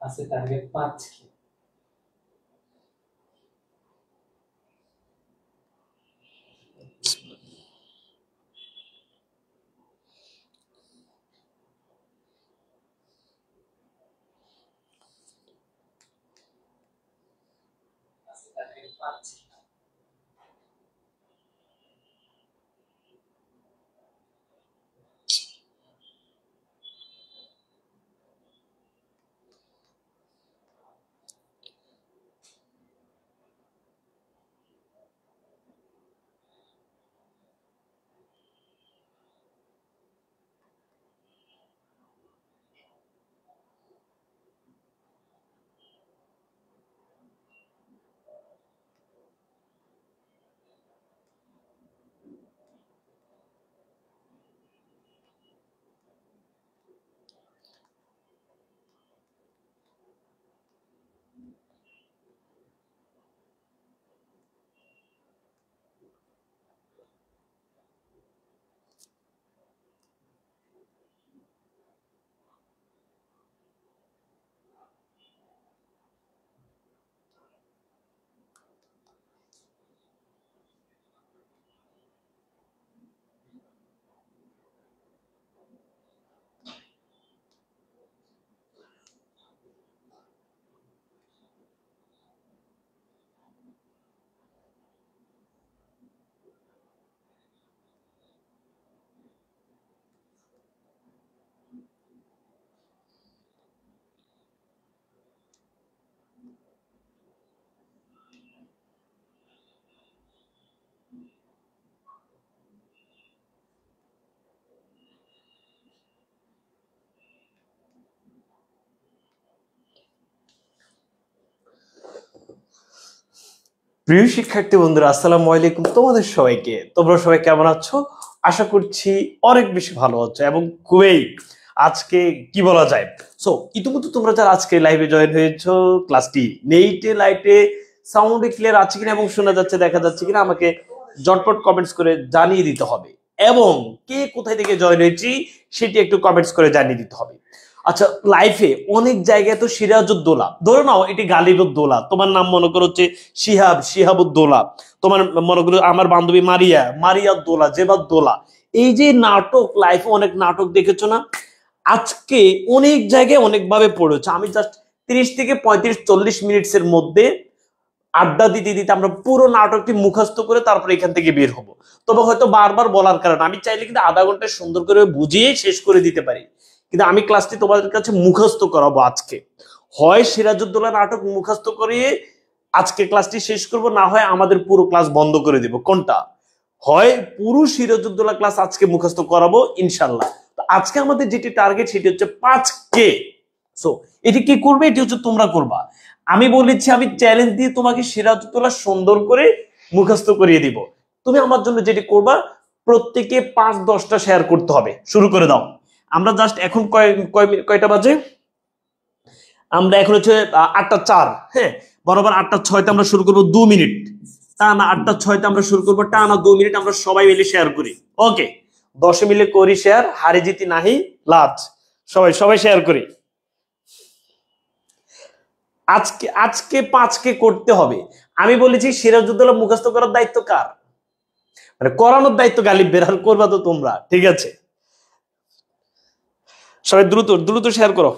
আছে টার্গেট 5কে। আছে টার্গেট 5কে। প্রিয় শিক্ষার্থী বন্ধুরা, আসসালামু আলাইকুম তোমাদের সবাইকে। তোমরা সবাই কেমন আছো? আশা করছি অনেক বেশি ভালো আছো এবং খুবই আজকে কি বলা যায়, সো ইতিমধ্যে তোমরা যারা আজকে লাইভে জয়েন হয়েছো, ক্লাসটি নেইটে লাইটে সাউন্ডে ক্লিয়ার আছে কিনা এবং শোনা যাচ্ছে দেখা যাচ্ছে কিনা আমাকে জটপট কমেন্টস করে জানিয়ে দিতে হবে, এবং কে কোথায় থেকে জয়েন হয়েছি সেটি একটু কমেন্টস করে জানিয়ে দিতে হবে। আচ্ছা, লাইফে অনেক জায়গায় তো সিরাজউদ্দৌলা, ধরো নাও এটি গালিবউদ্দৌলা, তোমার নাম মনে করো হচ্ছে শিহাবউদ্দৌলা, তোমার মনে করো আমার বান্ধবী মারিয়াউদ্দৌলা, জেবাউদ্দৌলা। এই যে নাটক, লাইফে অনেক নাটক দেখেছো না? আজকে অনেক জায়গায় অনেকভাবে পড়েছে। আমি জাস্ট 30 থেকে 35-40 মিনিটসের মধ্যে আড্ডা দিতে দিতে আমরা পুরো নাটকটি মুখস্থ করে তারপরে এখান থেকে বের হব। তবে হয়তো বারবার বলার কারণে আমি চাইলে কিন্তু আধা ঘন্টায় সুন্দর করে বুঝিয়ে শেষ করে দিতে পারি, কিন্তু আমি ক্লাসটি তোমাদের কাছে মুখস্থ করাবো আজকে। হয় সিরাজউদ্দৌলা নাটক মুখস্থ করিয়ে আজকে ক্লাসটি শেষ করব, না হয় আমাদের পুরো ক্লাস বন্ধ করে দেব। কোনটা হয়? পুরো সিরাজউদ্দৌলা ক্লাস আজকে মুখস্থ করাবো ইনশাল্লাহ। তো আজকে আমাদের যেটি টার্গেট সেটি হচ্ছে 5K। সো এটি কি করবে? এটি হচ্ছে তোমরা করবা। আমি বলেছি আমি চ্যালেঞ্জ দিয়ে তোমাকে সিরাজউদ্দৌলা সুন্দর করে মুখস্থ করিয়ে দিব। তুমি আমার জন্য যেটি করবা, প্রত্যেকে 5-10টা শেয়ার করতে হবে। শুরু করে দাও। আমরা জাস্ট এখন কয়টা বাজে? আমরা এখন হচ্ছে 8টা 4। হ্যাঁ, বরাবর 8টা 6তে আমরা শুরু করবো 2 মিনিট টানা। 8টা 6তে আমরা শুরু করবো টানা 2 মিনিট। আমরা সবাই মিলে শেয়ার করি। ওকে, 10 মিলে করি শেয়ার, হারি জিতি নাহি লাজ। সবাই সবাই শেয়ার করি। আজকে আজকে 5K করতে হবে। আমি বলেছি সিরাজউদ্দৌলা মুখস্থ করার দায়িত্ব কার? মানে করানোর দায়িত্ব গালিব বেরার, করবা তো তোমরা, ঠিক আছে? সবাই দ্রুত দ্রুত শেয়ার করো।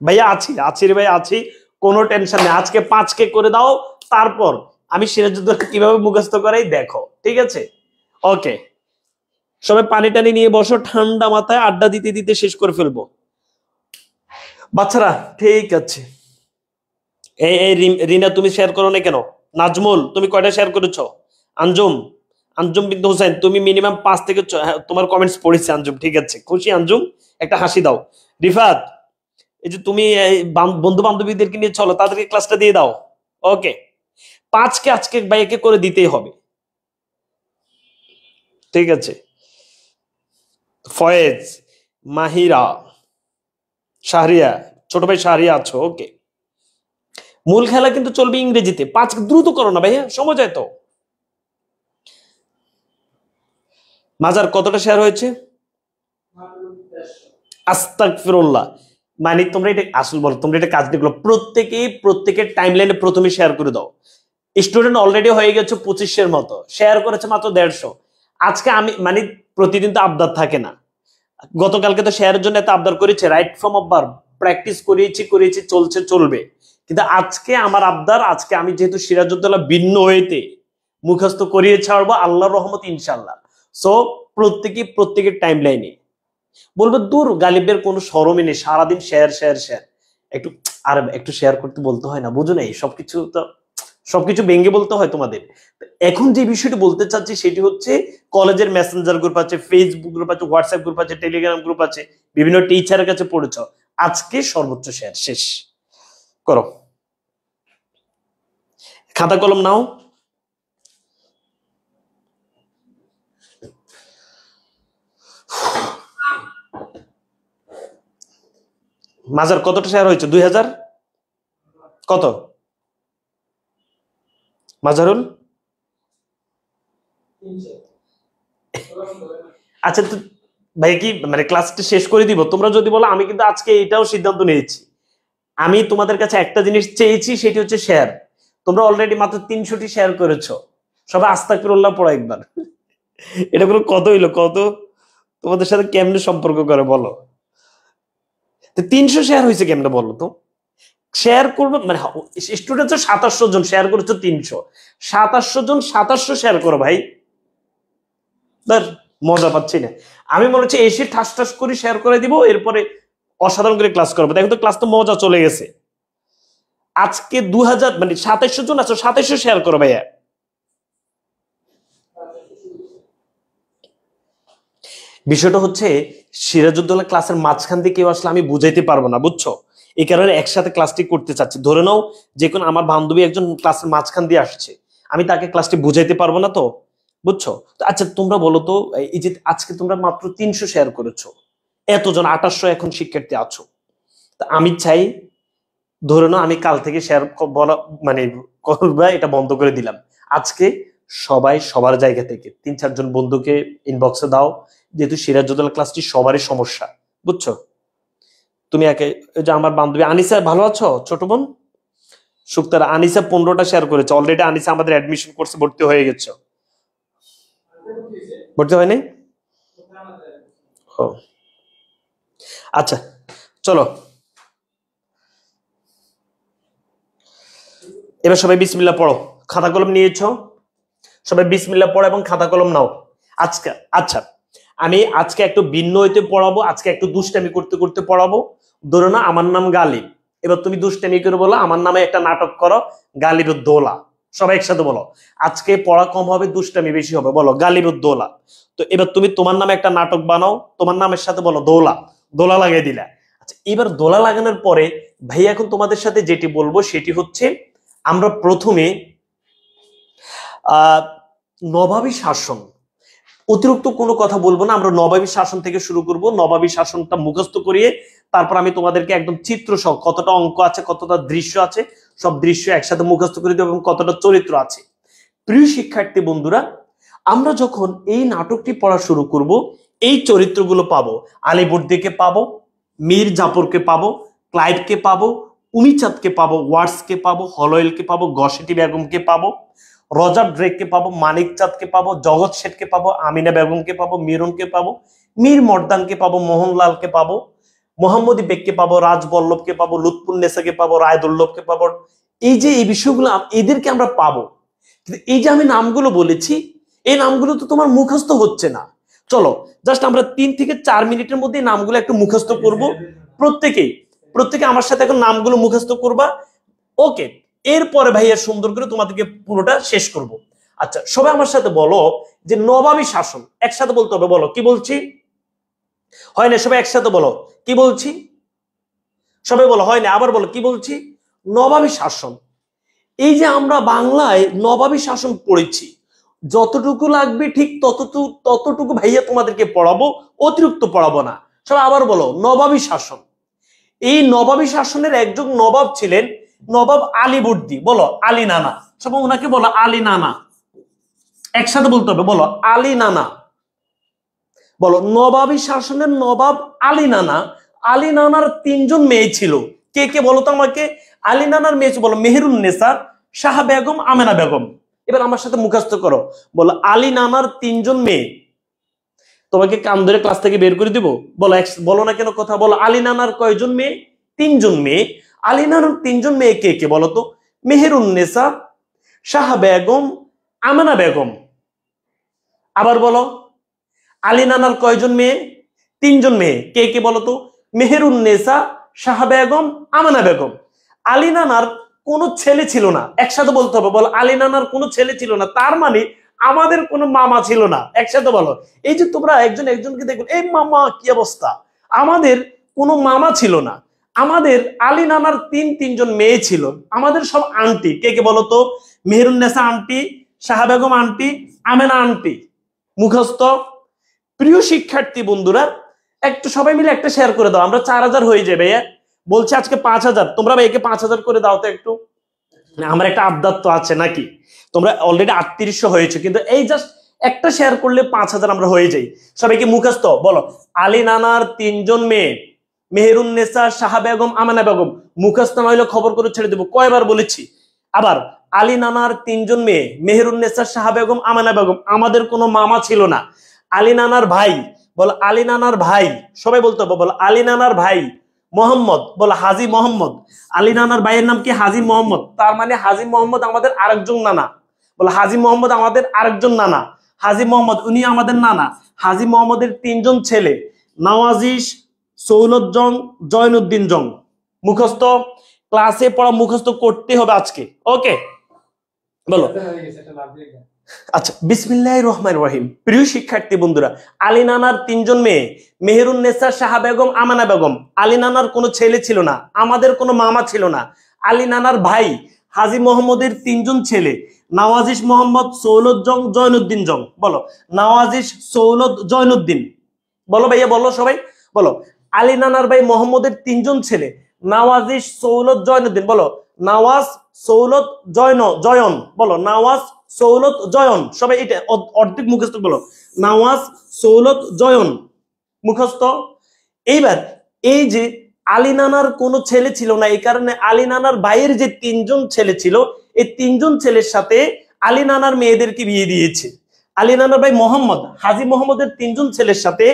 ভাইয়া আছি রে ভাই, আছি, কোনো টেনশন নেই। আজকে 5K করে দাও, তারপর আমি সিরাজউদ্দৌলা কিভাবে মুখস্থ করাই দেখো, ঠিক আছে? ওকে, সবাই পানি টানি নিয়ে বসো, ঠান্ডা মাথায় আড্ডা দিতে দিতে শেষ করে ফেলবো বাচ্চারা, ঠিক আছে? এই রিনা তুমি শেয়ার করো না কেন? নাজমুল তুমি কয়টা শেয়ার করেছো? আঞ্জুম আঞ্জুম বিন্দু হোসেন তুমি মিনিমাম 5 থেকে তোমার কমেন্টস পড়েছি আঞ্জুম, ঠিক আছে? খুশি আঞ্জুম? একটা হাসি দাও। রিফাত, এই যে তুমি বন্ধু বান্ধবীদেরকে নিয়ে চলো, তাদেরকে ক্লাসটা দিয়ে দাও। ওকে, 5K আজকে ভাইকে করে দিতেই হবে, ঠিক আছে? ফয়েজ, মাহিরা, শাহরিয়া, ছোট ভাই শাহরিয়া আছো? ওকে, মূল খেলা কিন্তু চলবে ইংরেজিতে। 5 দ্রুত করো না ভাইয়া, সময় যায় তো। মাজার কতটা শেয়ার হয়েছে? আস্তাগফিরুল্লাহ। মানে তোমরা এটা আসল বলো, তোমরা এটা কাজ দেখলো প্রত্যেকের টাইমলাইনে প্রথমে শেয়ার করে দাও। স্টুডেন্ট অলরেডি হয়ে গেছে 2500-এর মতো, শেয়ার করেছে মাত্র 150। আজকে আমি মানে প্রতিদিন তো আবদার থাকে না, গতকালকে তো শেয়ারের জন্য এত আবদার করেছে, রাইট ফ্রম আবদার প্র্যাকটিস করিয়েছি চলছে চলবে। কিন্তু আজকে আমার আবদার, আজকে আমি যেহেতু সিরাজউদ্দৌলা ভিন্ন হইতে মুখস্থ করিয়ে ছাড়বো আল্লাহর রহমত ইনশাল্লাহ। সো প্রত্যেকের টাইম লাইনে বলবো দূর গালিবের কোনো শরমই নেই, সারাদিন শেয়ার শেয়ার শেয়ার। একটু আর একটু শেয়ার করতে বলতে হয় না, বুঝো না? সবকিছু ভেঙে বলতে হয় তোমাদের। এখন যে বিষয়টি বলতে চাচ্ছি সেটি হচ্ছে কলেজের মেসেঞ্জার গ্রুপ আছে, ফেসবুক গ্রুপ আছে, হোয়াটসঅ্যাপ গ্রুপ আছে, টেলিগ্রাম গ্রুপ আছে, বিভিন্ন টিচারের কাছে পড়েছ, আজকে সর্বোচ্চ শেয়ার শেষ করো। খাতা কলম নাও। মাজার কতটা শেয়ার হয়েছে? 2000 কত মাজারুল? আচ্ছা তো ভাই কি মানে ক্লাসটা শেষ করে দিব? তোমরা যদি বলো, আমি কিন্তু আজকে এটাও সিদ্ধান্ত নিয়েছি, আমি তোমাদের কাছে একটা জিনিস চেয়েছি, সেটি হচ্ছে শেয়ার। তোমরা অলরেডি মাত্র 300টি শেয়ার করেছো। সবাই আস্তাগফিরুল্লাহ পড়ো একবার। এটা কোনো কত হইলো? কত তোমাদের সাথে কেমনে সম্পর্ক করে বলো? 300 শেয়ার হয়েছে কেমনে বলো তো? শেয়ার করবো মানে স্টুডেন্ট 2700 জন, শেয়ার করেছো 300। 2700 জন 2700 শেয়ার করো ভাই। মজা পাচ্ছি না আমি, মনে হচ্ছে এসে ঠাস ঠাস করে শেয়ার করে দিব, এরপরে অসাধারণ করে ক্লাস করবো। দেখো তো ক্লাস তো মজা চলে গেছে। আজকে 2000 মানে 2700 জন আছো, 2700 শেয়ার করো ভাইয়া। বিষয়টা হচ্ছে সিরাজউদ্দৌলা ক্লাসের মাঝখান দিয়ে কেউ আসলে আমি বুঝাইতে পারবো না, বুঝছো? এই কারণে একসাথে ক্লাসটি করতে চাচ্ছি। ধরে নাও যে কোনো আমার বান্ধবী একজন ক্লাসের মাঝখান দিয়ে আসছে, আমি তাকে ক্লাসটি বুঝাইতে পারবো না, তো বুঝছো? তো আচ্ছা তোমরা বলো তো, এই যে আজকে তোমরা মাত্র 300 শেয়ার করেছো, এতজন 2800 এখন শিক্ষার্থী আছো, তা আমি চাই, ধরে নাও আমি কাল থেকে শেয়ার বলা মানে করবা এটা বন্ধ করে দিলাম। আজকে সবাই সবার জায়গা থেকে 3-4 জন বন্ধুকে ইনবক্সে দাও, যেহেতু সিরাজউদ্দৌলা ক্লাসটি সবারই সমস্যা, বুঝছো? তুমি একে, যে আমার বান্ধবী আনিসা, ভালো আছো ছোট বোন? সুক্তার আনিসা 15টা শেয়ার করেছে অলরেডি। আনিসা আমাদের অ্যাডমিশন কোর্সে ভর্তি হয়ে গেছে। ভর্তি হয়নি? ও আচ্ছা চলো, এবার সবাই বিসমিল্লাহ পড়ো। খাতা কলম নিয়েছো? সবাই বিসমিল্লাহ পড়ো এবং খাতা কলম নাও। আজকে আচ্ছা আমি আজকে একটু ভিন্ন হইতে পড়াবো, আজকে একটু দুষ্টামি করতে করতে পড়াবো। ধরো না আমার নাম গালিব, এবার তুমি দুষ্টামি করে বলো আমার নামে একটা নাটক করো, গালিবুদ্দৌলা। সবাই একসাথে বলো। আজকে পড়া কম হবে, দুষ্টামি বেশি হবে, বলো গালিবুদ্দৌলা। তো এবার তুমি তোমার নামে একটা নাটক বানাও, তোমার নামের সাথে বলো দৌলা, দোলা লাগিয়ে দিলা। আচ্ছা এবার দোলা লাগানোর পরে ভাই এখন তোমাদের সাথে যেটি বলবো সেটি হচ্ছে, আমরা প্রথমে নবাবী শাসন, অতিরিক্ত কোনো কথা বলবো না, আমরা নবাবী শাসন থেকে শুরু করব। নবাবী শাসনটা মুখস্থ করিয়ে তারপর আমি তোমাদেরকে একদম চিত্র সহ কতটা অঙ্ক আছে, কতটা দৃশ্য আছে, সব দৃশ্য একসাথে মুখস্থ করে দেবো এবং কতটা চরিত্র আছে। প্রিয় শিক্ষার্থী বন্ধুরা, আমরা যখন এই নাটকটি পড়া শুরু করব, এই চরিত্রগুলো পাবো। আলীবর্দীকে পাবো, মীর জাফরকে পাবো, ক্লাইভকে পাবো, উমিচাঁদকে পাবো, ওয়ার্ডসকে পাবো, হলওয়েলকে পাবো, গসেটি বেগমকে পাবো, রজার ড্রেককে পাবো, মানিক চাঁদকে পাবো, জগৎ শেঠকে পাবো, আমিনা বেগমকে পাবো, মিরনকে পাবো, মীর মর্দানকে পাবো, মোহনলালকে পাবো, মোহাম্মদী বেগকে পাবো, রাজবল্লভকে পাবো, লুৎফুন্নেসাকে পাবো, রায়দুল্লভকে পাবো। এই যে এই বিষয়গুলো এদেরকে আমরা পাবো। কিন্তু এই যে আমি নামগুলো বলেছি, এই নামগুলো তো তোমার মুখস্থ হচ্ছে না। চলো জাস্ট আমরা 3 থেকে 4 মিনিটের মধ্যে নামগুলো একটু মুখস্থ করব। প্রত্যেকে আমার সাথে এখন নামগুলো মুখস্থ করবা, ওকে? এরপরে ভাইয়া সুন্দর করে তোমাদেরকে পুরোটা শেষ করব। আচ্ছা সবাই আমার সাথে বলো যে নবাবী শাসন, একসাথে বলতে হবে, বলো কি বলছি? হয় না? সবাই একসাথে বলো কি বলছি? সবাই বলো হয় না, আবার বলো কি বলছি? নবাবী শাসন। এই যে আমরা বাংলায় নবাবী শাসন পড়েছি, যতটুকু লাগবে ঠিক ততটুকু ভাইয়া তোমাদেরকে পড়াবো, অতিরিক্ত পড়াবো না। সবাই আবার বলো নবাবী শাসন। এই নবাবী শাসনের একজন নবাব ছিলেন নবাব আলীবর্দী, বলো আলী নানা। সবাই ওনাকে বলো আলী নানা, একসাথে বলতে হবে, বলো আলী নানা। বলো নবাবী শাসনের নবাব আলী নানা। আলী নানার তিনজন মেয়ে ছিল। কে কে বলো তো আমাকে? আলী নানার মেয়ে বলো মেহেরুন্নেসা, শাহ বেগম, আমেনা বেগম। এবার আমার সাথে মুখস্থ করো, বলো আলী নানার তিনজন মেয়ে। তোমাকে কান ধরে ক্লাস থেকে বের করে দিব? বলো বলো না কেন কথা, বলো আলী নানার কয়জন মেয়ে? তিনজন মেয়ে। আলী নানার তিনজন মেয়ে কে কে বলো তো? মেহেরুন্নেসা, শাহ বেগম, আমেনা বেগম। আবার বলো আলী নানার কয়জন মেয়ে? তিনজন মেয়ে। কে কে বলো তো? মেহেরুন্নেসা, শাহ বেগম, আমেনা বেগম। আলী নানার কোনো ছেলে ছিল না। একসাথে বলতে হবে, বলো আলী নানার কোনো ছেলে ছিল না, তার মানে আমাদের কোনো মামা ছিল না। একসাথে বলো। এই যে তোমরা একজন একজনকে দেখো, এই মামা কি অবস্থা, আমাদের কোনো মামা ছিল না। আমাদের আলী নানার তিনজন মেয়ে ছিল, আমাদের সব আন্টি। কে কে বলো তো? Meherunnesa aunty, Shah Begum aunty, Amena aunty. মুখস্থ। প্রিয় শিক্ষার্থী বন্ধুরা, একটু সবাই মিলে একটা শেয়ার করে দাও, আমরা 4000 হয়ে যাবে। বলছে আজকে 5000, তোমরা ভাইকে 5000 করে দাও তো একটু। আমার একটা আবদার তো আছে নাকি? তোমরা অলরেডি 3800 হয়েছে, কিন্তু এই জাস্ট একটা শেয়ার করলে 5000 আমরা হয়ে যাই। সবাইকে মুখস্থ বলো আলী নানার তিনজন মেয়ে মেহেরুন্নেসা, শাহ বেগম, আমেনা বেগম। মুখস্থ না হইলে খবর করে ছেড়ে দেবো। কয়বার বলেছি? আবার আলী নানার তিনজন মেয়ে মেহেরুন্নেসা, শাহ বেগম, আমেনা বেগম। আমাদের কোনো মামা ছিল না। আলী নানার ভাই, বলো আলী নানার ভাই। সবাই বলতে হবে, বলো আলী নানার ভাই মোহাম্মদ, বলো হাজী মোহাম্মদ। আলী নানার ভাইয়ের নাম কি? হাজী মোহাম্মদ। তার মানে হাজী মোহাম্মদ আমাদের আরেকজন নানা। বলো হাজী মোহাম্মদ আমাদের আরেকজন নানা। হাজী মোহাম্মদ উনি আমাদের নানা। হাজী মোহাম্মদের তিনজন ছেলে, নওয়াজিশ, সৌলত জং, জয়নুদ্দিন জং। মুখস্থ। ক্লাসে পড়া মুখস্থ করতে হবে আজকে। ওকে, বলো। আচ্ছা, বিসমিল্লাহির রহমানির রহিম। প্রিয় শিক্ষার্থী বন্ধুরা, আলী নানার তিনজন মেয়ে মেহেরুন্নেসা, শাহ বেগম, আমেনা বেগম। আলী নানার কোনো ছেলে ছিল না, আমাদের কোনো মামা ছিল না। আলী নানার ভাই হাজী মোহাম্মদের তিনজন ছেলে, নওয়াজিশ মোহাম্মদ, সৌলত জং, জয়নুদ্দিন জং। বলো নওয়াজিশ, সৌলত, জয়নুদ্দিন। বলো ভাইয়া, বলো সবাই বলো। আলী নানার ভাই মোহাম্মদের তিনজন ছেলে, নওয়াজিশ, সৌলত, জয়নুদ্দিন। বলো নওয়াজ, সৌলত, জয়ন। বলো নওয়াজ, সৌলত, জয়ন। সবাই এটা অর্ধেক মুখস্থ বলো, নওয়াজ, সৌলত, জয়ন। মুখস্থ। এইবার এই যে আলী নানার কোনো ছেলে ছিল না, এই কারণে আলী নানার ভাইয়ের যে তিনজন ছেলে ছিল, এই তিনজন ছেলের সাথে আলী নানার মেয়েদেরকে বিয়ে দিয়েছে। আলী নানার ভাই মোহাম্মদ, হাজী মোহাম্মদের তিনজন ছেলের সাথে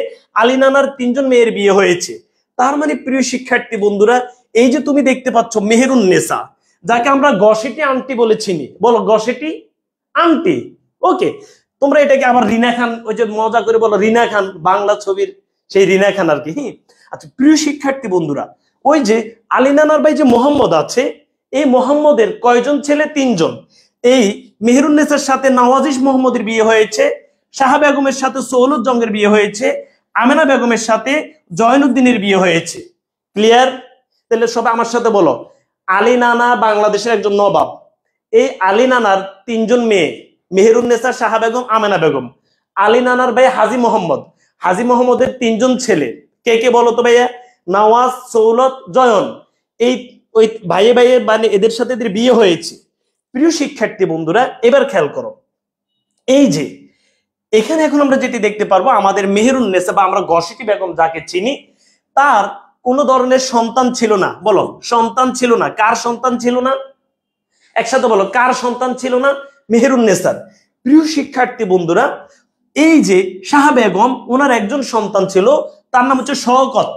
আলী নানার তিনজন মেয়ের বিয়ে হয়েছে। তার মানে প্রিয় শিক্ষার্থী বন্ধুরা, এই যে তুমি দেখতে পাচ্ছ মেহেরুন্নেসা, যাকে আমরা গসেটি আন্টি বলে চিনি। বলো গসেটি আন্টি। ওকে, তোমরা এটাকে আবার রিনা খান, ওই যে মজা করে বলো রিনা খান, বাংলা ছবির সেই রিনা খান আর কি। আচ্ছা প্রিয় শিক্ষার্থী বন্ধুরা, ওই যে আলী নানার ভাই যে মোহাম্মদ আছে, এই মোহাম্মদের কয়জন ছেলে? তিনজন। এই মেহেরুন্নেসার সাথে নওয়াজিশ মোহাম্মদের বিয়ে হয়েছে, শাহ বেগমের সাথে সৌলত জঙ্গের বিয়ে হয়েছে, আমেনা বেগমের সাথে জয়নুদ্দিনের বিয়ে হয়েছে। ক্লিয়ার? তাহলে সবাই আমার সাথে বলো, আলী নানা বাংলাদেশের একজন নবাব। এই আলী নানার তিনজন মেয়ে মেহেরুন্নেসা, শাহ বেগম, আমেনা বেগম। আলী নানার ভাই হাজী মোহাম্মদ, হাজী মোহাম্মদের তিনজন ছেলে। কে কে বলো তো ভাইয়া? নওয়াজ, সৌলত, জয়ন। এই ওই ভাইয়ে ভাইয়ে মানে এদের সাথে এদের বিয়ে হয়েছে। প্রিয় শিক্ষার্থী বন্ধুরা, এবার খেয়াল করো, এই যে এখানে এখন আমরা যেটি দেখতে পারবো, আমাদের মেহেরুন্নেসা বা আমরা গসেটি বেগম যাকে চিনি, তার কোনো ধরনের সন্তান ছিল না। বলো সন্তান ছিল না। কার সন্তান ছিল না? একসাথে বলো, কার সন্তান ছিল না? মেহেরুন্নেসার। প্রিয় শিক্ষার্থী বন্ধুরা, এই যে শাহ বেগম, ওনার একজন সন্তান ছিল, তার নাম হচ্ছে শওকত।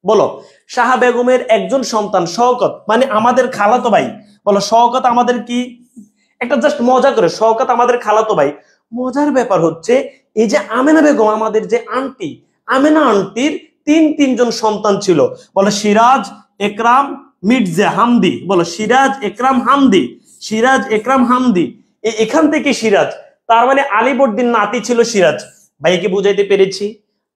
বলো শাহ বেগমের একজন সন্তান শওকত, মানে আমাদের খালাতো ভাই। বলো শওকত আমাদের কি? একটা জাস্ট মজা করে, শওকত আমাদের খালাতো ভাই। মজার ব্যাপার হচ্ছে, এই যে আমেনা বেগম আমাদের যে আন্টি, আমেনা আন্টির তিনজন সন্তান ছিল। বলো সিরাজ, একরাম, মির্জা, হামদি। বলো সিরাজ, একরাম, হামদি। সিরাজ, একরাম, হামদি। এখান থেকে সিরাজ, তার মানে আলীবর্দীর নাতি ছিল সিরাজ। ভাইকে বুঝাইতে পেরেছি?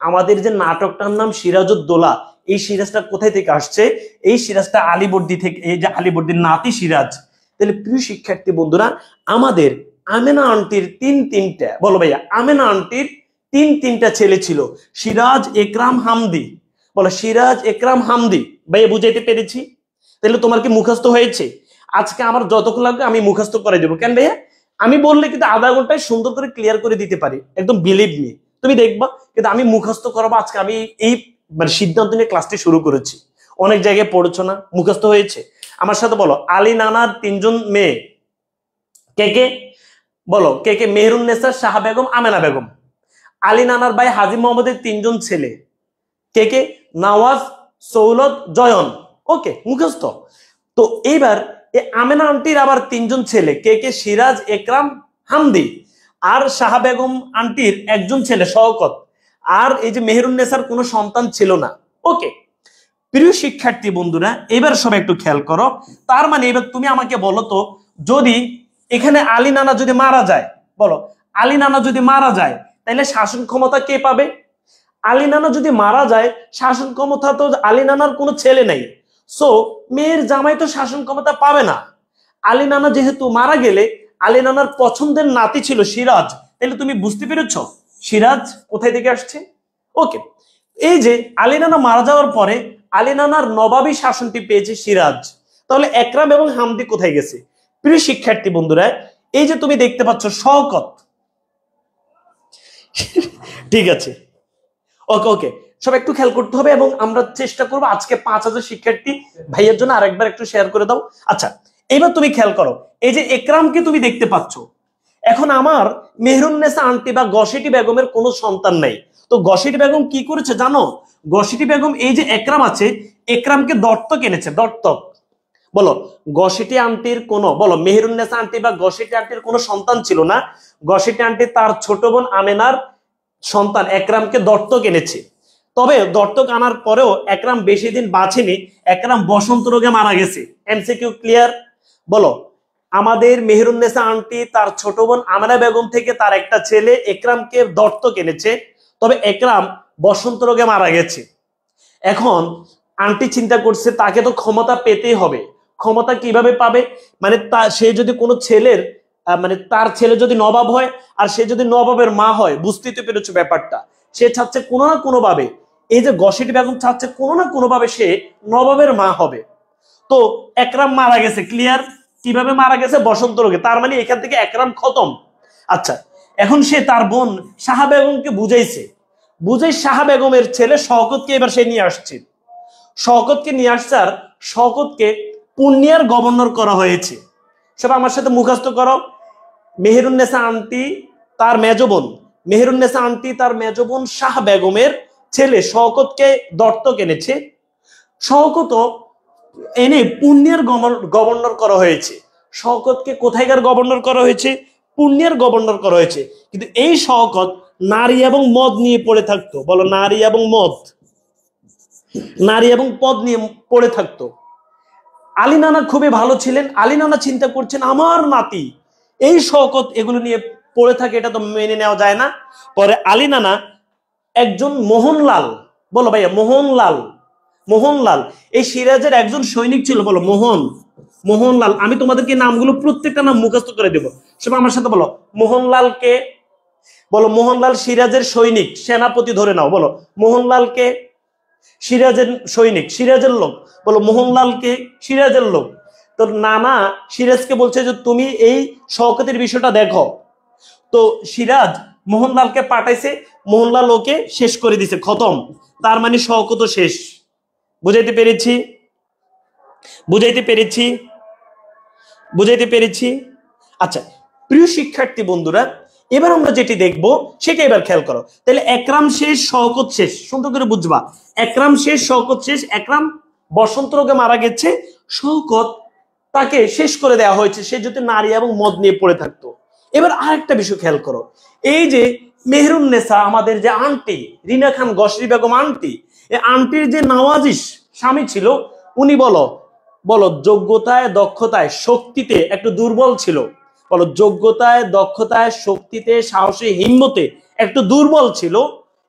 আমাদের যে নাটকটার নাম সিরাজউদ্দৌলা, এই সিরাজটা কোথায় থেকে আসছে? এই সিরাজটা আলীবর্দী থেকে, এই যে আলীবর্দীর নাতি সিরাজ। তাহলে প্রিয় শিক্ষার্থী বন্ধুরা, আমাদের আমেনা আন্টির তিনটা, বলো ভাইয়া, আমেনা আন্টির তিনটা ছেলে ছিল, সিরাজ, একরাম, হামদি। বলো সিরাজ, একরাম, হামদি। ভাইয়া বুঝাইতে পেরেছি? তাহলে তোমার কি মুখস্থ হয়েছে? আজকে আমার যতক্ষণ লাগবে আমি মুখস্থ করে দেবো। কেন ভাইয়া? আমি বললে কিন্তু আধা ঘন্টায় সুন্দর করে ক্লিয়ার করে দিতে পারি, একদম বিলিভ মি। তুমি দেখবা, কিন্তু আমি মুখস্থ করবো আজকে। আমি এই মানে সিদ্ধান্ত নিয়ে ক্লাসটি শুরু করেছি। অনেক জায়গায় পড়েছো না, মুখস্থ হয়েছে। আমার সাথে বলো, আলী নানার 3জন মেয়ে কে কে? বলো কে কে? মেহেরুন্নেসা, শাহ বেগম, আমেনা বেগম। আলী নানার ভাই হাজী মোহাম্মদের 3জন ছেলে কে কে? নওয়াজ, সৌলত, জয়ন। ওকে, মুখস্থ। তো এইবার এই আমেনা আন্টির আবার 3জন ছেলে কে কে? সিরাজ, একরাম, হামদি। আর শাহ বেগম আন্টির 1জন ছেলে শওকত। আর এই যে মেহেরুন্নেসার কোনো সন্তান ছিল না। ওকে, প্রিয় শিক্ষার্থী বন্ধুরা, এবার সবাই একটু খেয়াল করো। তার মানে এবার তুমি আমাকে বলো তো, যদি এখানে আলী নানা যদি মারা যায়, বলো আলী নানা যদি মারা যায় তাহলে শাসন ক্ষমতা কে পাবে? আলী নানা যদি মারা যায়, শাসন ক্ষমতা তো আলী নানার কোনো ছেলে নেই, সো মেয়ের জামাই তো শাসন ক্ষমতা পাবে না। আলী নানা যেহেতু মারা গেলে, আলী নানার পছন্দের নাতি ছিল সিরাজ, তাহলে তুমি বুঝতে পেরেছ সিরাজ কোথায় থেকে আসছে। ওকে, এই যে আলী নানা মারা যাওয়ার পরে আলী নানার নবাবী শাসনটি পেয়েছে সিরাজ, তাহলে একরাম এবং হামদি কোথায় গেছে? প্রিয় শিক্ষার্থী বন্ধুরা, এই যে তুমি দেখতে পাচ্ছ শওকত, ঠিক আছে, ওকে ওকে, সব একটু খেয়াল করতে হবে এবং আমরা চেষ্টা করবো আজকে 5000 শিক্ষার্থী ভাইয়ের জন্য আরেকবার একটু শেয়ার করে দাও। আচ্ছা, এবার তুমি খেয়াল করো, এই যে একরামকে তুমি দেখতে পাচ্ছ। এখন আমার মেহেরুন্নেসা আন্টি বা গসেটি বেগমের কোনো সন্তান নাই, তো গসেটি বেগম কি করেছে জানো? গসেটি বেগম এই যে একরাম আছে, একরামকে দত্তক এনেছে, দত্তক। বলো গসেটি আন্টির কোনো, বলো মেহেরুন্নেসা আন্টি বা গসেটি আন্টির কোনো সন্তান ছিল না। গসেটি আন্টি তার ছোট বোন আমেনার সন্তান একরামকে দত্তক এনেছে। তবে দত্তক আনার পরেও একরাম বেশি দিন বাঁচেনি, একরাম বসন্ত রোগে মারা গেছে। MCQ clear? বলো আমাদের মেহেরুন্নেসা আন্টি তার ছোট বোন আমেনা বেগম থেকে তার একটা ছেলে একরামকে দত্তক এনেছে, তবে একরাম বসন্ত রোগে মারা গেছে। এখন আন্টি চিন্তা করছে তাকে তো ক্ষমতা পেতেই হবে। ক্ষমতা কিভাবে পাবে? মানে সে যদি কোনো ছেলের মানে তার ছেলে যদি নবাব হয় আর সে যদি নবাবের মা হয়, বুঝতেই তো পেরেছো ব্যাপারটা। সে চাচ্ছে কোনো না কোনো ভাবে, এই যে গসেটি বেগম চাচ্ছে কোনো না কোনো ভাবে সে নবাবের মা হবে। তো একরাম মারা গেছে, ক্লিয়ার? কিভাবে মারা গেছে? বসন্ত রোগে। তার মানে এখান থেকে একরাম খতম। আচ্ছা, এখন সে তার বোন শাহ বেগমকে বুঝাইছে, বুঝাই শাহ বেগমের ছেলে শওকতকে এবার সে নিয়ে আসছে। শওকতকে নিয়ে আসছে আর শওকতকে পূর্ণিয়ার গভর্নর করা হয়েছে। সব আমার সাথে মুখস্থ করো। মেহেরুন্নেসা আন্টি তার মেজ বোন, মেহেরুন্নেসা আন্টি তার মেজ বোন শাহ বেগমের ছেলে শওকতকে দত্তক এনেছে। শওকত এনে পূর্ণিয়ার গভর্নর করা হয়েছে। শওকতকে কোথায়কার গভর্নর করা হয়েছে? পূর্ণিয়ার গভর্নর করা হয়েছে। কিন্তু এই শওকত নারী এবং মদ নিয়ে পড়ে থাকতো। বলো নারী এবং মদ, নারী এবং পদ নিয়ে পড়ে থাকতো। আলী নানা খুবই ভালো ছিলেন। আলী নানা চিন্তা করছেন আমার নাতি এই শওকত এগুলো নিয়ে পড়ে থাকে, এটা তো মেনে নেওয়া যায় না। পরে আলী নানা একজন মোহনলাল, বলো ভাইয়া মোহনলাল, মোহনলাল এই সিরাজের একজন সৈনিক ছিল। বলো মোহনলাল। আমি তোমাদেরকে নামগুলো প্রত্যেকটা নাম মুখস্থ করে দেবো, সব আমার সাথে বলো। মোহনলালকে, বলো মোহনলাল সিরাজের সৈনিক, সেনাপতি ধরে নাও। বলো মোহনলালকে, সিরাজের সৈনিক, সিরাজের লোক। বলো মোহনলালকে, সিরাজের লোক। তো নানা সিরাজকে বলছে যে তুমি এই শওকতের বিষয়টা দেখো। তো সিরাজ মোহনলালকে পাঠাইছে, মোহনলাল ওকে শেষ করে দিছে, খতম। তার মানে শওকত শেষ। বুঝাইতে পেরেছি? বুঝাইতে পেরেছি? বুঝাইতে পেরেছি? আচ্ছা প্রিয় শিক্ষার্থী বন্ধুরা, এবার আমরা যেটি দেখবো সেটা এবার খেয়াল করো। তাহলে একরাম শেষ, শওকত শেষ। সুন্দর করে বুঝবা, একরাম শেষ, শওকত শেষ। একরাম বসন্ত রোগে মারা গেছে, শওকত তাকে শেষ করে দেওয়া হয়েছে, সে যদি নারী এবং মদ নিয়ে পড়ে থাকতো। এবার আরেকটা বিষয় খেয়াল করো, এই যে মেহেরুন্নেসা আমাদের যে আন্টি রিনা খান গসরি বেগম আন্টি, এই আন্টির যে নওয়াজিস স্বামী ছিল, উনি বলো বলো যোগ্যতায়, দক্ষতায়, শক্তিতে একটু দুর্বল ছিল। বলো যোগ্যতায়, দক্ষতায়, শক্তিতে, সাহসী, হিম্মতে একটু দুর্বল ছিল।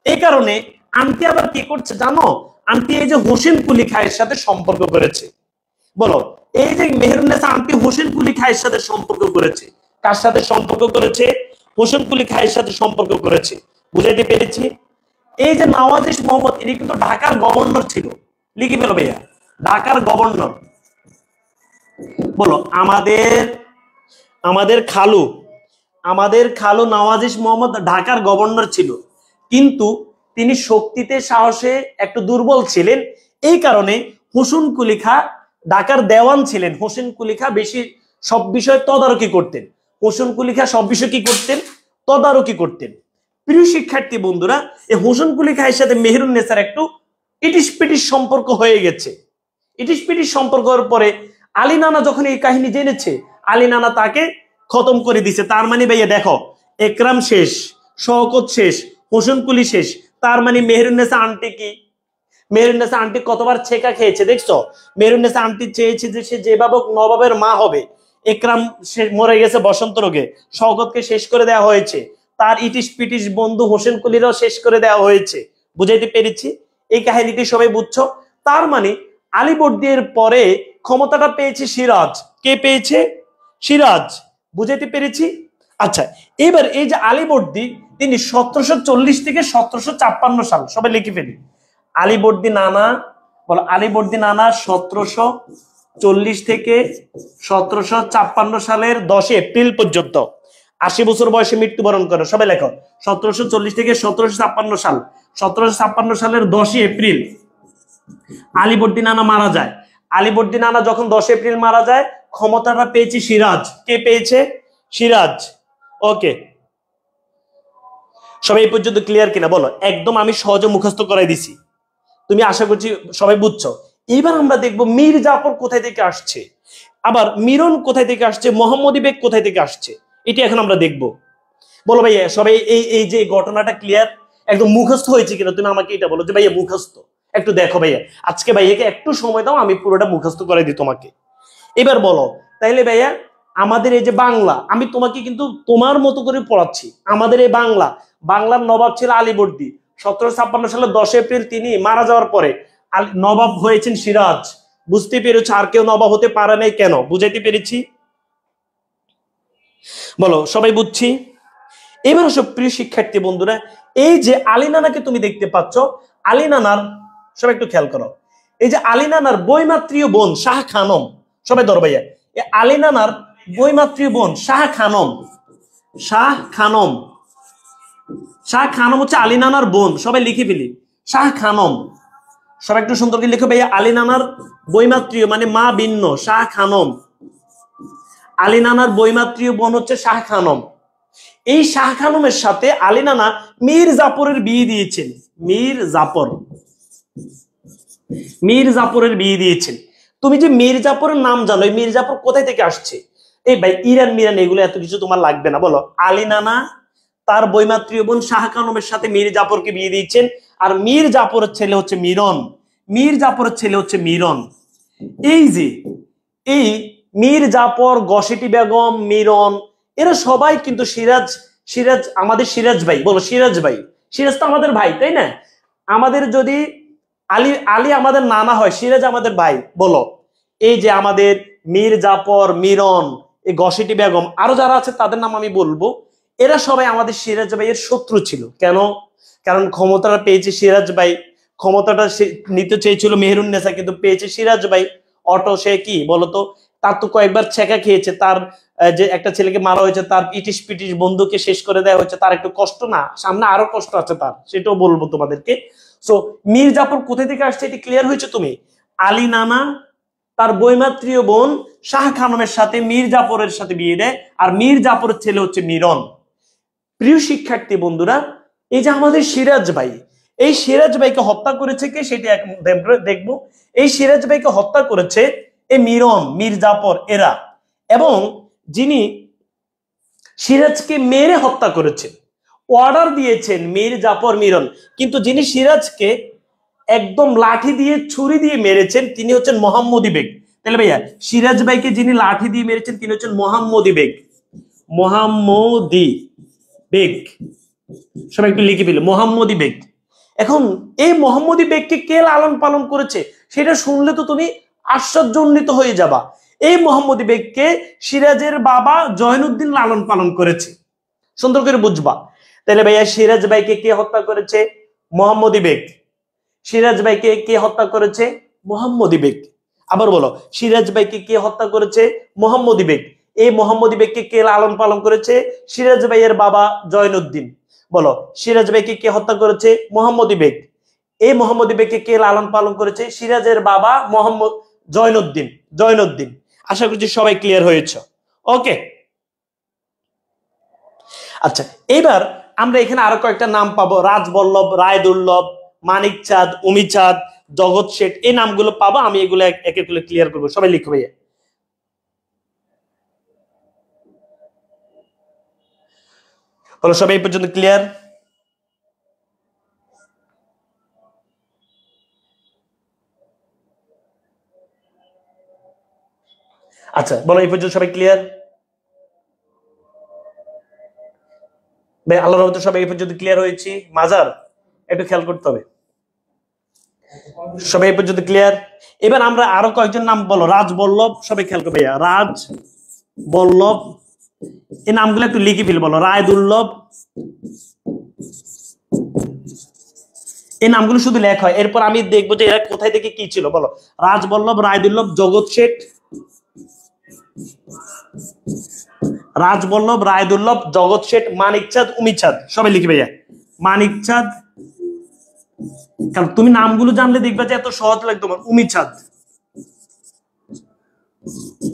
এই কারণে আন্টি আবার কি করছে জানো? আন্টি এই যে হোসেন কুলি খায়ের সাথে সম্পর্ক করেছে। বলো এই যে মেহেরুন্নেসা আন্টি হোসেন কুলি খায়ের সাথে সম্পর্ক করেছে। কার সাথে সম্পর্ক করেছে? হোসেন কুলি খায়ের সাথে সম্পর্ক করেছে। বুঝাইতে পেরেছি? এই যে নওয়াজিস মোহাম্মদ, ইনি কিন্তু ঢাকার গভর্নর ছিল। লিখে ফেলো ভাইয়া, ঢাকার গভর্নর। বলো আমাদের আমাদের খালু, আমাদের খালু নওয়াজিস মোহাম্মদ ঢাকার গভর্নর ছিল। কিন্তু তিনি শক্তিতে সাহসে একটু দুর্বল ছিলেন। এই কারণে হোসেন কুলি খাঁ ঢাকার দেওয়ান ছিলেন। হোসেন কুলি খাঁ বেশি সব বিষয়ে তদারকি করতেন। হোসেন কুলি খাঁ সব বিষয় কি করতেন? তদারকি করতেন। প্রিয় শিক্ষার্থী বন্ধুরা, এই হোসেন কুলি খাঁর সাথে মেহেরুন্নেছার একটু ইটিস পিটিস সম্পর্ক হয়ে গেছে। ইটিস পিটিস সম্পর্ক হওয়ার পরে আলী নানা যখন এই কাহিনী জেনেছে, আলী নানা তাকে খতম করে দিছে। তার মানে ভাইয়া দেখো, একরাম শেষ, শওকত শেষ, হোসেন কুলি শেষ। তার মানে মেহেরুন্নেছা আন্টি কি? মেহেরুন্নেছা আন্টি কতবার ছেকা খেয়েছে দেখছো? মেহেরুন্নেছা আন্টি চেয়েছে যে সে যেভাবে নবাবের মা হবে। একরাম মরে গেছে বসন্ত রোগে, শওকতকে শেষ করে দেওয়া হয়েছে, তার ইটিস পিটিস বন্ধু হোসেন কুলিরাও শেষ করে দেওয়া হয়েছে। বুঝাইতে পেরেছি? এই কাহিনীটি সবাই বুঝছো? তার মানে আলীবর্দীর পরে ক্ষমতাটা পেয়েছে সিরাজ। কে পেয়েছে? সিরাজ। বুঝাইতে পেরেছি? আচ্ছা, এবার এই যে আলীবর্দী, তিনি 1740 থেকে 1756 সাল, সবাই লিখে ফেলি। আলীবর্দী নানা, বলো আলীবর্দী নানা 1740 থেকে 1756 সালের 10 এপ্রিল পর্যন্ত 80 বছর বয়সে মৃত্যুবরণ করে। সবাই লেখো 1740 থেকে 1756 সাল। 1756 সালের 10 এপ্রিল আলীবর্দী নানা মারা যায়। আলীবর্দী নানা যখন 10 এপ্রিল মারা যায়, ক্ষমতাটা পেয়েছে সিরাজ। কে পেয়েছে? সিরাজ। ওকে, সবাই এই পর্যন্ত ক্লিয়ার কিনা বলো? একদম আমি সহজে মুখস্থ করাই দিছি, তুমি আশা করছি সবাই বুঝছো। এবার আমরা দেখবো মীর জাফর কোথায় থেকে আসছে, আবার মিরন কোথায় থেকে আসছে, মোহাম্মদী বেগ কোথায় থেকে আসছে, এটি এখন আমরা দেখবো। বলো ভাইয়া সবাই এই যে ঘটনাটা ক্লিয়ার, একদম মুখস্থ হয়েছে কিনা? তুমি আমাকে এটা বলো যে ভাইয়া মুখস্থ। একটু দেখো ভাইয়া, আজকে ভাইয়াকে একটু সময় দাও, আমি পুরোটা মুখস্থ করে দিই তোমাকে। এবার বলো তাইলে ভাইয়া, আমাদের এই যে বাংলা, আমি তোমাকে কিন্তু তোমার মতো করে পড়াচ্ছি। আমাদের এই বাংলার নবাব ছিল আলীবর্দী। 1756 সালের 10 এপ্রিল তিনি মারা যাওয়ার পরে নবাব হয়েছেন সিরাজ। বুঝতে পেরেছ? আর কেউ নবাব হতে পারে নাই কেন? বুঝাইতে পেরেছি? বলো সবাই বুঝছি? এবার সব প্রিয় শিক্ষার্থী বন্ধুরা, এই যে আলী নানাকে তুমি দেখতে পাচ্ছ, আলী নানার, সবাই একটু খেয়াল করো, এই যে আলী নানার বইমাত্রীয় বোন শাহ খানম, সবাই ধরো ভাইয়া, আলী নানার বইমাত্রীয় বোন শাহ খানম। শাহ খানম, শাহ খানম হচ্ছে আলী নানার বোন। সবাই লিখে ফেলি, শাহ খানম। সবাই একটু সুন্দর করে লিখো ভাইয়া, আলী নানার বইমাত্রীয় মানে মা ভিন্ন, শাহ খানম। আলী নানার বইমাত্রীয় বোন হচ্ছে শাহ খানম। এই শাহ খানমের সাথে আলী নানা মীর জাফরের বিয়ে দিয়েছেন। মীর জাফরের বিয়ে দিয়েছেন। তুমি যে মীর জাফরের নাম জানো, এই মীর জাফর কোথায় থেকে আসছে? এই ভাই ইরান মিরান এগুলো এত কিছু তোমার লাগবে না। বলো আলী নানা তার বইমাত্রীয় বোন শাহ খানমের সাথে মীর জাফরকে বিয়ে দিয়েছেন। আর মীর জাফরের ছেলে হচ্ছে মিরন। মীর জাফরের ছেলে হচ্ছে মিরন। এই যে এই মীর জাফর, গসেটি বেগম, মিরন, এরা সবাই কিন্তু সিরাজ আমাদের সিরাজ ভাই। বলো সিরাজ ভাই। সিরাজ তো আমাদের ভাই, তাই না? আমাদের যদি আলী আমাদের নানা হয়, সিরাজ আমাদের ভাই। বলো এই যে আমাদের মীর জাফর, মিরন, এই গসেটি বেগম, আরো যারা আছে তাদের নাম আমি বলবো, এরা সবাই আমাদের সিরাজ ভাইয়ের শত্রু ছিল। কেন? কারণ ক্ষমতাটা পেয়েছে সিরাজ ভাই। ক্ষমতাটা নিতে চেয়েছিল মেহেরুন্নেছা, কিন্তু পেয়েছে সিরাজ ভাই। অটো সে কি বলতো, তার তো কয়েকবার ছেঁকা খেয়েছে, তার যে একটা ছেলেকে মারা হয়েছে, তার ইটিস পিটিস বন্ধুকে শেষ করে দেওয়া হয়েছে, তার একটু কষ্ট না, সামনে আরো কষ্ট আছে তার, সেটাও বলবো তোমাদেরকে। সো মীর জাফর কোথায় থেকে আসছে এটি ক্লিয়ার হয়েছে তুমি? আলী নানা তার বইমাত্রীয় বোন শাহ খানমের সাথে মীর জাফরের সাথে বিয়ে দেয়, আর মীর জাফরের ছেলে হচ্ছে মিরন। প্রিয় শিক্ষার্থী বন্ধুরা, এই যে আমাদের সিরাজ ভাই, এই সিরাজ ভাইকে হত্যা করেছে কে সেটি দেখবো। এই সিরাজ ভাইকে হত্যা করেছে এই মিরন, মীর জাফর এরা, এবং যিনি সিরাজকে মেরে হত্যা করেছেন, অর্ডার দিয়েছেন মীর জাফর, মিরন। কিন্তু যিনি সিরাজকে একদম লাঠি দিয়ে, ছুরি দিয়ে মেরেছেন, তিনি হচ্ছেন মোহাম্মদী বেগ। তাহলে ভাইয়া সিরাজ ভাইকে যিনি লাঠি দিয়ে মেরেছেন তিনি হচ্ছেন মোহাম্মদী বেগ। মোহাম্মদী বেগ, সবাই একটু লিখে ফেলে মোহাম্মদী বেগ। এখন এই মোহাম্মদী বেগকে কে লালন পালন করেছে সেটা শুনলে তো তুমি আশ্চর্যান্বিত হয়ে যাবা। এই মোহাম্মদী বেগকে সিরাজের বাবা জয়নুদ্দিন লালন পালন করেছে। সুন্দর করে বুঝবা। তাহলে ভাইয়া সিরাজ ভাইকে কে হত্যা করেছে? মোহাম্মদী বেগ। সিরাজ ভাইকে কে হত্যা করেছে? মোহাম্মদী বেগ। আবার বলো, সিরাজ ভাইকে কে হত্যা করেছে? মোহাম্মদী বেগ। এই মোহাম্মদী বেগকে কে লালন পালন করেছে? সিরাজ ভাইয়ের বাবা জয়নুদ্দিন। বলো সিরাজ ভাইকে কে হত্যা করেছে? মোহাম্মদী বেগ। এই মোহাম্মদী বেগকে কে লালন পালন করেছে? সিরাজের বাবা মোহাম্মদ জয়নুদ্দিন। জয়নুদ্দিন। আশা করছি সবাই ক্লিয়ার হয়েছে। ওকে, আচ্ছা এবার আমরা এখানে আরো কয়েকটা নাম পাবো, রাজবল্লভ, রায়দুর্লভ, মানিক চাঁদ, উমি চাঁদ, জগৎ শেঠ, এই নামগুলো পাবো। আমি এগুলো এক এক করে ক্লিয়ার করবো, সবাই লিখো ভাইয়া। বলো সবাই এই পর্যন্ত ক্লিয়ার? আচ্ছা বলো এই পর্যন্ত সবাই ক্লিয়ার? ভাই আল্লাহর রহমতে সবাই এই পর্যন্ত ক্লিয়ার হয়েছি? মাজার একটু খেয়াল করতে হবে। সবাই এই পর্যন্ত ক্লিয়ার? এবার আমরা আরো কয়েকজন নাম বলো। রাজবল্লভ, সবাই খেয়াল করবে ভাইয়া। রাজবল্লভ, এই নামগুলো একটু লিখে ফেল। বলো রায়দুর্লভ, এই নামগুলো শুধু লেখ হয়, এরপর আমি দেখবো যে এরা কোথায় থেকে কি ছিল। বলো রাজবল্লভ, রায়দুর্লভ, জগৎ শেঠ, রাজবল্লভ, রায়দুর্লভ, জগৎ শেঠ, মানিক চাঁদ, উমি চাঁদ, সবাই লিখে ভাইয়া। মানিক চাঁদ, কারণ তুমি নামগুলো জানলে দেখবে যে এত সহজ লাগে তোমার। উমি চাঁদ,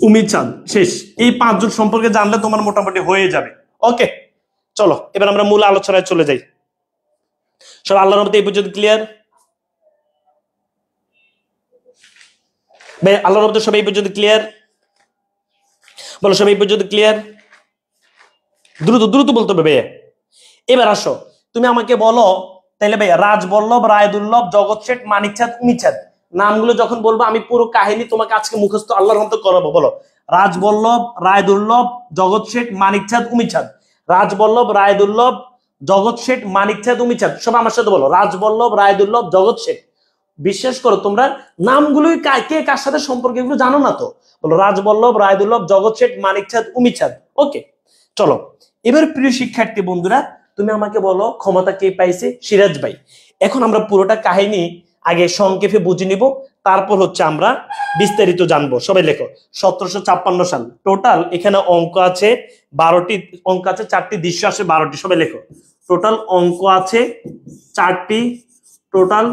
উমি চাঁদ, শেষ। এই পাঁচজন সম্পর্কে জানলে তোমার মোটামুটি হয়ে যাবে। ওকে চলো এবার আমরা মূল আলোচনায় চলে যাই। সব আল্লাহর রহমতে এই পর্যন্ত ক্লিয়ার? ভাই আল্লাহর রহমতে সবাই এই পর্যন্ত ক্লিয়ার? বলো সবাই এই পর্যন্ত ক্লিয়ার? দ্রুত দ্রুত বলতে হবে ভাইয়া। এবার আসো তুমি আমাকে বলো তাইলে ভাইয়া, রাজবল্লভ, রায়দুর্লভ, জগৎ শেঠ, মানিক চাঁদ, উমি চাঁদ, নামগুলো যখন বলবো আমি পুরো কাহিনী তোমাকে আজকে মুখস্থ আল্লাহর রহমতে করাবো। বলো রাজবল্লভ, রায়দুর্লভ, জগৎ শেঠ, মানিক চাঁদ, উমি চাঁদ। রাজবল্লভ, রায়দুর্লভ, জগৎ শেঠ, মানিক চাঁদ, উমি চাঁদ, সব আমার সাথে বলো। রাজবল্লভ, রায়দুর্লভ, জগৎ শেঠ। বিশ্বাস করো তোমরা নামগুলোই কে কার সাথে সম্পর্ক এগুলো জানো না তো। বলো রাজবল্লভ, রায়দুর্লভ, জগৎ শেঠ, মানিক চাঁদ, উমি চাঁদ। ওকে চলো এবার প্রিয় শিক্ষার্থী বন্ধুরা, তুমি আমাকে বলো ক্ষমতা কে পাইছে? সিরাজ ভাই। এখন আমরা পুরোটা কাহিনী আগে সংক্ষেপে বুঝে নিব, তারপর হচ্ছে আমরা বিস্তারিত জানবো। সবাই লেখো 1756 সাল। টোটাল এখানে অঙ্ক আছে 12টি, অঙ্ক আছে 4টি, দৃশ্য আছে 12টি। সবাই লেখো টোটাল অঙ্ক আছে 4টি, টোটাল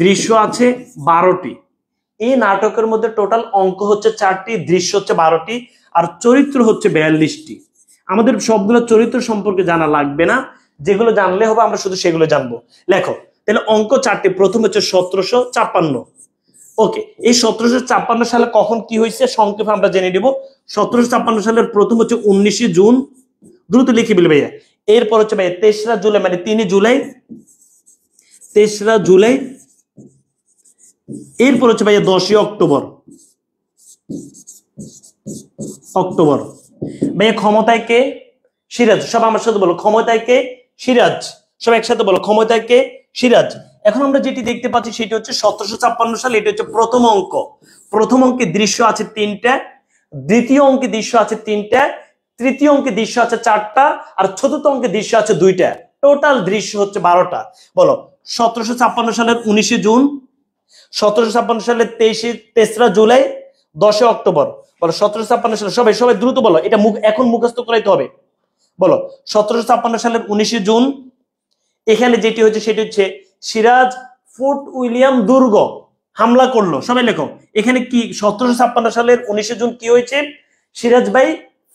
দৃশ্য আছে 12টি। এই নাটকের মধ্যে টোটাল অঙ্ক হচ্ছে 4টি, দৃশ্য হচ্ছে 12টি, আর চরিত্র হচ্ছে 42টি। আমাদের সবগুলো চরিত্র সম্পর্কে জানা লাগবে না, যেগুলো জানলে হবে আমরা শুধু সেগুলো জানবো। লেখো তাহলে অঙ্ক 4টি। প্রথম হচ্ছে 1756। ওকে, এই 1756 সালে কখন কি হয়েছে সংক্ষেপে আমরা জেনে নিব। 1756 সালের প্রথম হচ্ছে 19 জুন, দ্রুত লিখে বলি ভাইয়া। এরপর হচ্ছে ভাইয়া 3রা জুলাই, মানে 3 জুলাই, 3রা জুলাই। এরপর হচ্ছে ভাইয়া 10 অক্টোবর। অক্টোবর ভাইয়া ক্ষমতায় কে? সিরাজ। সব আমার সাথে বলো ক্ষমতায় কে? সিরাজ। সব একসাথে বলো ক্ষমতায় কে? সিরাজ। এখন আমরা যেটি দেখতে পাচ্ছি সেটি হচ্ছে 1756 সাল। এটা হচ্ছে প্রথম অঙ্ক। প্রথম অঙ্কে দৃশ্য আছে 3টা, দ্বিতীয় অঙ্কে দৃশ্য আছে 3টা, তৃতীয় অঙ্কে দৃশ্য আছে 4টা, আর চতুর্থ অঙ্কে দৃশ্য আছে 2টা। টোটাল দৃশ্য হচ্ছে 12টা। বলো 1756 সালের 19 জুন, 1756 সালের 3রা জুলাই, 10 অক্টোবর। বলো 1756 সালে, সবাই সবাই দ্রুত বলো, এটা এখন মুখস্থ করাইতে হবে। বলো 1756 সালের 19 জুন। এখানে যেটি হচ্ছে সেটি হচ্ছে সিরাজ ফোর্ট উইলিয়াম দুর্গ হামলা করলো। সবাই লেখো এখানে কি 1756 সালের 19 জুন কি হয়েছে? সিরাজ ভাই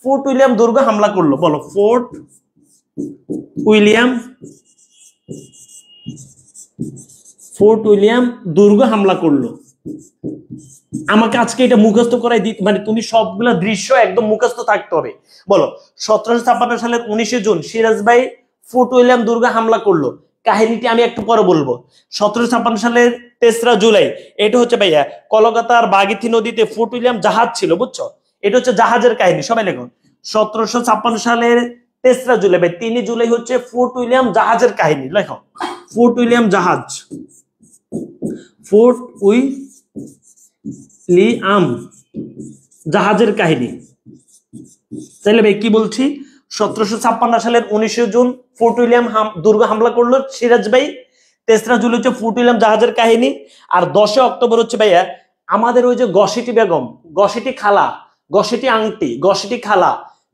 ফোর্ট উইলিয়াম দুর্গ হামলা করলো। বলো ফোর্ট উইলিয়াম, ফোর্ট উইলিয়াম দুর্গ হামলা করলো। আমাকে আজকে এটা মুখস্থ করাই দিতে, মানে তুমি সবগুলা দৃশ্য একদম মুখস্থ থাকতে হবে। বলো 1756 সালের 19 জুন সিরাজ ভাই ফোর্ট উইলিয়াম দুর্গ হামলা করলো। কাহিনীটি আমি একটু পরে বলবো। 1756 সালের 3রা জুলাই, এটা হচ্ছে ভাইয়া কলকাতার বাগিথি নদীতে ফোর্ট উইলিয়াম জাহাজ ছিল, বুঝছো? এটা হচ্ছে জাহাজের কাহিনী। সবাই লেখো 1756 সালের 3রা জুলাই, ভাই 3 জুলাই হচ্ছে ফোর্ট উইলিয়াম জাহাজের কাহিনী। লেখো ফোর্ট উইলিয়াম জাহাজ, ফোর্ট উইলিয়াম জাহাজের কাহিনী। তাহলে ভাই কি বলছি, 1756 সালের 19 জুন ফোর্ট উইলিয়াম দুর্গ হামলা করলো সিরাজ ভাই। 3রা জুলাই হচ্ছে ফোর্ট উইলিয়াম জাহাজের কাহিনী। আর 10 অক্টোবর হচ্ছে ভাইয়া আমাদের ওই যে গসিটি বেগম, গসিটি খালা, গসিটি আংটি, গসিটি খালা,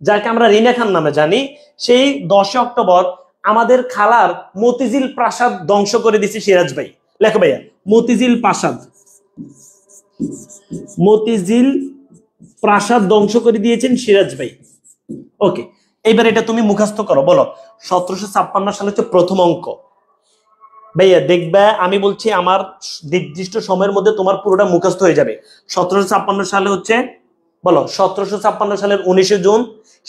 যাকে আমরা রিনা খান নামে জানি, সেই 10 অক্টোবর আমাদের খালার মতিঝিল প্রাসাদ ধ্বংস করে দিছে সিরাজ ভাই। লেখো ভাইয়া, মতিঝিল প্রাসাদ, মতিঝিল প্রাসাদ ধ্বংস করে দিয়েছেন সিরাজ ভাই। ওকে, এবার এটা তুমি মুখস্থ করো, বলো 1756 সালে হচ্ছে প্রথম অঙ্ক। ভাইয়া দেখবে আমি বলছি আমার নির্দিষ্ট সময়ের মধ্যে তোমার পুরোটা মুখস্থ হয়ে যাবে। 1756 সালে হচ্ছে, বলো 1756 সালের 19 জুন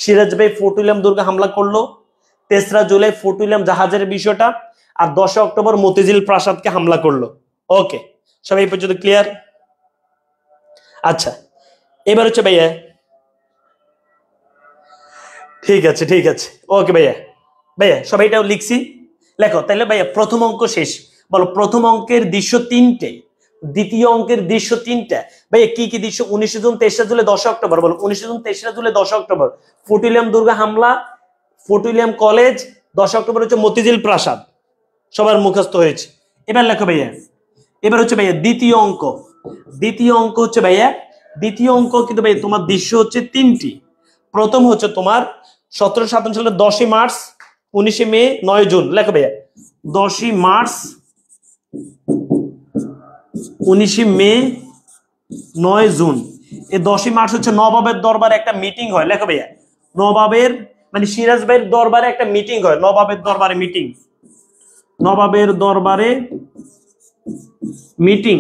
সিরাজ ভাই ফোর্ট উইলিয়াম দুর্গে হামলা করলো। 3রা জুলাই ফোর্ট উইলিয়াম জাহাজের বিষয়টা, আর 10 অক্টোবর মতিঝিল প্রাসাদকে হামলা করলো। ওকে, সবাই এই পর্যন্ত ক্লিয়ার? আচ্ছা, এবার হচ্ছে ভাইয়া, ঠিক আছে ঠিক আছে, ওকে ভাইয়া। ভাইয়া সবাই এটাও লিখছি, লেখো তাহলে। ভাইয়া প্রথম অঙ্ক শেষ, বলো প্রথম অঙ্কের দৃশ্য 3টে, দ্বিতীয় অঙ্কের দৃশ্য 3টা। ভাইয়া কি কি দৃশ্য? 19 জুন, 3রা জুলাই, 10 অক্টোবর। বলো 19 জুন, 3রা জুলাই, 10 অক্টোবর ফোর্ট উইলিয়াম দুর্গ হামলা, ফোর্ট উইলিয়াম কলেজ, 10 অক্টোবর হচ্ছে মতিঝিল প্রাসাদ। সবার মুখস্থ হয়েছে। এবার লেখো ভাইয়া, এবার হচ্ছে ভাইয়া দ্বিতীয় অঙ্ক। দ্বিতীয় অঙ্ক হচ্ছে ভাইয়া, দ্বিতীয় অঙ্ক কিন্তু ভাইয়া তোমার দৃশ্য হচ্ছে 3টি। প্রথম হচ্ছে তোমার 1757 সালের 10ই মার্চ, 19 মে, 9 জুন। লেখো ভাইয়া 10ই মার্চ, 19 মে, 9 জুন। এই 10ই মার্চ হচ্ছে নবাবের দরবারে একটা মিটিং হয়। লেখো ভাইয়া নবাবের মানে সিরাজ ভাইয়ের দরবারে একটা মিটিং হয়, নবাবের দরবারে মিটিং, নবাবের দরবারে মিটিং।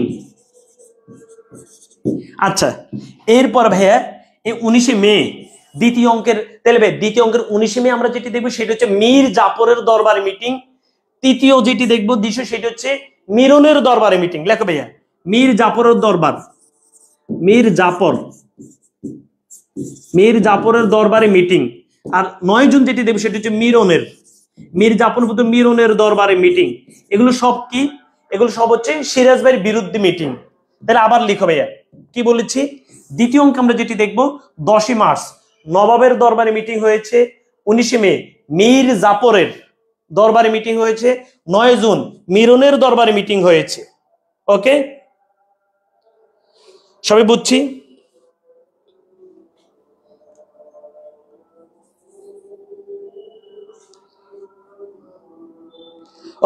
আচ্ছা, এরপর ভাইয়া এই 19 মে দ্বিতীয় অঙ্কের, তাহলে ভাই দ্বিতীয় অঙ্কের 19 মে আমরা যেটি দেখবো সেটা হচ্ছে মীর জাফরের দরবারে মিটিং। তৃতীয় যেটি দেখবো দৃশ্য সেটা হচ্ছে মিরনের দরবারে মিটিং। লেখো ভাইয়া মীর জাফরের দরবার, মীর জাফর, মীর জাফরের দরবারে মিটিং। আর 9 জুন যেটি দেখবো সেটা হচ্ছে মিরনের, মীর জাফর মিরনের দরবারে মিটিং। এগুলো সব কি? এগুলো সব হচ্ছে সিরাজ ভাইয়ের বিরুদ্ধে মিটিং। তাহলে আবার লিখো ভাইয়া, কি বলেছি? দ্বিতীয় অঙ্ক আমরা যেটি দেখবো 10ই মার্চ নবাবের দরবারে মিটিং হয়েছে, 19 মে মীর জাফরের দরবারে মিটিং হয়েছে, 9 জুন মিরনের দরবারে মিটিং হয়েছে। ওকে, সবাই বুঝছি?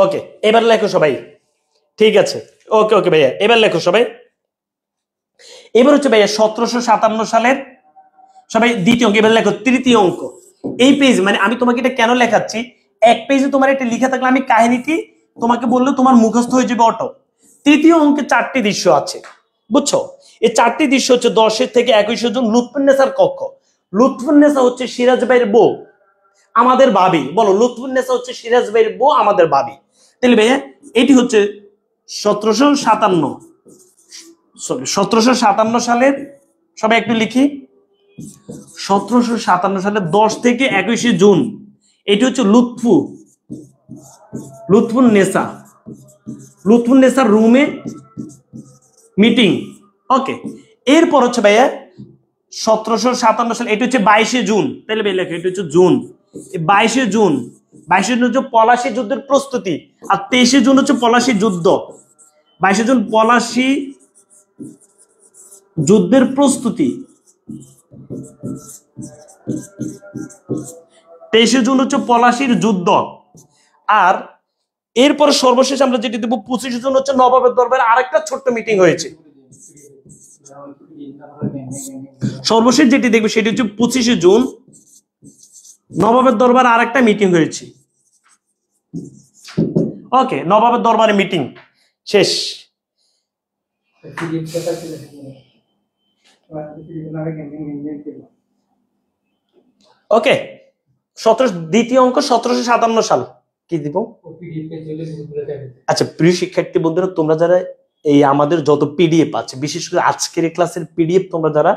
ওকে, এবার লেখো সবাই। ঠিক আছে, ওকে ওকে ভাইয়া, এবার লেখো সবাই। এবার হচ্ছে ভাইয়া 1757 সালের, সবাই দ্বিতীয় অঙ্ক। এবার লেখো তৃতীয় অঙ্ক। এই পেজ মানে আমি তোমাকে এটা কেন লেখাচ্ছি, এক পেজে তোমার এটা লিখা থাকলে আমি কাহিনীটি তোমাকে বললে তোমার মুখস্থ হয়ে যাবে অটো। তৃতীয় অঙ্কে 4টি দৃশ্য আছে, বুঝছো? এই 4টি দৃশ্য হচ্ছে 10 থেকে 21 জুন লুৎফুন্নেসার কক্ষ। লুৎফুন্নেসা হচ্ছে সিরাজ ভাইয়ের বউ, আমাদের ভাবি। বলো লুৎফুন্নেসা হচ্ছে সিরাজ ভাইয়ের বউ, আমাদের ভাবি। তাহলে ভাইয়া এটি হচ্ছে 1757 সালের, সবাই একটু লিখি, 1757 সালের 10 থেকে 21 জুন। এটি হচ্ছে লুৎফুন্নেসার রুমে মিটিং। ওকে, এরপর হচ্ছে ভাইয়া 1757 সাল, এটি হচ্ছে 22 জুন। তাহলে ভাই লেখা, এটি হচ্ছে জুন, 22 জুন, 22 জুন হচ্ছে পলাশী যুদ্ধের প্রস্তুতি, আর 23 জুন হচ্ছে পলাশী যুদ্ধ। 22 জুন পলাশী যুদ্ধের প্রস্তুতি, 23 জুন হচ্ছে পলাশীর যুদ্ধ। আর এরপর সর্বশেষ আমরা যেটি দেবো 25 জুন হচ্ছে নবাবের দরবারে আরেকটা ছোট্ট মিটিং হয়েছে। সর্বশেষ যেটি দেখবে সেটি হচ্ছে 25 জুন নবাবের দরবারে আরেকটা মিটিং হয়েছে। ওকে, নবাবের দরবারে মিটিং শেষ। ওকে, দ্বিতীয় অঙ্ক 1757 সাল কি দিব? আচ্ছা প্রিয় শিক্ষার্থী বন্ধুরা, তোমরা যারা এই আমাদের যত পিডিএফ আছে, বিশেষ করে আজকের এই ক্লাসের পিডিএফ তোমরা যারা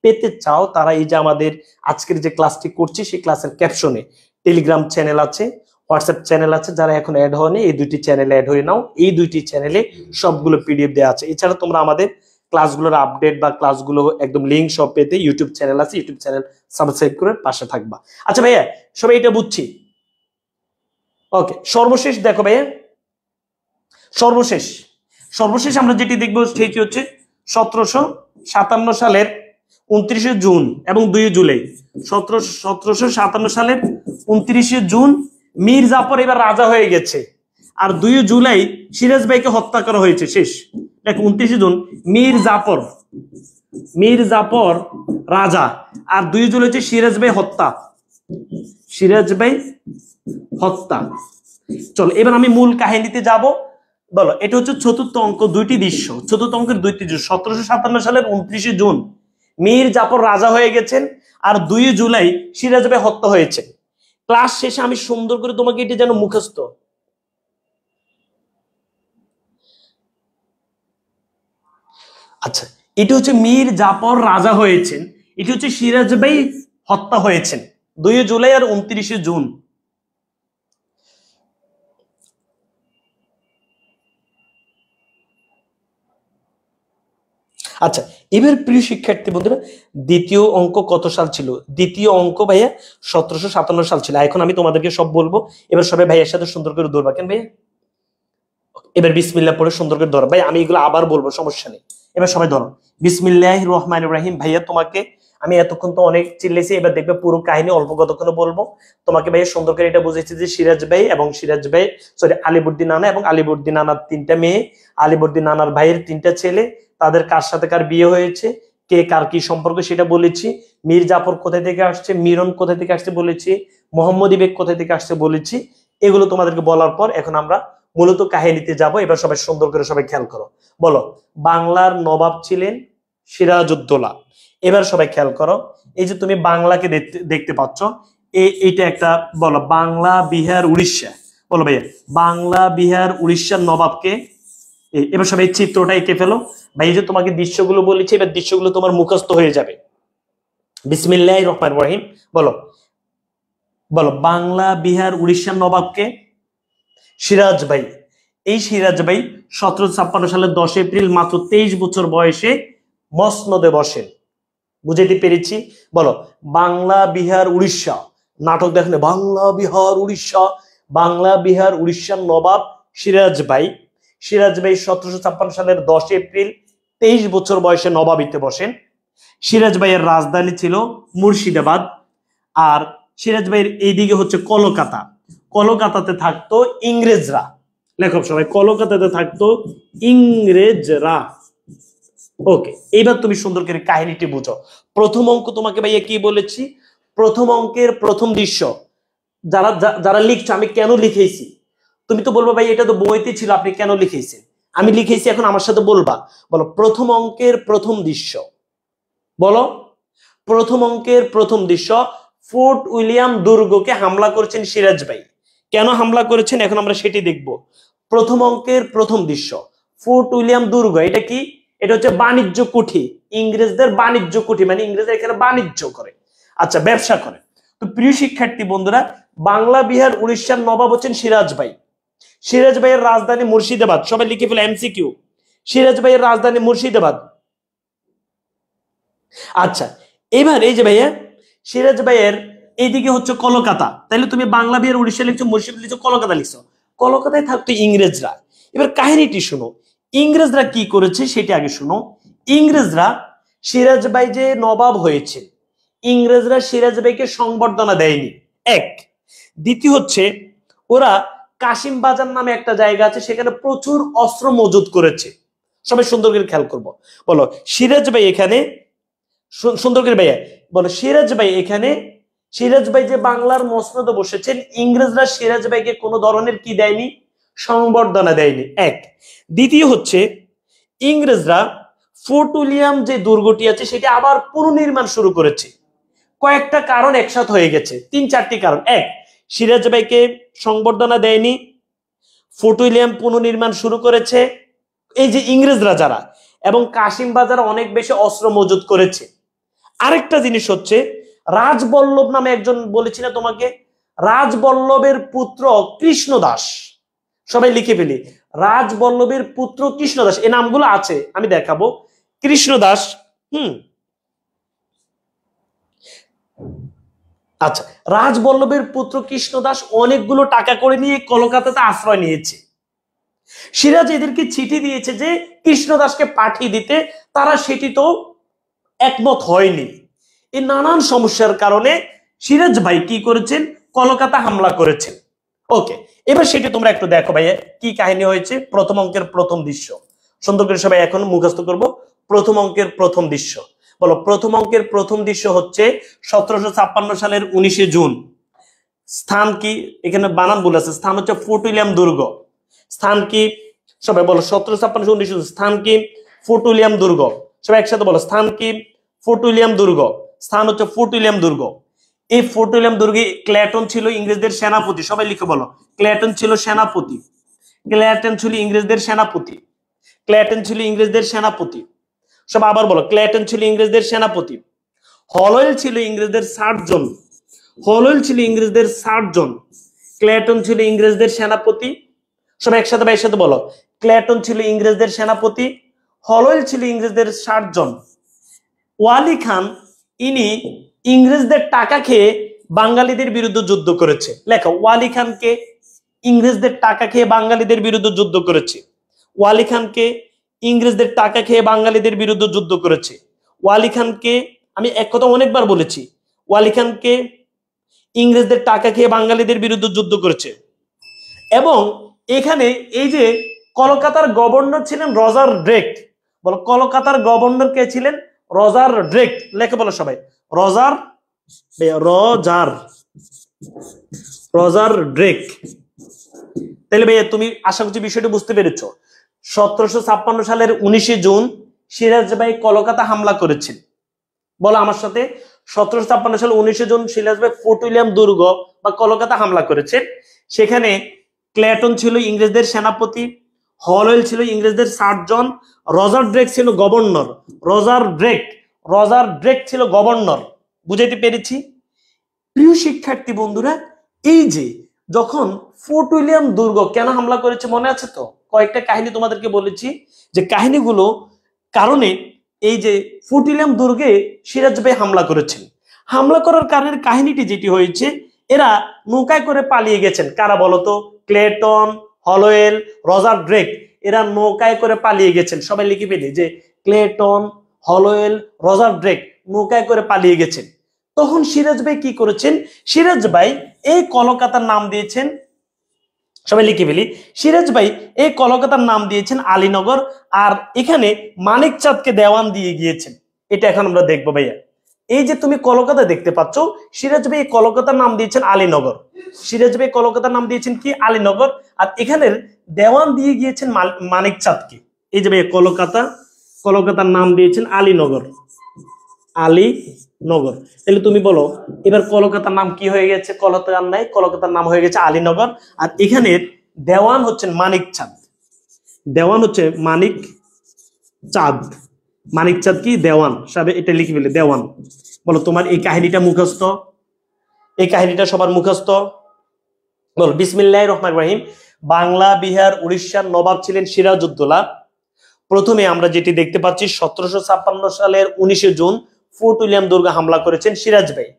পেতে চাও, তারা এই যে আমাদের আজকের যে ক্লাসটি করছি সেই ক্লাসের ক্যাপশনে টেলিগ্রাম চ্যানেল আছে, হোয়াটসঅ্যাপ চ্যানেল আছে, যারা এখন অ্যাড হয়নি এই দুইটি চ্যানেলে অ্যাড হয়ে নাও। এই দুইটি চ্যানেলে সবগুলো পিডিএফ দেওয়া আছে। এছাড়া তোমরা আমাদের ক্লাসগুলোর আপডেট বা ক্লাসগুলো একদম লিঙ্ক সব পেতে ইউটিউব চ্যানেল আছে, ইউটিউব চ্যানেল সাবস্ক্রাইব করে পাশে থাকবা। আচ্ছা ভাইয়া সবাই এটা বুঝছি? ওকে, সর্বশেষ দেখো ভাইয়া, সর্বশেষ আমরা যেটি দেখবো সেটি হচ্ছে 1757 সালের 29 জুন এবং 2 জুলাই। 1757 সালের 29 জুন মীর জাফর এবার রাজা হয়ে গেছে, আর 2 জুলাই সিরাজ ভাইকে হত্যা করা হয়েছে, শেষ। দেখ 29 জুন মীর জাফর রাজা, আর 2 জুলাই হচ্ছে সিরাজ ভাই হত্যা, সিরাজ ভাই হত্যা। চলো এবার আমি মূল কাহিনীতে যাব। বলো, এটা হচ্ছে চতুর্থ অঙ্ক, 2টি দৃশ্য, চতুর্থ অঙ্কের 2টি দৃশ্য। 1757 সালের 29 জুন মীর জাফর রাজা হয়ে গেছেন, আর 2 জুলাই সিরাজ ভাই হত্যা হয়েছে। ক্লাস শেষে আমি সুন্দর করে তোমাকে এটা যেন মুখস্থ। আচ্ছা, এটা হচ্ছে মীর জাফর রাজা হয়েছেন, এটা হচ্ছে সিরাজ ভাই হত্যা হয়েছেন 2 জুলাই আর 29 জুন। আচ্ছা, এবার প্রিয় শিক্ষার্থী বন্ধুরা, দ্বিতীয় অঙ্ক কত সাল ছিল? দ্বিতীয় অঙ্ক ভাইয়া 1757 সাল ছিল। এখন আমি তোমাদেরকে সব বলবো, এবার সবাই ভাইয়ের সাথে সুন্দর করে ধরবা। কেন ভাইয়া? এবার বিসমিল্লাহ পড়ে সুন্দর করে ধরো ভাই, আমি এগুলো আবার বলবো, সমস্যা নেই। এবার সবাই ধরো, বিসমিল্লাহির রহমানির রহিম। ভাইয়া তোমাকে আমি এতক্ষণ তো অনেক চিল্লেছি, এবার দেখবে পুরো কাহিনী অল্প কতক্ষণ বলবো তোমাকে। ভাইয়া সুন্দর করে এটা বুঝেছি যে সিরাজ ভাই এবং সিরাজ ভাই আলিবর্দী নানা এবং আলিবর্দী নানার 3টা মেয়ে, আলিবর্দী নানার ভাইয়ের 3টা ছেলে, তাদের কার সাথে কার বিয়ে হয়েছে, কে কার কি সম্পর্ক সেটা বলেছি। মীর জাফর কোথা থেকে আসছে, মিরন কোথা থেকে আসছে বলেছি, মোহাম্মদী বেগ কোথা থেকে আসছে বলেছি। এগুলো তোমাদেরকে বলার পর এখন আমরা মূলত কাহিনীতে যাব। এবার সবাই সুন্দর করে সবাই খেয়াল করো। বলো, বাংলার নবাব ছিলেন সিরাজউদ্দৌলা। এবার সবাই খেয়াল করো, এই যে তুমি বাংলাকে দেখতে পাচ্ছ, এইটা একটা, বলো বাংলা বিহার উড়িষ্যা। বলো ভাইয়া, বাংলা বিহার উড়িষ্যার নবাবকে। এবার সবাই চিত্রটা এঁকে ফেলো ভাই। এই যে তোমাকে দৃশ্যগুলো বলেছি, এবার দৃশ্যগুলো তোমার মুখস্থ হয়ে যাবে। বিসমিল্লাহির রহমানির রহিম। বলো, বলো বাংলা বিহার উড়িষ্যার নবাবকে সিরাজ ভাই। এই সিরাজ ভাই 1756 সালের 10 এপ্রিল মাত্র 23 বছর বয়সে মসনদে বসেন। বুঝাইতে পেরেছি? বলো, বাংলা বিহার উড়িষ্যা, নাটক দেখেন, বাংলা বিহার উড়িষ্যা, বাংলা বিহার উড়িষ্যার নবাব সিরাজ ভাই। সিরাজ ভাই 1756 সালের 10 এপ্রিল 23 বছর বয়সে নবাবিতে বসেন। সিরাজ ভাইয়ের রাজধানী ছিল মুর্শিদাবাদ, আর সিরাজ ভাইয়ের এইদিকে হচ্ছে কলকাতা। কলকাতাতে থাকতো ইংরেজরা। লেখক সবাই, কলকাতাতে থাকতো ইংরেজরা। ওকে, এইবার তুমি সুন্দর করে কাহিনীটি বুঝো। প্রথম অঙ্ক তোমাকে ভাইয়া কি বলেছি? প্রথম অঙ্কের প্রথম দৃশ্য। যারা যারা লিখছো, আমি কেন লিখেছি তুমি তো বলবো ভাই এটা তো বইতে ছিল, আপনি কেন লিখেছেন? আমি লিখেছি, এখন আমার সাথে বলবা। বলো, প্রথম অঙ্কের প্রথম দৃশ্য। বলো, প্রথম অঙ্কের প্রথম দৃশ্য। ফোর্ট উইলিয়াম দুর্গকে হামলা করেছেন সিরাজ ভাই। কেন হামলা করেছেন এখন আমরা সেটি দেখব। প্রথম অঙ্কের প্রথম দৃশ্য, ফোর্ট উইলিয়াম দুর্গ। এটা কি? এটা হচ্ছে বাণিজ্য কুঠি, ইংরেজদের বাণিজ্য কুঠি, মানে ইংরেজরা এখানে বাণিজ্য করে, আচ্ছা ব্যবসা করে। তো প্রিয় শিক্ষার্থী বন্ধুরা, বাংলা বিহার উড়িষ্যার নবাব হচ্ছেন সিরাজ ভাই। সিরাজ ভাইয়ের রাজধানী মুর্শিদাবাদ। সবাই লিখে ফেলে এমসিকিউ, সিরাজ ভাইয়ের রাজধানী মুর্শিদাবাদ। আচ্ছা, এবার এই যে ভাইয়া সিরাজ ভাইয়ের এইদিকে হচ্ছে কলকাতা, তাহলে তুমি বাংলা বিহার উড়িষ্যা লিখছো, মুর্শিদাবাদ লিখছো, কলকাতা লিখছো। কলকাতায় থাকতো ইংরেজরা। এবার কাহিনীটি শুনো, ইংরেজরা কি করেছে সেটা আগে শুনো। ইংরেজরা, সিরাজ ভাই যে নবাব হয়েছে, ইংরেজরা সিরাজ ভাইকে সংবর্ধনা দেয়নি, এক। দ্বিতীয় হচ্ছে, ওরা কাশিম বাজার নামে একটা জায়গা আছে, সেখানে প্রচুর অস্ত্র মজুত করেছে। সবাই সুন্দর করে খেয়াল করবো। বলো, সিরাজ ভাই এখানে, সুন্দর করে ভাইয়া বলো, সিরাজ ভাই এখানে, সিরাজ ভাই যে বাংলার মসনদে বসেছেন, ইংরেজরা সিরাজ ভাইকে কোনো ধরনের কি দেয়নি? সংবর্ধনা দেয়নি, এক। দ্বিতীয় হচ্ছে, ইংরেজরা ফোর্ট উইলিয়াম যে দুর্গটি আছে সেটা আবার পুনর্নির্মাণ শুরু করেছে। কয়েকটা কারণ একসাথে হয়ে গেছে, 3-4টি কারণ। এক, সিরাজ ভাইকে সংবর্ধনা দেয়নি, ফোর্ট উইলিয়াম পুনর্নির্মাণ শুরু করেছে এই যে ইংরেজরা যারা, এবং কাশিম বাজার অনেক বেশি অস্ত্র মজুত করেছে। আরেকটা জিনিস হচ্ছে, রাজবল্লভ নামে একজন বলেছি না তোমাকে, রাজবল্লভের পুত্র কৃষ্ণদাস। সবাই লিখে ফেলি, রাজবল্লভের পুত্র কৃষ্ণদাস। এই নামগুলো আছে, আমি দেখাবো। কৃষ্ণদাস, আচ্ছা, রাজবল্লভের পুত্র কৃষ্ণদাস অনেকগুলো টাকা করে নিয়ে কলকাতাতে আশ্রয় নিয়েছে। সিরাজ এদেরকে চিঠি দিয়েছে যে কৃষ্ণদাসকে পাঠিয়ে দিতে, তারা সেটি তো একমত হয়নি। এই নানান সমস্যার কারণে সিরাজ ভাই কি করেছেন? কলকাতা হামলা করেছেন। ওকে, এবার সেটা তোমরা একটু দেখো ভাইয়া কি কাহিনী হয়েছে। প্রথম অঙ্কের প্রথম দৃশ্য সুন্দর করে সবাই এখন মুখস্থ করব। প্রথম অঙ্কের প্রথম দৃশ্য বলো। প্রথম অঙ্কের প্রথম দৃশ্য হচ্ছে 1756 সালের 19শে জুন। স্থান কি? এখানে বানান ভুল আছে, স্থান হচ্ছে ফোর্ট উইলিয়াম দুর্গ। স্থান কি? সবাই বলো 1756 19 স্থান কি? ফোর্ট উইলিয়াম দুর্গ। সবাই একসাথে বলো, স্থান কি? ফোর্ট উইলিয়াম দুর্গ। স্থান হচ্ছে ফোর্ট উইলিয়াম দুর্গ। এই ফোর্ট উইলিয়াম দুর্গে ক্লেটন ছিল ইংরেজদের সেনাপতি। সবাই লিখে বলো, ক্লেটন ছিল সেনাপতি। ক্লেটন ছিল ইংরেজদের সেনাপতি। ক্লেটন ছিল ইংরেজদের সেনাপতি। সব আবার বলো, ক্লেটন ছিল ইংরেজদের সেনাপতি। হলওয়েল ছিল ইংরেজদের সার্জন। হলওয়েল ছিল ইংরেজদের সার্জন। ক্লেটন ছিল ইংরেজদের সেনাপতি। সব একসাথে বা একসাথে বলো, ক্লেটন ছিল ইংরেজদের সেনাপতি, হলওয়েল ছিল ইংরেজদের সার্জন। ওয়ালি খান ইনি ইংরেজদের টাকা খেয়ে বাঙালিদের বিরুদ্ধে যুদ্ধ করেছে। লেখো, ওয়ালি খানকে ইংরেজদের টাকা খেয়ে বাঙালিদের বিরুদ্ধে যুদ্ধ করেছে। ওয়ালি খানকে ইংরেজদের টাকা খেয়ে বাঙালিদের বিরুদ্ধে যুদ্ধ করেছে। ওয়ালি খানকে, আমি এক কথা অনেকবার বলেছি, ওয়ালি খানকে ইংরেজদের টাকা খেয়ে বাঙালিদের বিরুদ্ধে যুদ্ধ করেছে। এবং এখানে এই যে কলকাতার গভর্নর ছিলেন রজার ড্রেক। বলো, কলকাতার গভর্নর কে ছিলেন? Roger Drake. লেখে বলো সবাই, রজার রজার রজার ড্রেক। তাহলে ভাইয়া তুমি আশা করছি বিষয়টি বুঝতে পেরেছো। 1756 সালের 19শে জুন সিরাজ ভাই কলকাতা হামলা করেছেন। বলো আমার সাথে, 1756 সালে 19শে জুন সিরাজ ভাই ফোর্ট উইলিয়াম দুর্গ বা কলকাতা হামলা করেছেন। সেখানে ক্লেটন ছিল ইংরেজদের সেনাপতি, হলওয়েল ছিল ইংরেজদের সার্জন, রজার ড্রেক ছিল গভর্নর। রজার ড্রেক ছিল গভর্নর। বুঝাইতে পেরেছি? প্রিয় শিক্ষার্থী বন্ধুরা, এই যে যখন ফোর্ট উইলিয়াম দুর্গ কেন হামলা করেছে মনে আছে তো? কয়েকটা কাহিনী তোমাদেরকে বলেছি, যে কাহিনীগুলো কারণে এই যে ফোর্ট উইলিয়াম দুর্গে সিরাজ ভাই হামলা করেছেন। হামলা করার কারণে কাহিনীটি যেটি হয়েছে, এরা নৌকায় করে পালিয়ে গেছেন। কারা বলতো? Clayton, Holwell, Roger Drake. এরা নৌকায় করে পালিয়ে গেছেন। সবাই লিখে পেলে যে ক্লেটন, হলওয়েল, রজার ড্রেক নৌকায় করে পালিয়ে গেছেন। তখন সিরাজ ভাই কি করেছেন? সিরাজ ভাই এই কলকাতার নাম দিয়েছেন, সবাই লিখে ফেলি, সিরাজ ভাই এই কলকাতার নাম দিয়েছেন আলীনগর। আর এখানে মানিক চাঁদকে দেওয়ান দিয়ে গিয়েছেন। এটা এখন আমরা দেখবো ভাইয়া। এই যে তুমি কলকাতা দেখতে পাচ্ছ, সিরাজ ভাই এই কলকাতার নাম দিয়েছেন আলীনগর। সিরাজ ভাই কলকাতার নাম দিয়েছেন কি? আলীনগর। আর এখানের দেওয়ান দিয়ে গিয়েছেন মানিক চাঁদকে। এই যে ভাই কলকাতার নাম দিয়েছেন আলীনগর। আলীনগর। তাহলে তুমি বলো এবার কলকাতার নাম কি হয়ে গেছে? কলকাতার নাই, কলকাতার নাম হয়ে গেছে আলীনগর। আর এখানের দেওয়ান হচ্ছেন মানিক চাঁদ। দেওয়ান হচ্ছে মানিক চাঁদ। মানিক চাঁদ কি? দেওয়ান। সাবে এটা লিখে ফেলে, দেওয়ান। বলো তোমার এই কাহিনীটা মুখস্থ? এই কাহিনীটা সবার মুখস্থ? বলো, বিসমিল্লাহির রহমানির রহিম। বাংলা, বিহার, উড়িষ্যার নবাব ছিলেন সিরাজউদ্দৌলা। প্রথমে আমরা যেটি দেখতে পাচ্ছি, 1756 সালের 19শে জুন ফোর্ট উইলিয়াম দুর্গ হামলা করেছেন সিরাজ ভাই।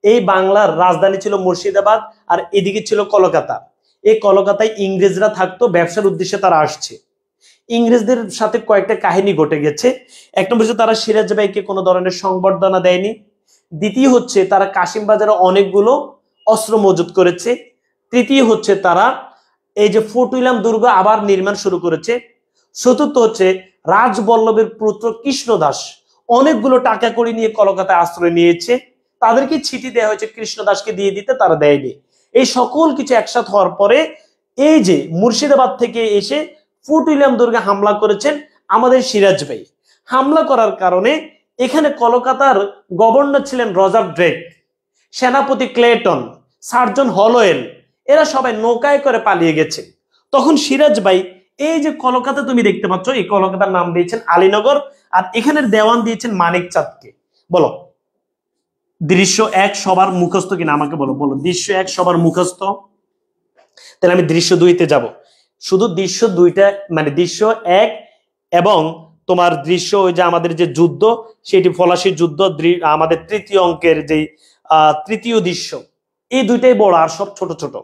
এই বাংলার রাজধানী ছিল মুর্শিদাবাদ, আর এদিকে ছিল কলকাতা। এই কলকাতায় ইংরেজরা থাকতো, ব্যবসার উদ্দেশ্যে তারা আসছে। ইংরেজদের সাথে কয়েকটা কাহিনী ঘটে গেছে। এক নম্বর হচ্ছে তারা সিরাজ ভাইকে কোনো ধরনের সংবর্ধনা দেয়নি। দ্বিতীয় হচ্ছে তারা কাশিম বাজারে অনেকগুলো অস্ত্র মজুত করেছে। তৃতীয় হচ্ছে তারা এই যে ফোর্ট উইলিয়াম দুর্গ আবার নির্মাণ শুরু করেছে। চতুর্থ হচ্ছে রাজবল্লভের পুত্র কৃষ্ণদাস অনেকগুলো টাকা করে নিয়ে কলকাতায় আশ্রয় নিয়েছে। তাদেরকে চিঠি দেওয়া হয়েছে কৃষ্ণদাসকে দিয়ে দিতে, তারা দেয়নি। এই সকল কিছু একসাথে হওয়ার পরে এই যে মুর্শিদাবাদ থেকে এসে ফোর্ট উইলিয়াম দুর্গে হামলা করেছেন আমাদের সিরাজ ভাই। হামলা করার কারণে এখানে কলকাতার গভর্নর ছিলেন রজার ড্রেক, সেনাপতি ক্লেটন, সার্জন হলওয়েল। এরা সবাই নৌকায় করে পালিয়ে গেছে। তখন সিরাজ ভাই এই যে কলকাতা তুমি দেখতে পাচ্ছ, এই কলকাতার নাম দিয়েছেন আলীনগর। আর এখানের দেওয়ান দিয়েছেন মানিক চাঁদকে। বলো দৃশ্য 1 সবার মুখস্থ কিনা আমাকে বলো। বলো দৃশ্য 1 সবার মুখস্থ? তাহলে আমি দৃশ্য 2-তে যাব। শুধু দৃশ্য 2টা, মানে দৃশ্য 1 এবং তোমার দৃশ্য ওই যে আমাদের যে যুদ্ধ, সেটি ফরাসি যুদ্ধ, আমাদের তৃতীয় অঙ্কের যে তৃতীয় দৃশ্য, এই দুইটাই বড়, আর সব ছোট ছোট।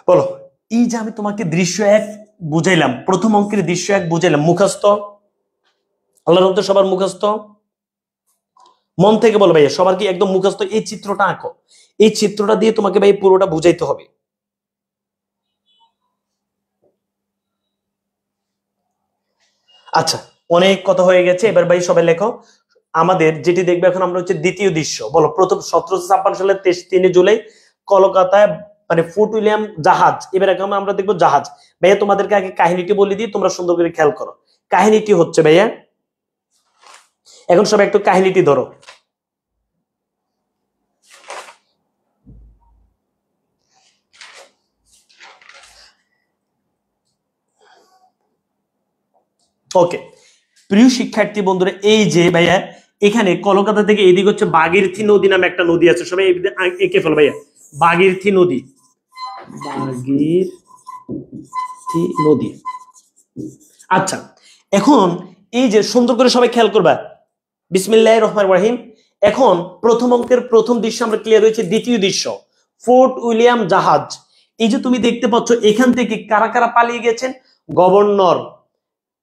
বলো এই যে আমি তোমাকে দৃশ্য 1 বুঝাইলাম, প্রথম অঙ্কের দৃশ্য 1 বুঝাইলাম, মুখস্থ? আল্লাহর রহমতে সবার মুখস্থ? মন থেকে বলো ভাইয়া, সবার কি একদম মুখস্থ? এই চিত্রটা আঁকো, এই চিত্রটা দিয়ে তোমাকে ভাই পুরোটা বুঝাইতে হবে। আচ্ছা, অনেক কথা হয়ে গেছে, এবার ভাই সবাই লেখো। আমাদের যেটি দেখবে এখন আমরা হচ্ছে দ্বিতীয় দৃশ্য। বলো, প্রথম 1756 সালের 3 জুলাই কলকাতায় মানে ফোর্ট উইলিয়াম জাহাজ। এবার এখন আমরা দেখবো জাহাজ। ভাইয়া তোমাদেরকে আগে কাহিনীটি বলে দিই, তোমরা সুন্দর করে খেয়াল করো। কাহিনীটি হচ্ছে ভাইয়া, এখন সবাই একটু কাহিনীটি ধরো। ওকে, প্রিয় শিক্ষার্থী বন্ধুরা, এই যে ভাইয়া এখানে কলকাতা থেকে এদিকে হচ্ছে ভাগীরথী নদী নামে একটা নদী আছে, সবাই এঁকে ফেলো ভাইয়া, ভাগীরথী নদী, ভাগীরথী নদী। আচ্ছা, এখন এই যে সুন্দর করে সবাই খেয়াল করবা, বিসমিল্লাহির রহমানির রহিম। এখন প্রথম অঙ্কের প্রথম দৃশ্য আমরা ক্লিয়ার হয়েছে। দ্বিতীয় দৃশ্য ফোর্ট উইলিয়াম জাহাজ। এই যে তুমি দেখতে পাচ্ছ এখান থেকে কারা কারা পালিয়ে গেছেন, গভর্নর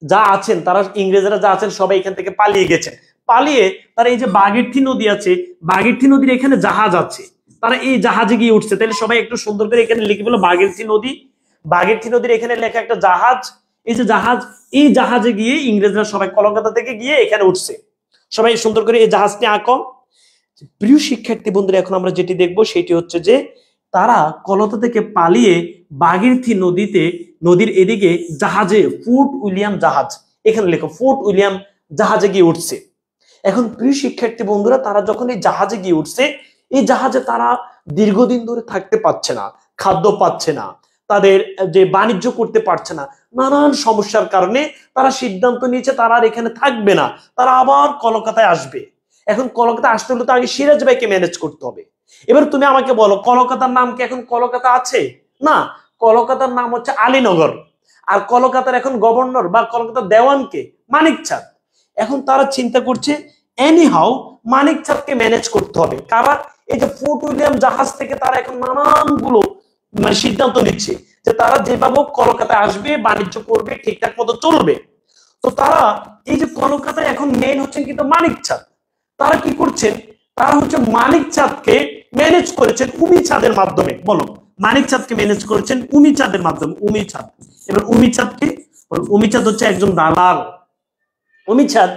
যা আছেন তারা, ইংরেজরা যা আছেন সবাই এখান থেকে পালিয়ে গেছেন। পালিয়ে তারা এই যে ভাগীরথী নদী আছে, ভাগীরথী নদীর এখানে জাহাজ আছে, তারা এই জাহাজে গিয়ে উঠছে। তাহলে সবাই একটু সুন্দর করে এখানে লিখে ফেলো ভাগীরথী নদী, ভাগীরথী নদীর এখানে লেখা একটা জাহাজ, এই যে জাহাজ, এই জাহাজে গিয়ে ইংরেজরা সবাই কলকাতা থেকে গিয়ে এখানে উঠছে। সবাই সুন্দর করে এই জাহাজটি আঁকো। প্রিয় শিক্ষার্থী বন্ধুরা, এখন আমরা যেটি দেখবো সেটি হচ্ছে যে তারা কলকাতা থেকে পালিয়ে ভাগীরথী নদীতে, নদীর এদিকে জাহাজে, ফোর্ট উইলিয়াম জাহাজ, এখানে লেখো ফোর্ট উইলিয়াম জাহাজে গিয়ে উঠছে। এখন প্রিয় শিক্ষার্থী বন্ধুরা, তারা যখন এই জাহাজে গিয়ে উঠছে, এই জাহাজে তারা দীর্ঘদিন ধরে থাকতে পারছে না, খাদ্য পাচ্ছে না, তাদের যে বাণিজ্য করতে পারছে না, নানান সমস্যার কারণে তারা সিদ্ধান্ত নিয়েছে তারা আর এখানে থাকবে না, তারা আবার কলকাতায় আসবে। এখন কলকাতা আসতে হলে তো আগে সিরাজ ভাইকে ম্যানেজ করতে হবে। এবার তুমি আমাকে বলো, কলকাতার নাম কি এখন কলকাতা আছে? না, কলকাতার নাম হচ্ছে আলীনগর। আর কলকাতার এখন গভর্নর বা কলকাতার দেওয়ানকে মানিক চাঁদ। এখন তারা চিন্তা করছে এনিহাউ মানিক চাঁদকে ম্যানেজ করতে হবে। কারা? এই যে ফোর্ট উইলিয়াম জাহাজ থেকে তারা এখন নানানগুলো মানে সিদ্ধান্ত নিচ্ছে যে তারা যেভাবে কলকাতায় আসবে, বাণিজ্য করবে, ঠিকঠাক মতো চলবে। তো তারা এই যে কলকাতায় এখন মেইন হচ্ছেন কিন্তু মানিক চাঁদ। তারা কি করছেন? তারা হচ্ছে মানিক চাঁদকে ম্যানেজ করেছেন উমি চাঁদের মাধ্যমে। বলো, মানিক চাঁদকে ম্যানেজ করেছেন উমি চাঁদের মাধ্যমে। উমি চাঁদ, এবার উমি চাঁদকে, উমি চাঁদ হচ্ছে একজন দালাল। উমি চাঁদ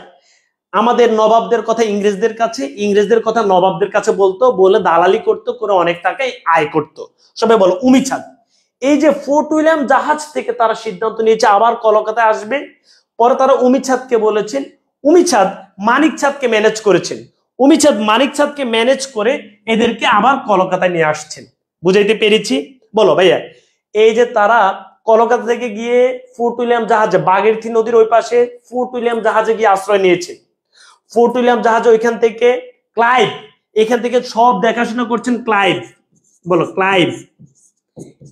আমাদের নবাবদের কথা ইংরেজদের কথা নবাবদের কাছে বলতো, বলে দালালি করতো, করে অনেক টাকায় আয় করতো। সবাই বলো উমি চাঁদ। এই যে ফোর্ট উইলিয়াম জাহাজ থেকে তারা সিদ্ধান্ত নিয়েছে আবার কলকাতায় আসবে। পরে তারা উমি চাঁদকে বলেছেন, উমি চাঁদ মানিক চাঁদকে ম্যানেজ করেছেন, উমি চাঁদ মানিক চাঁদকে ম্যানেজ করে এদেরকে আবার কলকাতায় নিয়ে আসছেন। বুঝাইতে পেরেছি? বলো ভাইয়া, এই যে তারা কলকাতা থেকে গিয়ে ফোর্ট উইলিয়াম জাহাজে, ভাগীরথী নদীর ওই পাশে ফোর্ট উইলিয়াম জাহাজে গিয়ে আশ্রয় নিয়েছে। ফোর্ট উইলিয়াম জাহাজে ওইখান থেকে ক্লাইভ, এখান থেকে সব দেখাশোনা করছেন ক্লাইভ। বলো ক্লাইভ।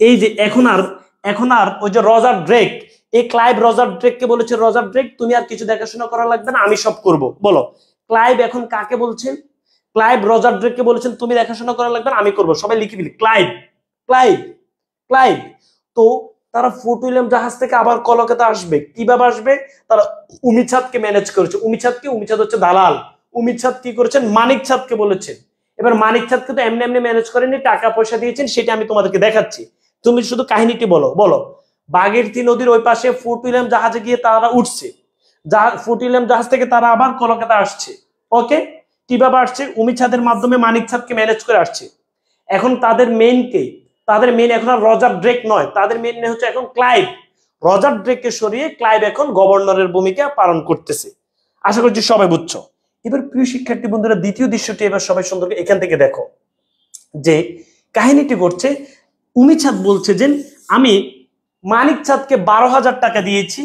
এই যে এখন আর ওই যে রজার ড্রেক, এই ক্লাইভ রজার ড্রেককে বলেছে, রজার ড্রেক তুমি আর কিছু দেখাশোনা করা লাগবে না, আমি সব করব। বলো, ক্লাইভ এখন কাকে বলছেন? ক্লাইভ রজার ড্রেককে বলেছেন তুমি দেখাশোনা করা লাগবে না, আমি করব। সবাই লিখে ফেলি, ক্লাইভ, ক্লাইভ, ক্লাইভ। তো তারা ফোর্ট উইলিয়াম জাহাজ থেকে আবার কলকাতা আসবে। কিভাবে আসবে? তারা উমি চাঁদকে ম্যানেজ করেছে। উমি চাঁদ হচ্ছে দালাল। উমি চাঁদ কি করেছেন? মানিক চাঁদকে বলেছেন। এবার মানিক চাঁদকে তো এমনি এমনি ম্যানেজ করেনি, টাকা পয়সা দিয়েছেন, সেটা আমি তোমাদেরকে দেখাচ্ছি। তুমি শুধু কাহিনীটি বলো। বলো, ভাগীরথী নদীর ওই পাশে ফোর্ট উইলিয়াম জাহাজে গিয়ে তারা উঠছে, ফোর্ট উইলিয়াম জাহাজ থেকে তারা আবার কলকাতা আসছে। ওকে, কিভাবে আসছে? উমি চাঁদের মাধ্যমে মানিক চাঁদকে ম্যানেজ করে আসছে। এখন তাদের মেইন কে? তাদের মেইন এখন আর রজার ড্রেক নয়, তাদের মেইন হচ্ছে এখন ক্লাইভ। রজার ড্রেককে সরিয়ে ক্লাইভ এখন গভর্নরের ভূমিকা পালন করতেছে। আশা করছি সবাই বুঝছো। এবার প্রিয় শিক্ষার্থী বন্ধুরা, দ্বিতীয় দৃশ্যটি এবার সবাই সুন্দর করে এখান থেকে দেখো। যে কাহিনীটি করছে, উমি চাঁদ বলছে যে আমি মানিক চাঁদকে 12,000 টাকা দিয়েছি,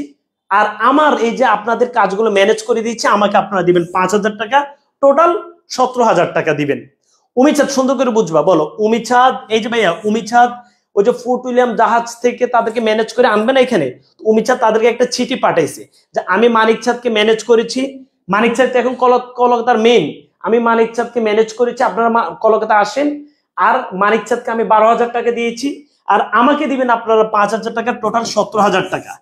আর আমার এই যে আপনাদের কাজগুলো ম্যানেজ করে দিয়েছি, আমাকে আপনারা দিবেন 5,000 টাকা, টোটাল 17,000 টাকা দিবেন। উমি চাঁদ, সুন্দর করে বুঝবা। বলো, উমি চাঁদ, এই যে ভাইয়া উমি চাঁদ ওই যে ফোর্ট উইলিয়াম জাহাজ থেকে তাদেরকে ম্যানেজ করে আনবে না এখানে, উমি চাঁদ তাদেরকে একটা চিঠি পাঠাইছে যে আমি মানিক চাঁদকে ম্যানেজ করেছি, মানিক চাঁদ এখন কলকাতার মেইন, আমি মানিক চাঁদকে ম্যানেজ করেছি, আপনারা কলকাতা আসেন, আর মানিক চাঁদকে আমি 12,000 টাকা দিয়েছি, আর আমাকে দিবেন আপনারা 5,000 টাকা, টোটাল 17,000 টাকা।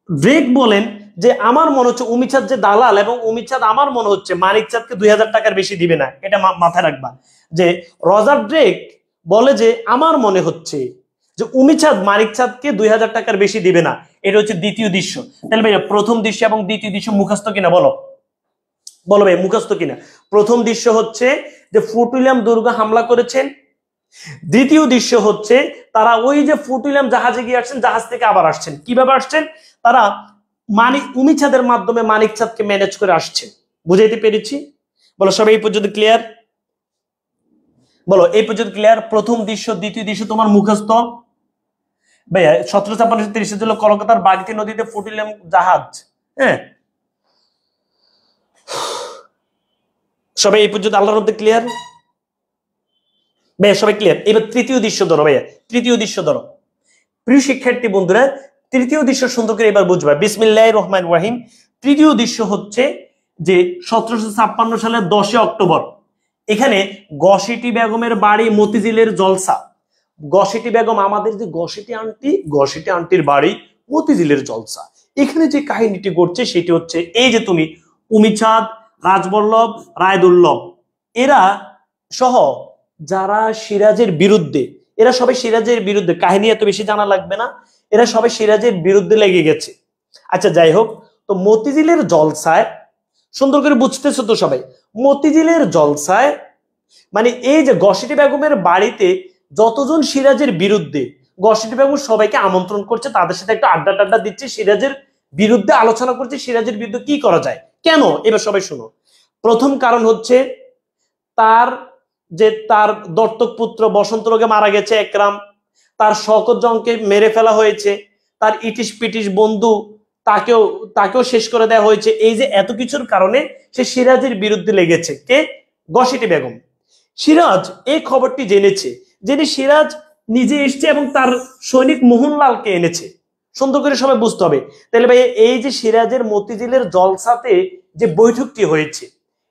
ড্রেক বলেন যে আমার মনে হচ্ছে উমিচাঁদ যে দালাল, এবং উমিচাঁদ আমার মনে হচ্ছে মানিক চাঁদকে 2000 টাকার বেশি দিবে না, এটা মাথায় রাখবা। যে রজার ড্রেক বলে যে আমার মনে হচ্ছে যে উমিচাঁদ মানিক চাঁদকে 2000 টাকার বেশি দিবে না, এটা হচ্ছে দ্বিতীয় দৃশ্য। তাহলে ভাইয়া প্রথম দৃশ্য এবং দ্বিতীয় দৃশ্য মুখস্থ কিনা বলো, বলো ভাই মুখস্থ কিনা? প্রথম দৃশ্য হচ্ছে যে ফোর্ট উইলিয়াম দুর্গ হামলা করেছেন, দ্বিতীয় দৃশ্য হচ্ছে তারা ওই যে ফোর্ট উইলিয়াম জাহাজে গিয়ে আসছেন, জাহাজ থেকে আবার আসছেন। কিভাবে আসছেন? তারা উমিচাঁদের মাধ্যমে মানিক চাঁদকে ম্যানেজ করে আসছেন। বুঝাইতে পেরেছি? বলো সবাই এই পর্যন্ত ক্লিয়ার? বলো এই পর্যন্ত ক্লিয়ার? প্রথম দৃশ্য দ্বিতীয় দৃশ্য তোমার মুখস্থ ভাইয়া। 1756 জুলাই কলকাতার বাগতি নদীতে ফোর্ট উইলিয়াম জাহাজ, হ্যাঁ সবাই এই পর্যন্ত আল্লাহর মধ্যে ক্লিয়ার? ভাইয়া সবাই ক্লিয়ার? এবার তৃতীয় দৃশ্য ধরো ভাইয়া, তৃতীয় দৃশ্য ধরো। প্রিয় শিক্ষার্থী বন্ধুরা, তৃতীয় দৃশ্য সুন্দর করে এবার বুঝবা। বিসমিল্লাহির রহমানির রহিম। তৃতীয় দৃশ্য হচ্ছে যে 1756 সালের 10 অক্টোবর এখানে গসিটি বেগমের বাড়ি মতিঝিলের জলসা। গসিটি বেগম আমাদের যে গসিটি আন্টির বাড়ি মতিঝিলের জলসা। এখানে যে কাহিনীটি ঘটছে সেটি হচ্ছে এই যে তুমি উমিচাঁদ, রাজবল্লভ, রায়দুল্লভ এরা সহ যারা সিরাজের বিরুদ্ধে, এরা সবাই সিরাজের বিরুদ্ধে, কাহিনী এত বেশি জানা লাগবে না, এরা সবাই সিরাজের বিরুদ্ধে লেগে গেছে। আচ্ছা যাই হোক, তো মতিঝিলের জলসায় সুন্দর করে বুঝতেছো তো সবাই, মতিঝিলের জলসায় মানে এই যে গসিটি বেগমের বাড়িতে যতজন সিরাজের বিরুদ্ধে, গসিটি বেগম সবাইকে আমন্ত্রণ করছে, তাদের সাথে একটা আড্ডা টাড্ডা দিচ্ছে, সিরাজের বিরুদ্ধে আলোচনা করছে, সিরাজের বিরুদ্ধে কি করা যায়। কেন? এবার সবাই শুনো। প্রথম কারণ হচ্ছে তার দত্তক পুত্র বসন্ত রোগে মারা গেছে একরাম, তার শওকত জংকে মেরে ফেলা হয়েছে, তার ইটিশ পিটিশ বন্ধু তাকেও শেষ করে দেওয়া হয়েছে। এই যে এত কিছুর কারণে সে সিরাজের বিরুদ্ধে লেগেছে। কে? গসিটি বেগম। সিরাজ এই খবরটি জেনে সিরাজ নিজে এসছে এবং তার সৈনিক মোহনলালকে এনেছে। সুন্দর করে সবাই বুঝতে হবে। তাহলে ভাই এই যে সিরাজের মতিঝিলের জলসাতে যে বৈঠকটি হয়েছে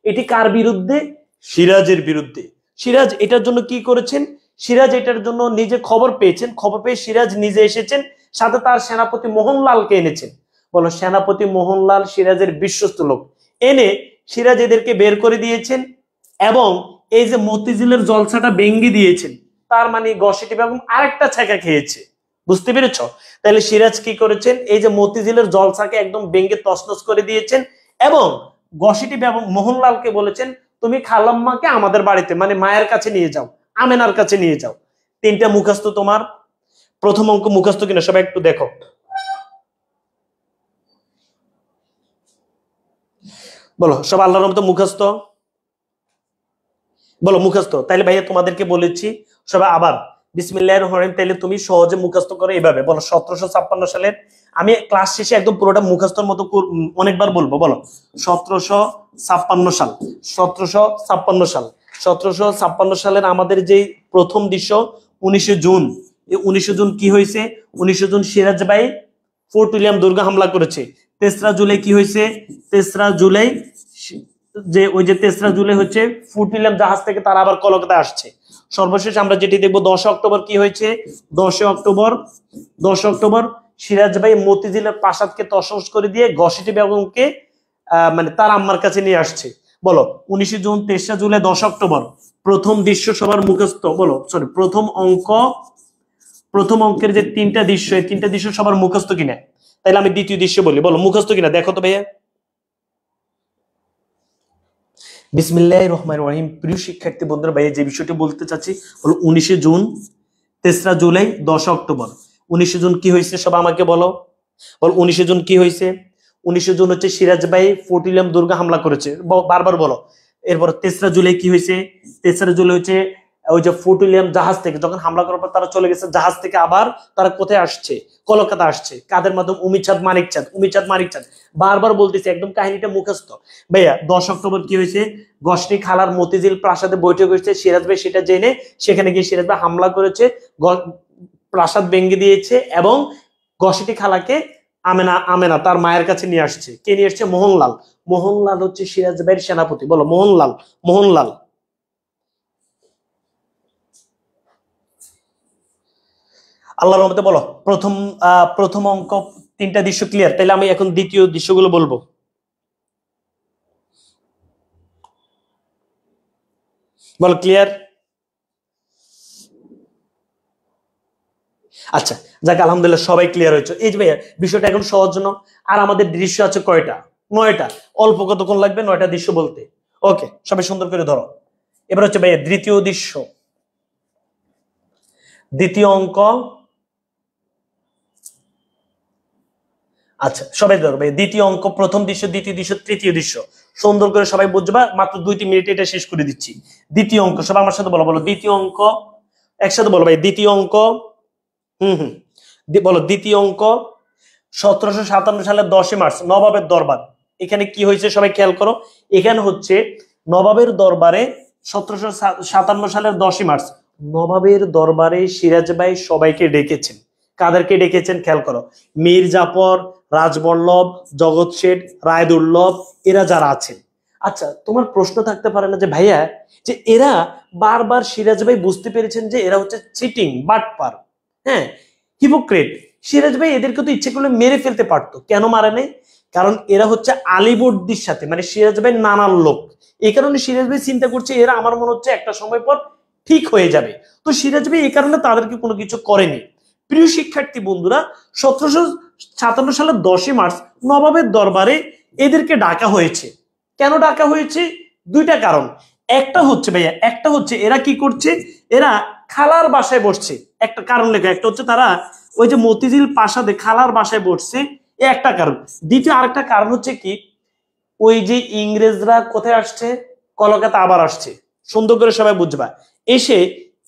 এটি কার বিরুদ্ধে? সিরাজের বিরুদ্ধে। সিরাজ এটার জন্য কি করেছেন? সিরাজ এটার জন্য নিজে খবর পেয়েছেন, খবর পেয়ে সিরাজ নিজে এসেছেন, সাথে তার সেনাপতি মোহনলালকে এনেছেন। বলো সেনাপতি মোহনলাল সিরাজের বিশ্বস্ত লোক, এনে সিরাজ এদেরকে বের করে দিয়েছেন এবং এই যে মতিঝিলের জলসাটা ভেঙ্গে দিয়েছেন। তার মানে গসিটি বেগম আরেকটা ছ্যাঁকা খেয়েছে। বুঝতে পেরেছ? তাহলে সিরাজ কি করেছেন? এই যে মতিঝিলের জলসাকে একদম ভেঙ্গে তছনছ করে দিয়েছেন এবং গসিটি বেগম মোহনলালকে বলেছেন তুমি খালাম্মাকে আমাদের বাড়িতে মানে মায়ের কাছে নিয়ে যাও, আমেনার কাছে নিয়ে যাও। তিনটা মুখস্থ তোমার। প্রথম অঙ্ক মুখস্থ কিনা সবাই একটু দেখো। বলো সব আল্লাহর মতো মুখস্থ? বলো মুখস্থ। তাইলে ভাইয়া তোমাদেরকে বলেছি সবাই আবার বিসমিল্লাহির রহমানির রহিম, তাইলে তুমি সহজে মুখস্থ করো এভাবে। বলো 1756 সালের, আমি ক্লাস শেষে একদম পুরোটা মুখস্থর মতো অনেকবার বলবো। বলো 1756 সাল, 1756 সাল, 1756 সালের আমাদের যে প্রথম দৃশ্য 19 জুন। এই 19 জুন কি হয়েছে? 19 জুন সিরাজ ভাই ফোর্ট উইলিয়াম দুর্গ হামলা করেছে। 3রা জুলাই কি হয়েছে? 3রা জুলাই যে ওই যে 3রা জুলাই হচ্ছে ফোর্ট উইলিয়াম জাহাজ থেকে তারা আবার কলকাতায় আসছে। সর্বশেষ আমরা যেটি দেখবো 10 অক্টোবর কি হয়েছে? 10 অক্টোবর সিরাজ ভাই মতিঝিলের প্রাসাদকে তছনছ করে দিয়ে গসিটি বেগমকে মানে তার আম্মার কাছে নিয়ে আসছে। বলো 19 জুন, 3রা জুলাই, 10 অক্টোবর। প্রথম দৃশ্য সবার মুখস্থ। বলো সরি প্রথম অঙ্কের যে 3টা দৃশ্য, এই 3টা দৃশ্য সবার মুখস্থ কিনা? তাইলে আমি দ্বিতীয় দৃশ্য বলি। বলো মুখস্থ কিনা দেখো তো ভাইয়া। বিসমিল্লাহির রহমানির রহিম। প্রিয় শিক্ষার্থী বন্ধুরা, ভাইয়া যে বিষয়টি বলতে চাচ্ছি হলো 19 জুন, 3রা জুলাই, 10 অক্টোবর। 19 জুন কি হয়েছে সব আমাকে বলো। বল 19 জুন কি হয়েছে? 19 জুন হচ্ছে সিরাজ ভাই ফোর্ট উইলিয়াম দুর্গ হামলা করেছে। বারবার বলো। এরপর 3রা জুলাই কি হয়েছে? 3রা জুলাই হচ্ছে ওই যে ফোর্ট উইলিয়াম জাহাজ থেকে যখন হামলা করার পর তারা চলে গেছে, জাহাজ থেকে আবার তারা কোথায় আসছে? কলকাতা আসছে। কাদের মাধ্যমে? উমিচাঁদ মানিকচাঁদ। বারবার বলতেছে, একদম কাহিনীটা মুখস্থ ভাইয়া। 10 অক্টোবর কি হয়েছে? গসনি খালার মতিঝিল প্রাসাদে বৈঠক হয়েছে। সিরাজ ভাই সেটা জেনে সেখানে গিয়ে সিরাজ ভাই হামলা করেছে, প্রাসাদ ভেঙে দিয়েছে এবং গসিটি খালাকে আমেনা তার মায়ের কাছে নিয়ে আসছে। কে নিয়ে আসছে? মোহনলাল হচ্ছে সিরাজ ভাইয়ের সেনাপতি। বলো মোহনলাল। আল্লাহর রহমতে বলো প্রথম অঙ্ক তিনটা দৃশ্য ক্লিয়ার? তাহলে আমি এখন দ্বিতীয় দৃশ্যগুলো বলবো। বল ক্লিয়ার? আচ্ছা, যাক আলহামদুলিল্লাহ সবাই ক্লিয়ার হয়েছে। এই যে ভাইয়া বিষয়টা এখন সহজ না? আর আমাদের দৃশ্য আছে কয়টা? 9টা। অল্প কতক্ষণ লাগবে 9টা দৃশ্য বলতে? ওকে, সবাই সুন্দর করে ধরো। এবার হচ্ছে ভাইয়া দ্বিতীয় দৃশ্য, দ্বিতীয় অঙ্ক। আচ্ছা সবাই ধরো ভাই, দ্বিতীয় অঙ্ক, প্রথম দৃশ্য, দ্বিতীয় দৃশ্য, তৃতীয় দৃশ্য। সুন্দর করে সবাই বুঝবা, মাত্র 2-3 মিনিটে এটা শেষ করে দিচ্ছি। দ্বিতীয় অঙ্ক, সবাই আমার সাথে বলো, বলো দ্বিতীয় অঙ্ক। একসাথে বলো ভাই, দ্বিতীয় অঙ্ক। বলো দ্বিতীয় অঙ্ক। 1757 সালের 10 মার্চ নবাবের দরবার। এখানে কি হয়েছে সবাই খেয়াল করো। এখানে হচ্ছে নবাবের দরবারে 1757 সালের 10 মার্চ নবাবের দরবারে সিরাজ ভাই সবাইকে ডেকেছেন। কাদেরকে ডেকেছেন খেয়াল করো। মীর জাফর, রাজবল্লভ, জগৎ শেঠ, রায়দুল্লভ, এরা যারা আছেন। আচ্ছা তোমার প্রশ্ন থাকতে পারে না যে ভাইয়া, যে এরা বারবার সিরাজ ভাই বুঝতে পেরেছেন যে এরা হচ্ছে চিটিং, বাটপার, হ্যাঁ হিপোক্রেট। সিরাজ ভাই এদেরকে তো ইচ্ছে করলে মেরে ফেলতে পারতো, কেন মারে নাই? কারণ এরা হচ্ছে আলীবর্দীর সাথে, মানে সিরাজ ভাই নানার লোক। এই কারণে সিরাজ ভাই চিন্তা করছে এরা আমার মনে হচ্ছে একটা সময় পর ঠিক হয়ে যাবে। তো সিরাজ ভাই এই কারণে তাদেরকে কোনো কিছু করেনি। প্রিয় শিক্ষার্থী বন্ধুরা, 1757 সালের 10 মার্চ নবাবের দরবারে এদেরকে ডাকা হয়েছে। কেন ডাকা হয়েছে? দুইটা কারণ। একটা হচ্ছে ভাইয়া, একটা হচ্ছে এরা কি করছে, এরা খালার বাসায় বসছে। একটা কারণ লেখা, একটা হচ্ছে তারা ওই যে মতিঝিল প্রাসাদে খালার বাসায় বসছে, এ একটা কারণ। দ্বিতীয় আরেকটা কারণ হচ্ছে কি, ওই যে ইংরেজরা কোথায় আসছে, কলকাতা আবার আসছে। সুন্দর করে সবাই বুঝবা, এসে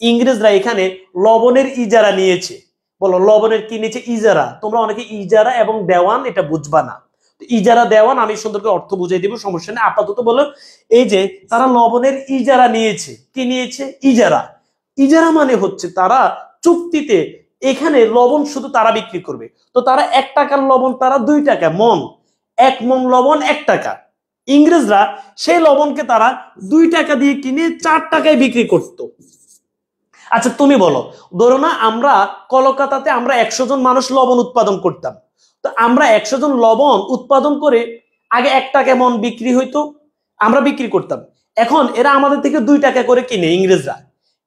ইংরেজরা এখানে লবণের ইজারা নিয়েছে। বলো লবণের কি নিয়েছে? ইজারা। তোমরা অনেকে ইজারা এবং দেওয়ান এটা বুঝবা না। ইজারা দেওয়ান আমি সুন্দর করে অর্থ বুঝিয়ে দিব, সমস্যা নেই। আপাতত বলো এই যে তারা লবণের ইজারা নিয়েছে। কি নিয়েছে? ইজারা। ইজারা মানে হচ্ছে তারা চুক্তিতে এখানে লবণ শুধু তারা বিক্রি করবে। তো তারা 1 টাকার লবণ তারা 2 টাকা মন, 1 মন লবণ 1 টাকা। ইংরেজরা সেই লবণকে তারা 2 টাকা দিয়ে কিনে 4 টাকায় বিক্রি করত। আচ্ছা তুমি বলো, ধরো না আমরা কলকাতাতে আমরা 100 জন মানুষ লবণ উৎপাদন করতাম। তো আমরা 100 জন লবণ উৎপাদন করে আগে 1 টাকা মন বিক্রি হইতো, আমরা বিক্রি করতাম। এখন এরা আমাদের থেকে 2 টাকা করে কিনে, ইংরেজরা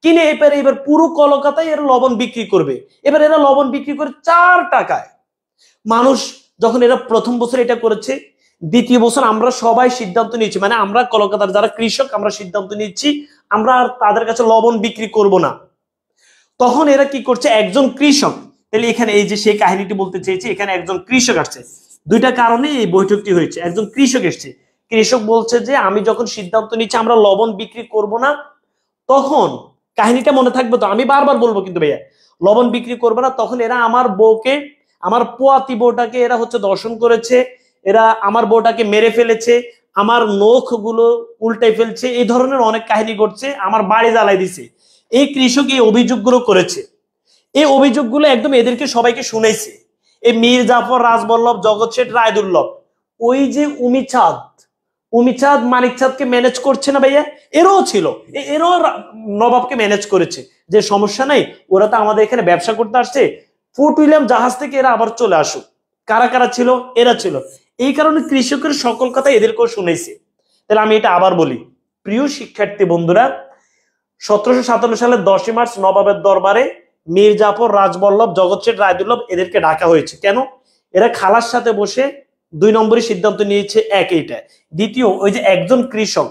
কিনে এবার পুরো কলকাতায় এরা লবণ বিক্রি করবে। এবার এরা লবণ বিক্রি করে 4 টাকায়। মানুষ যখন এরা প্রথম বছর এটা করেছে, দ্বিতীয় বছর আমরা সবাই সিদ্ধান্ত নিয়েছি, মানে আমরা কলকাতার যারা কৃষক আমরা সিদ্ধান্ত নিচ্ছি আমরা আর তাদের কাছে লবণ বিক্রি করব না। তখন এরা কি করছে, একজন কৃষক, তাহলে এখানে এই যে সেই কাহিনীটি বলতে চেয়েছি, এখানে একজন কৃষক আসছে। দুইটা কারণে এই বৈঠকটি হয়েছে। একজন কৃষক এসছে, কৃষক বলছে যে আমি যখন সিদ্ধান্ত নিচ্ছি আমরা লবণ বিক্রি করব না, তখন কাহিনীটা মনে থাকবে তো, আমি বারবার বলবো কিন্তু ভাইয়া, লবণ বিক্রি করবে না। তখন এরা আমার বউকে, আমার পোয়াতি বউটাকে এরা হচ্ছে দর্শন করেছে, এরা আমার বউটাকে মেরে ফেলেছে, আমার নখ গুলো উল্টাই ফেলছে, এই ধরনের অনেক কাহিনী ঘটছে, আমার বাড়ি জ্বালাই দিছে। এই কৃষক এই অভিযোগগুলো করেছে। এই অভিযোগগুলো একদম এদেরকে সবাইকে শুনেছে। এই মীর জাফর, রাজবল্লভ, জগৎ শেঠ, রায়দুল্লভ, ওই যে উমিচাঁদ মানিক চাঁদকে ম্যানেজ করছে না ভাইয়া, এরাও ছিল, এরাও নবাবকে ম্যানেজ করেছে যে সমস্যা নাই, ওরা তো আমাদের এখানে ব্যবসা করতে আসছে, ফোর্ট উইলিয়াম জাহাজ থেকে এরা আবার চলে আসুক। কারা কারা ছিল? এরা ছিল। এই কারণে কৃষকের সকল কথা এদেরকেও শুনেছে। তাহলে আমি এটা আবার বলি, প্রিয় শিক্ষার্থী বন্ধুরা, 1757 সালের 10 মার্চ নবাবের দরবারে মীর জাফর, রাজবল্লভ, জগৎ শেঠ, রায়দুল্লভ এদেরকে ডাকা হয়েছে। কেন? এরা খালার সাথে বসে 2 নম্বরই সিদ্ধান্ত নিয়েছে। এইটা। দ্বিতীয়, ওই যে একজন কৃষক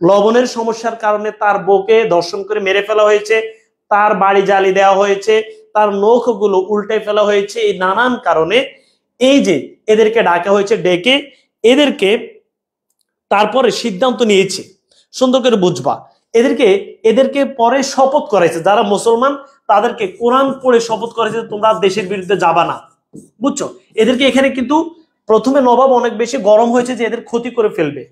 লবণের সমস্যার কারণে তার বউকে দর্শন করে মেরে ফেলা হয়েছে, তার বাড়ি জ্বালিয়ে দেওয়া হয়েছে, তার নখগুলো উল্টে ফেলা হয়েছে। এই নানান কারণে এই যে এদেরকে ডাকা হয়েছে, ডেকে এদেরকে তারপরে সিদ্ধান্ত নিয়েছে। সুন্দর করে বুঝবা, এদেরকে পরে শপথ করাইছে। যারা মুসলমান তাদেরকে কোরআন পড়ে শপথ করাইছে তোমরা দেশের বিরুদ্ধে যাবা না। বুঝছো? এদেরকে এখানে কিন্তু প্রথমে নবাব অনেক বেশি গরম হয়েছে যে এদের ক্ষতি করে ফেলবে,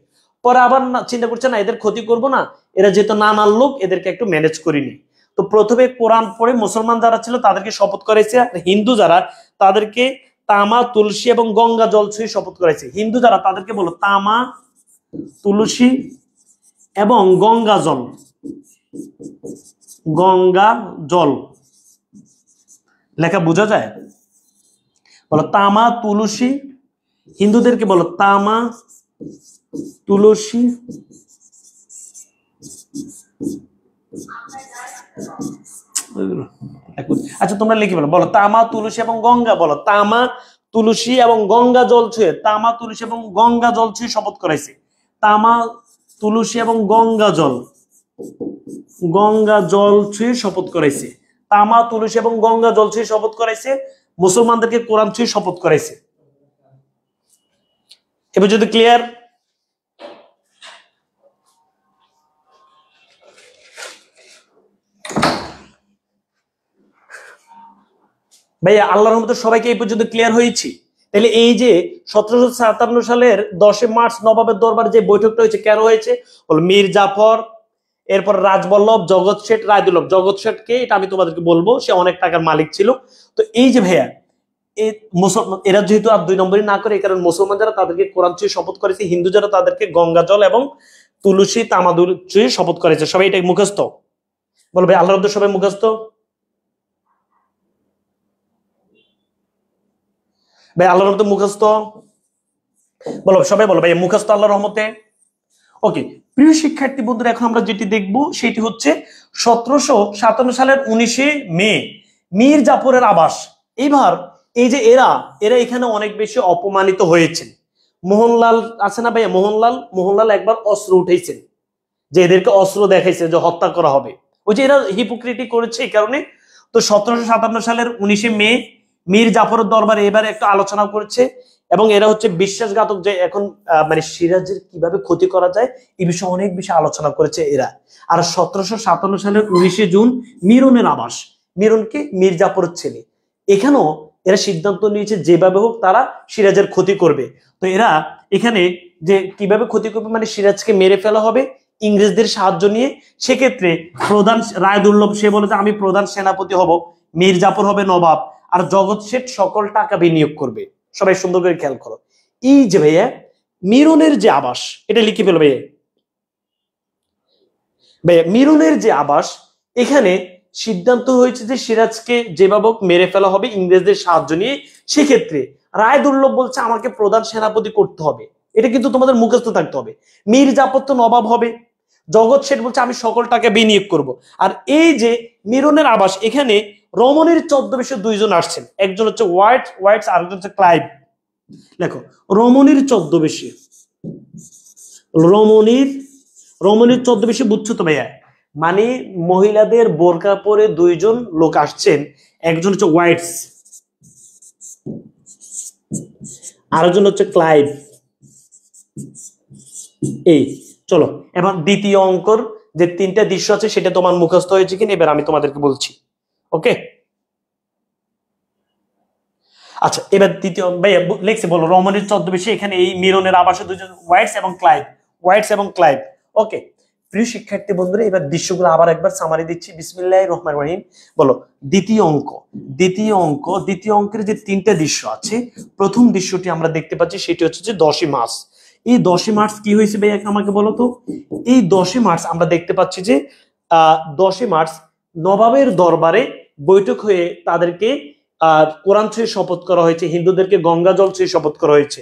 পরে আবার চিন্তা করছে না এদের ক্ষতি করব না, এরা যেহেতু নানার লোক এদেরকে একটু ম্যানেজ করিনি। তো প্রথমে কোরআন পড়ে মুসলমান যারা ছিল তাদেরকে শপথ করাইছে, আর হিন্দু যারা তাদেরকে তামা, তুলসী এবং গঙ্গা জল ছুঁয়ে শপথ করাইছে। হিন্দু যারা তাদেরকে বলো তামা, তুলসী এবং গঙ্গা জল, গঙ্গা জল লেখা বোঝা যায়? বলো তামা তুলসী, হিন্দুদেরকে বলো তামা তুলসী আচ্ছা তোমরা লিখে বলো, বলো তামা তুলসী এবং গঙ্গা, বলো তামা তুলসী এবং গঙ্গা জল ছুঁয়ে, তামা তুলসী এবং গঙ্গা জল ছুঁয়ে শপথ করাইছে। তামা তুলসী এবং গঙ্গা জল ছুঁয়ে শপথ করাইছে। তামা তুলসী এবং গঙ্গা জল ছুঁয়ে শপথ করাইছে। মুসলমানদেরকে কোরআন ছুঁয়ে শপথ করাইছে। এবার যদি ক্লিয়ার, ভাইয়া আল্লাহর রহমতে সবাইকে এই পর্যন্ত ক্লিয়ার হয়েছি। তাহলে এই যে 1757 সালের 10 মার্চ নবাবের দরবার যে বৈঠকটা হয়েছে কেন হয়েছে? বল মীর জাফর, এরপর রাজবল্লভ, জগৎ শেঠ, রায়দুল্লভ। জগৎ শেঠকে এটা আমি তোমাদেরকে বলবো, সে অনেক টাকার মালিক ছিল। তো এই যে ভাইয়া এই মুসলমান এরা যেহেতু আর 2 নম্বরই না করে, এই কারণে মুসলমান যারা তাদেরকে কোরআন ছুঁয়ে শপথ করেছে, হিন্দু যারা তাদেরকে গঙ্গা জল এবং তুলসী তামাদুর ছুঁয়ে শপথ করেছে। সবাই এটা মুখস্থ বলবে, আল্লাহর রহমতে সবাই মুখস্থ ভাই, আল্লাহর রহমতে মুখস্থ বলো, সবাই বলো ভাই মুখস্থ আল্লাহর রহমতে। ওকে প্রিয় শিক্ষার্থী বন্ধুরা, এখন আমরা যেটি দেখবো সেটি হচ্ছে 1757 সালের 19 মে মীর জাফরের আবাস। এইবার এই যে এরা এখানে অনেক বেশি অপমানিত হয়েছেন। মোহনলাল আছে না ভাইয়া, মোহনলাল একবার অস্ত্র উঠেছেন, যে এদেরকে অস্ত্র দেখাইছে যে হত্যা করা হবে। ওই যে এরা হিপোক্রিটি করেছে এই কারণে। তো 1757 সালের 19 মে মীর জাফরের দরবারে এবারে একটা আলোচনা করেছে, এবং এরা হচ্ছে বিশ্বাসঘাতক, যে এখন মানে সিরাজের কিভাবে ক্ষতি করা যায় এই বিষয়ে অনেক বেশি আলোচনা করেছে এরা। আর 1757 সালের 19 জুন মিরনের আবাস, মিরনকে মীর জাফরের ছেলে, এখানেও এরা সিদ্ধান্ত নিয়েছে যেভাবে হোক তারা সিরাজের ক্ষতি করবে। তো এরা এখানে যে কিভাবে ক্ষতি করবে, মানে সিরাজকে মেরে ফেলা হবে ইংরেজদের সাহায্য নিয়ে। সেক্ষেত্রে প্রধান রায়দুল্লভ সে বলে যে আমি প্রধান সেনাপতি হব, মীর জাফর হবে নবাব, আর জগৎ শেঠ সকল টাকা বিনিয়োগ করবে। সবাই সুন্দর করে খেয়াল করো, এই যে ভাইয়া মিরনের যে আবাস, এটা লিখে ফেলো ভাইয়া। ভাইয়া মিরনের যে আবাস, এখানে সিদ্ধান্ত হয়েছে যে সিরাজকে যেভাবে মেরে ফেলা হবে ইংরেজদের সাহায্য নিয়ে। সেক্ষেত্রে রায়দুল্লভ বলছে আমাকে প্রধান সেনাপতি করতে হবে, এটা কিন্তু তোমাদের মুখস্থ থাকতে হবে। মীর জাফর তো নবাব হবে, জগৎ শেঠ বলছে আমি সকল টাকা বিনিয়োগ করব। আর এই যে মিরনের আবাস, এখানে রমণীর ছদ্মবেশে 2 জন আসছেন, একজন হচ্ছে হোয়াইটস, আরেকজন হচ্ছে ক্লাইভ। দেখো রমণীর ছদ্মবেশে, রমণীর ছদ্মবেশে বুঝছো তো ভাইয়া, মানে মহিলাদের বোরকা পরে 2 জন লোক আসছেন, একজন হচ্ছে হোয়াইটস, আরেকজন হচ্ছে ক্লাইভ। এই চলো এবার দ্বিতীয় অঙ্কর যে 3টা দৃশ্য আছে সেটা তোমার মুখস্থ হয়েছে কিনা এবার আমি তোমাদেরকে বলছি। ওকে আচ্ছা, এবার দ্বিতীয় ভাইয়া লেখছে, বলো রমণীর ছদ্মবেশে, এখানে এই মিরনের আবাসে 2 জন হোয়াইটস এবং ক্লাইভ। ওকে প্রিয় শিক্ষার্থী বন্ধুরা, এবার দৃশ্যগুলো আবার একবার সামারি দিচ্ছি। বিসমিল্লাহির রহমানির রহিম। বলো দ্বিতীয় অঙ্কের যে 3টা দৃশ্য আছে, প্রথম দৃশ্যটি আমরা দেখতে পাচ্ছি সেটি হচ্ছে যে 10 মার্চ। এই 10 মার্চ কি হয়েছে ভাই আমাকে বলো তো? এই 10 মার্চ আমরা দেখতে পাচ্ছি যে 10 মার্চ নবাবের দরবারে বৈঠক হয়ে তাদেরকে কোরআন ছুঁয়ে শপথ করা হয়েছে, হিন্দুদেরকে গঙ্গা জল ছুঁয়ে শপথ করা হয়েছে।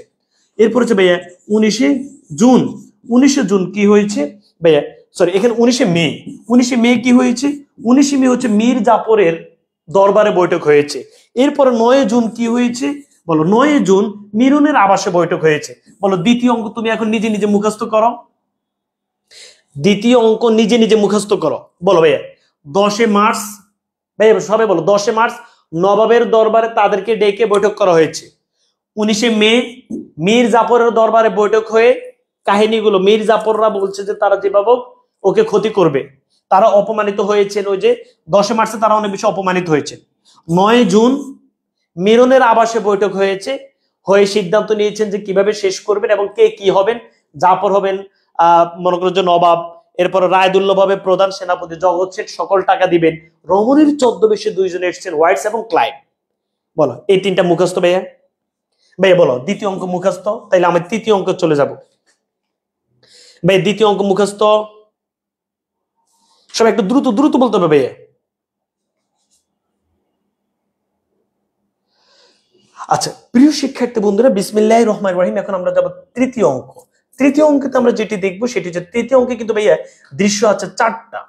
এরপর হচ্ছে ভাইয়া 19 জুন কি হয়েছে ভাইয়া, সরি এখানে 19 মে কি হয়েছে? 19 মে হচ্ছে মীর জাফরের দরবারে বৈঠক হয়েছে। এরপর 9 জুন কি হয়েছে বলো? 9 জুন মিরনের আবাসে বৈঠক হয়েছে। বলো দ্বিতীয় অঙ্ক তুমি এখন নিজে নিজে মুখস্থ করো, বলো ভাইয়া 10 মার্চ ভাইয়া সবাই বলো 10 মার্চ নবাবের দরবারে তাদেরকে ডেকে বৈঠক করা হয়েছে। 19 মে মীর জাফরের দরবারে বৈঠক হয়ে কাহিনীগুলো, মীর জাফররা বলছে যে তারা যেভাবে ওকে ক্ষতি করবে, তারা অপমানিত হয়েছেন। ওই যে 10 মার্চে তারা অনেক বেশি অপমানিত হয়েছে। 9 জুন মিরনের আবাসে বৈঠক হয়েছে, হয়ে সিদ্ধান্ত নিয়েছেন যে কিভাবে শেষ করবেন এবং কে কি হবেন। জাফর হবেন মনে করো যে নবাব, এরপর রায়দুল্লভ হবে প্রধান সেনাপতি, জগৎ শেঠ সকল টাকা দিবেন। রমণীর ছদ্মবেশে 2 জন এসেছেন, হোয়াইটস এবং ক্লাইভ। বলো এই 3টা মুখস্থ ভাইয়া? ভাইয়া বলো দ্বিতীয় অঙ্ক মুখস্থ, তাইলে আমি তৃতীয় অঙ্ক চলে যাব। ভাই দ্বিতীয় অঙ্ক মুখস্থ, সবাই একটু দ্রুত দ্রুত বলতে হবে ভাইয়া। আচ্ছা প্রিয় শিক্ষার্থী বন্ধুরা, বিসমিল্লাহির রহমানির রহিম। এখন আমরা যাব তৃতীয় অঙ্ক। তৃতীয় অঙ্কে আমরা যেটি দেখবো সেটি হচ্ছে, তৃতীয় অঙ্কে কিন্তু ভাইয়া দৃশ্য আছে 4টা।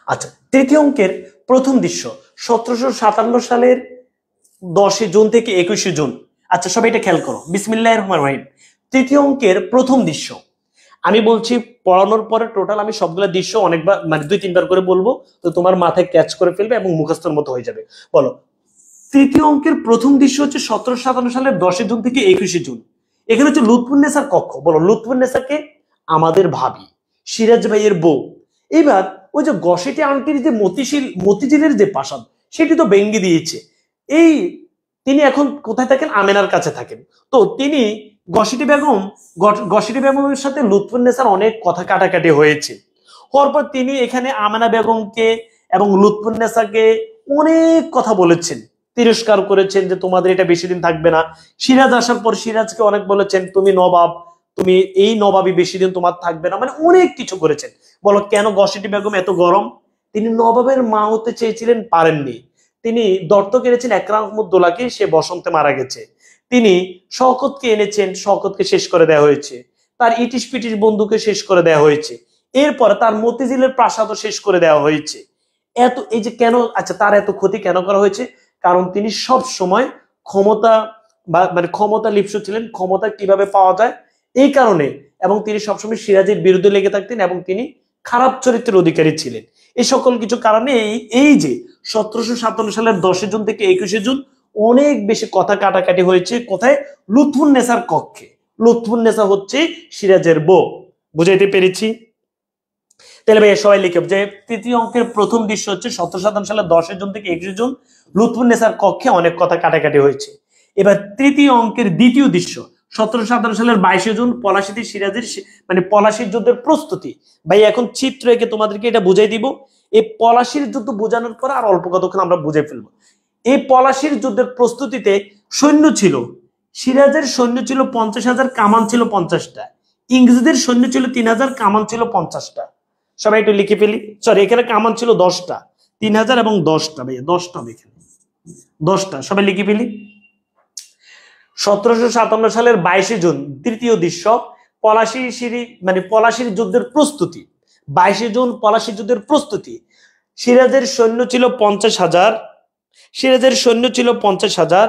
আচ্ছা, তৃতীয় অঙ্কের প্রথম দৃশ্য 1757 সালের 10 জুন থেকে 21 জুন। আচ্ছা সবাই এটা খেয়াল করো, বিসমিল্লাহির রহমানির রহিম। তৃতীয় অঙ্কের প্রথম দৃশ্য আমি বলছি, পড়ানোর পরে টোটাল আমি সবগুলো দৃশ্য অনেকবার মানে 2-3 বার করে বলবো, তো তোমার মাথায় ক্যাচ করে ফেলবে এবং মুখস্থের মতো হয়ে যাবে। বলো, তৃতীয় অঙ্কের প্রথম দৃশ্য হচ্ছে 1757 সালের 10 জুন থেকে 21 জুন। এখানে হচ্ছে লুৎফুন্নেসার কক্ষ। বলো, লুৎফুন্নেসাকে আমাদের ভাবি, সিরাজ ভাইয়ের বউ। এবার ওই যে গসেটি আন্টির যে মতিঝিলের যে প্রাসাদ, সেটি তো ভেঙে দিয়েছে। এই তিনি এখন কোথায় থাকেন? আমেনার কাছে থাকেন। তো তিনি গসিটি বেগমের সাথে লুৎফুন্নেসার অনেক কথা কাটাকাটি হয়েছে। হওয়ার পর তিনি এখানে আমেনা বেগমকে এবং লুৎফুন্নেসাকে অনেক কথা বলেছেন, তিরস্কার করেছেন যে তোমাদের এটা বেশি দিন থাকবে না। সিরাজ আসার পর সিরাজকে অনেক বলেছেন, তুমি নবাব, তুমি এই নবাবই বেশি দিন তোমার থাকবে না, মানে অনেক কিছু করেছেন। বলো কেন গসিটি বেগম এত গরম? তিনি নবাবের মা হতে চেয়েছিলেন, পারেননি। তিনি দত্তক এনেছেন একরাম উদ্দৌলাকে, সে বসন্তে মারা গেছে। তিনি শওকতকে এনেছেন, শওকতকে শেষ করে দেওয়া হয়েছে। তার ইটিশ পিটিশ বন্ধুকে শেষ করে দেওয়া হয়েছে। এরপরে তার মতিঝিলের প্রাসাদও শেষ করে দেওয়া হয়েছে। এত এই যে কেন, আচ্ছা তার এত ক্ষতি কেন করা হয়েছে? কারণ তিনি সব সময় ক্ষমতা মানে ক্ষমতা লিপ্ত ছিলেন, ক্ষমতা কিভাবে পাওয়া যায় এই কারণে। এবং তিনি সবসময় সিরাজের বিরুদ্ধে লেগে থাকতেন এবং তিনি খারাপ চরিত্রের অধিকারী ছিলেন। এই সকল কিছু কারণে এই যে 1757 সালের 10 জুন থেকে 21 জুন অনেক বেশি কথা কাটাকাটি হয়েছে। কোথায়? লুৎফুন্নেসার কক্ষে। লুৎফুন্নেসা হচ্ছে সিরাজের বউ। বুঝাইতে পেরেছি? তাহলে ভাইয়া সবাই লিখে যে তৃতীয় অঙ্কের প্রথম দৃশ্য হচ্ছে 1757 সালের 10 জুন থেকে 21 জুন লুৎফুন্নেসার কক্ষে অনেক কথা কাটাকাটি হয়েছে। এবার তৃতীয় অঙ্কের দ্বিতীয় দৃশ্য 1757 সালের 22 জুন পলাশীতে সিরাজের মানে পলাশীর যুদ্ধের প্রস্তুতি। ভাই এখন চিত্র এঁকে তোমাদেরকে এটা বুঝাই দিব। এই পলাশীর যুদ্ধ বোঝানোর পর আর অল্প কতক্ষণ আমরা বুঝে ফেলবো। এই পলাশীর যুদ্ধের প্রস্তুতিতে সৈন্য ছিল, সিরাজের সৈন্য ছিল 50,000, কামান ছিল 50টা। ইংরেজদের সৈন্য ছিল 3,000, কামান ছিল 50টা। সবাই একটু লিখে ফেলি। সরি, এখানে কামান ছিল 10টা, 3,000 এবং 10টা। ভাইয়া 10টা, এখানে 10টা। সবাই লিখে ফেলি। 1757 সালের 22 জুন তৃতীয় দৃশ্য পলাশীর যুদ্ধের প্রস্তুতি। 22 জুন পলাশীর যুদ্ধের প্রস্তুতি। সিরাজের সৈন্য ছিল 50,000, সিরাজের সৈন্য ছিল 50,000,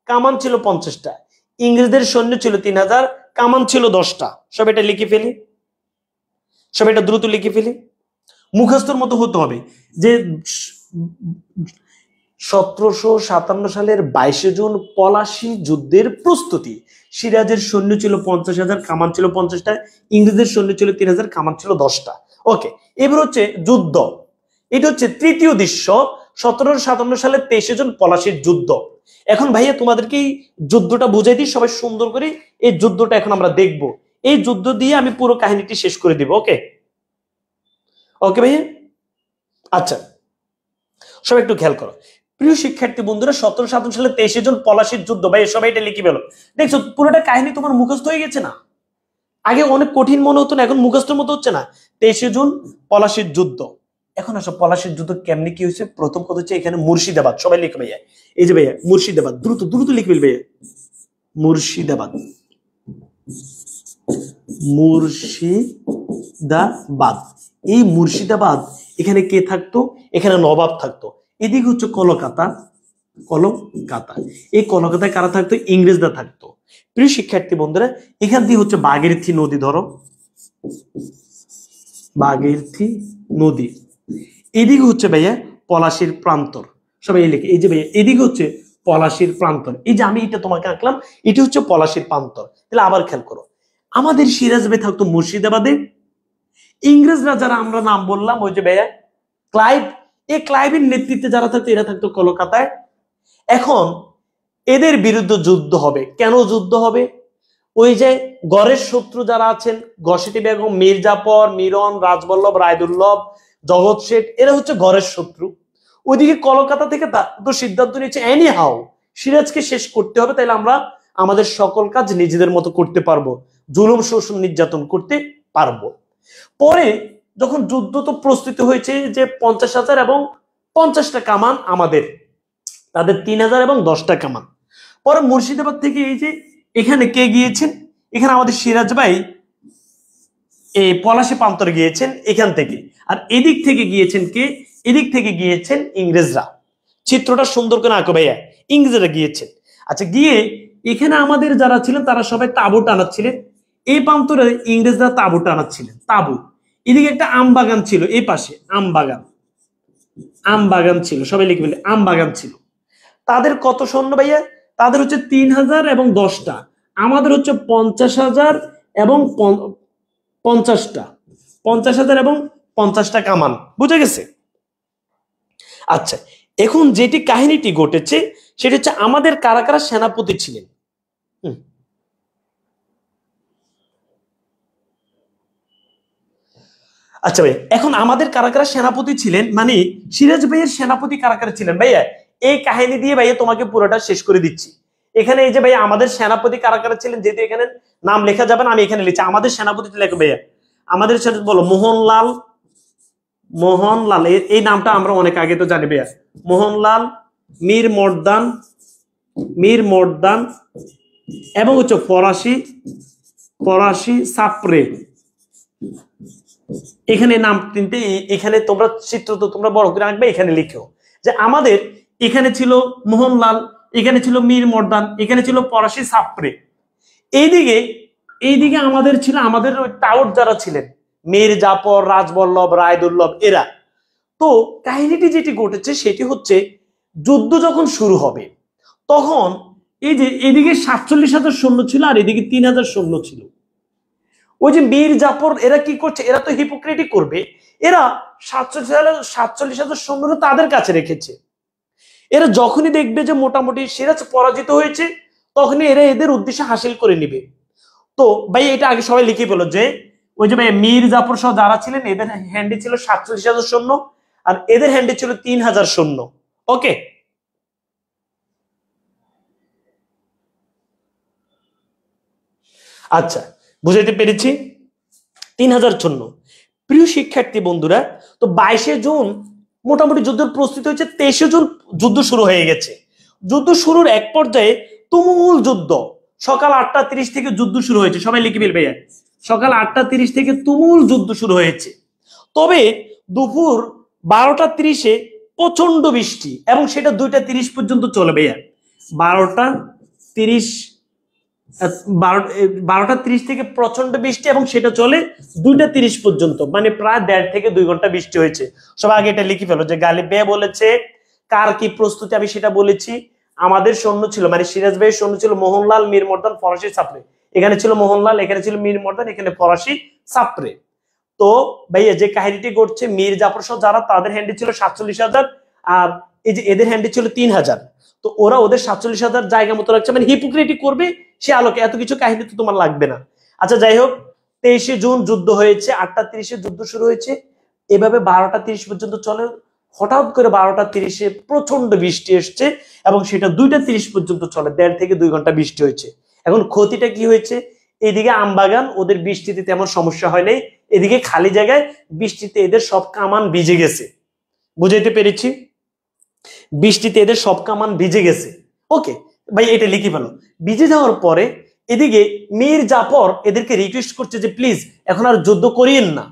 কামান ছিল 50টা। ইংরেজদের সৈন্য ছিল 3,000, কামান ছিল 10টা। সব এটা লিখে ফেলি, সব এটা দ্রুত লিখে ফেলি। মুখস্থর মতো হতে হবে যে 1757 সালের 22 জুন পলাশী যুদ্ধের প্রস্তুতি। সিরাজের সৈন্য ছিল 50,000, কামান ছিল 50টা। ইংরেজদের সৈন্য ছিল 3,000, কামান ছিল 10টা। ওকে, এবার হচ্ছে যুদ্ধ। এটা হচ্ছে তৃতীয় দৃশ্য 1757 সালের 23 জুন পলাশীর যুদ্ধ। এখন ভাইয়া তোমাদেরকে এই যুদ্ধটা বুঝাই দিই, সবাই সুন্দর করে। এই যুদ্ধটা এখন আমরা দেখব। এই যুদ্ধ দিয়ে আমি পুরো কাহিনীটি শেষ করে দিব। ওকে ওকে ভাইয়া। আচ্ছা সবাই একটু খেয়াল করো। প্রিয় শিক্ষার্থী বন্ধুরা, 1757 সালে 23 জুন পলাশীর যুদ্ধ। ভাই সবাই এটা লিখে ফেলো। দেখছো পুরোটা কাহিনী তোমার মুখস্থ হয়ে গেছে না? আগে অনেক কঠিন মনে হতো না, এখন মুখস্থের মতো হচ্ছে না? 23 জুন পলাশীর যুদ্ধ। এখন আসো পলাশীর যুদ্ধ কেমনি কি হয়েছে। প্রথম কথা হচ্ছে এখানে মুর্শিদাবাদ। সবাই লিখে ভাইয়া, এই যে ভাইয়া মুর্শিদাবাদ, দ্রুত দ্রুত লিখবে ভাইয়া। মুর্শিদাবাদ, মুর্শিদাবাদ। এই মুর্শিদাবাদ, এখানে কে থাকতো? এখানে নবাব থাকতো। এদিকে হচ্ছে কলকাতা, কলকাতা। এই কলকাতায় কারা থাকতো? ইংরেজরা থাকতো। প্রিয় শিক্ষার্থী বন্ধুরা, এখান দিয়ে হচ্ছে ভাগীরথী নদী। ধরো ভাগীরথী নদী। এদিকে হচ্ছে ভাইয়া পলাশীর প্রান্তর। সবাই লিখে, এই যে ভাইয়া এদিকে হচ্ছে পলাশীর প্রান্তর। এই যে আমি এটা তোমাকে আঁকলাম, এটি হচ্ছে পলাশীর প্রান্তর। তাহলে আবার খেয়াল করো, আমাদের সিরাজ ভাই থাকতো মুর্শিদাবাদে। ইংরেজরা যারা আমরা নাম বললাম, ওই যে ভাইয়া ক্লাইভ, এই ক্লাইভের নেতৃত্বে যারা থাকতো এরা থাকতো কলকাতায়। এখন এদের বিরুদ্ধে যুদ্ধ হবে। কেন যুদ্ধ হবে? ওই যে গড়ের শত্রু যারা আছেন, ঘসেটি বেগম, মীর জাফর, মিরন, রাজবল্লভ, রায়দুল্লভ, জগৎ শেঠ, এরা হচ্ছে গড়ের শত্রু। ওইদিকে কলকাতা থেকে তো সিদ্ধান্ত নিয়েছে এনি হাউ সিরাজকে শেষ করতে হবে, তাইলে আমরা আমাদের সকল কাজ নিজেদের মতো করতে পারবো, জুলুম শোষণ নির্যাতন করতে পারবো। পরে যখন যুদ্ধ তো প্রস্তুতি হয়েছে যে 50,000 এবং 50টা কামান আমাদের, তাদের 3,000 এবং 10টা কামান। পরে মুর্শিদাবাদ থেকে এই যে এখানে কে গিয়েছেন, এখানে আমাদের সিরাজ ভাই এই পলাশী প্রান্তরে গিয়েছেন এখান থেকে। আর এদিক থেকে গিয়েছেন কে, এদিক থেকে গিয়েছেন ইংরেজরা। চিত্রটা সুন্দর করে আঁকো ভাইয়া, ইংরেজরা গিয়েছেন। আচ্ছা, গিয়ে এখানে আমাদের যারা ছিলেন তারা সবাই তাঁবু টানাচ্ছিলেন, এই প্রান্তরে ইংরেজরা তাঁবু টানাচ্ছিলেন, তাঁবু। এদিকে একটা আম বাগান ছিল, এই পাশে আম বাগান, আম বাগান ছিল, সবাই লিখে ফেলে আম বাগান ছিল। তাদের কত সৈন্য ভাইয়া, তাদের হচ্ছে 3,000 এবং 10টা, আমাদের হচ্ছে 50,000 এবং 50টা, 50,000 এবং 50টা কামান। বুঝে গেছে? আচ্ছা, এখন যেটি কাহিনীটি ঘটেছে সেটা হচ্ছে আমাদের কারা কারা সেনাপতি ছিলেন। আচ্ছা ভাই, এখন আমাদের কারা কারা সেনাপতি ছিলেন, মানে সিরাজ ভাইয়ের সেনাপতি কারা কারা ছিলেন ভাইয়া, এই কাহিনী দিয়ে ভাইয়া তোমাকে পুরোটা শেষ করে দিচ্ছি। এখানে এই যে ভাইয়া আমাদের সেনাপতি কারা কারা ছিলেন, যেহেতু এখানে নাম লেখা যাবে না, আমি এখানে লিখছি আমাদের সেনাপতি লেখো ভাইয়া। আমাদের সাথে বলো মোহনলাল, মোহনলাল এই নামটা আমরা অনেক আগে তো জানি ভাইয়া। মোহনলাল, মীর মর্দান, মীর মর্দান এবং হচ্ছে ফরাসি, ফরাসি সাপরে। এখানে নাম তিনটে, এখানে তোমরা চিত্র তো তোমরা বড় করে আঁকবে, এখানে লিখো যে আমাদের এখানে ছিল মোহনলাল, এখানে ছিল মীর মর্দান, এখানে ছিল ফরাসি সাপরে। এইদিকে এইদিকে আমাদের ছিল আমাদের ওই টাউট যারা ছিলেন, মীর জাফর, রাজবল্লভ, রায়দুল্লভ এরা। তো কাহিনীটি যেটি ঘটেছে সেটি হচ্ছে যুদ্ধ যখন শুরু হবে তখন এই যে এদিকে 47,000 সৈন্য ছিল আর এদিকে 3,000 সৈন্য ছিল। ওই যে মীর জাফর এরা কি করছে, এরা তো হিপোক্রেটিক করবে, এরা 47,000 সৈন্য তাদের কাছে রেখেছে। এরা যখনই দেখবে যে মোটামুটি সিরাজ পরাজিত হয়েছে তখনই এরা এদের উদ্দেশ্য হাসিল করে নিবে। তো ভাই এটা আগে সবাই লিখে পেলো যে ওই যে ভাই মীর জাফর সহ যারা ছিলেন এদের হ্যান্ডে ছিল 47,000 সৈন্য আর এদের হ্যান্ডে ছিল 3,000 সৈন্য। ওকে, আচ্ছা বুঝাইতে পেরেছি। 3,000 সৈন্য। প্রিয় শিক্ষার্থী বন্ধুরা, তো 22শে জুন মোটামুটি যুদ্ধের প্রস্তুতি হচ্ছে, 23শে জুন যুদ্ধ শুরু হয়ে গেছে। যুদ্ধ শুরুর এক পর্যায়ে তুমুল যুদ্ধ, সকাল 8টা 30 থেকে যুদ্ধ শুরু হয়েছে, সবাই লিখে ফেলবে। সকাল 8টা 30 থেকে তুমুল যুদ্ধ শুরু হয়েছে। তবে দুপুর 12টা 30-এ প্রচন্ড বৃষ্টি এবং সেটা 2টা 30 পর্যন্ত চলবে। 12টা 30, 12টা 30 থেকে প্রচন্ড বৃষ্টি এবং সেটা চলে 2টা 30 পর্যন্ত, মানে প্রায় 1.5 থেকে 2 ঘন্টা বৃষ্টি হয়েছে। সবাই আগে এটা লিখে ফেলো যে গালিব ভাই বলেছে কার কি প্রস্তুতি, আমি সেটা বলেছি। আমাদের সৈন্য ছিল, মানে সিরাজ ভাইয়ের সৈন্য ছিল মোহনলাল, মীর মর্দান, ফরাসি সাপরে। এখানে ছিল মোহনলাল, এখানে ছিল মীর মর্দান, এখানে ফরাসি সাপরে। তো ভাইয়া যে কাহিনীটি ঘটছে, মীর জাফর সহ যারা তাদের হ্যান্ডে ছিল 47,000 আর এই যে এদের হ্যান্ডে ছিল 3,000। তো ওরা ওদের 47,000 জায়গা মতো রাখছে, মানে হিপোক্রেটিক করবে সে আলোকে, এত কিছু কাহিনী তো তোমার লাগবে না। আচ্ছা যাই হোক, 23শে জুন যুদ্ধ হয়েছে, 8টা 30-এ যুদ্ধ শুরু হয়েছে, এভাবে 12টা 30 পর্যন্ত চলে। হঠাৎ করে 12টা 30-এ প্রচন্ড বৃষ্টি এসছে এবং সেটা 2টা 30 পর্যন্ত চলে, 1.5 থেকে 2 ঘন্টা বৃষ্টি হয়েছে। এখন ক্ষতিটা কি হয়েছে, এদিকে আমবাগান ওদের বৃষ্টিতে তেমন সমস্যা হয় নাই, এদিকে খালি জায়গায় বৃষ্টিতে এদের সব কামান ভিজে গেছে। বুঝাইতে পেরেছি? বৃষ্টিতে এদের সব কামান ভিজে গেছে। ওকে ভাই, এটা লিখে ফেলো। ভিজে যাওয়ার পরে এদিকে মীর জাফর এদেরকে রিকোয়েস্ট করছে যে প্লিজ এখন আর যুদ্ধ করিয়েন না।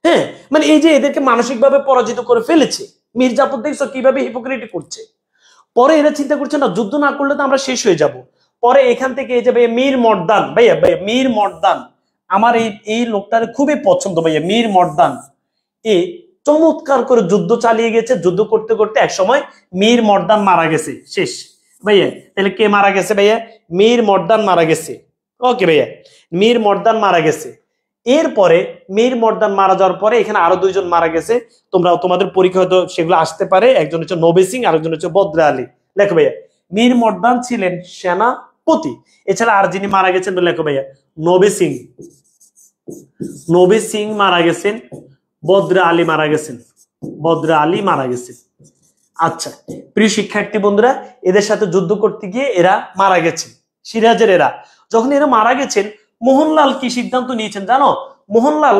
হ্যাঁ, মানে এই যে এদেরকে মানসিকভাবে পরাজিত করে ফেলেছে মীর জাফর, দেখছো কিভাবে হিপোক্রেটি করছে। পরে এরা চিন্তা করছে না যুদ্ধ না করলে তো আমরা শেষ হয়ে যাব। পরে এখান থেকে এই যে ভাইয়া মীর মর্দান, ভাইয়া ভাইয়া মীর মর্দান, আমার এই লোকটার খুবই পছন্দ ভাইয়া, মীর মর্দান এ চমৎকার করে যুদ্ধ চালিয়ে গেছে। যুদ্ধ করতে করতে এক সময় মীর মর্দান মারা গেছে, শেষ। ভাইয়া তাহলে কে মারা গেছে ভাইয়া? মীর মর্দান মারা গেছে। ওকে ভাইয়া, মীর মর্দান মারা গেছে। এরপরে মীর মর্দান মারা যাওয়ার পরে এখানে আরো 2 জন মারা গেছে, তোমরা তোমাদের পরীক্ষা হয়তো সেগুলো আসতে পারে। একজন হচ্ছে নবী সিং, আরেকজন হচ্ছে বদ্র আলী। লেখো ভাইয়া, মীর মর্দান ছিলেন সেনাপতি। এছাড়া আর যিনি মারা গেছেন লেখো ভাইয়া, নবী সিং। নবী সিং মারা গেছেন, বদ্র আলী মারা গেছেন, বদ্র আলী মারা গেছেন। আচ্ছা প্রিয় শিক্ষার্থী বন্ধুরা, এদের সাথে যুদ্ধ করতে গিয়ে এরা মারা গেছেন, সিরাজের এরা। যখন এরা মারা গেছেন, মোহনলাল কি সিদ্ধান্ত নিয়েছেন জানো? মোহনলাল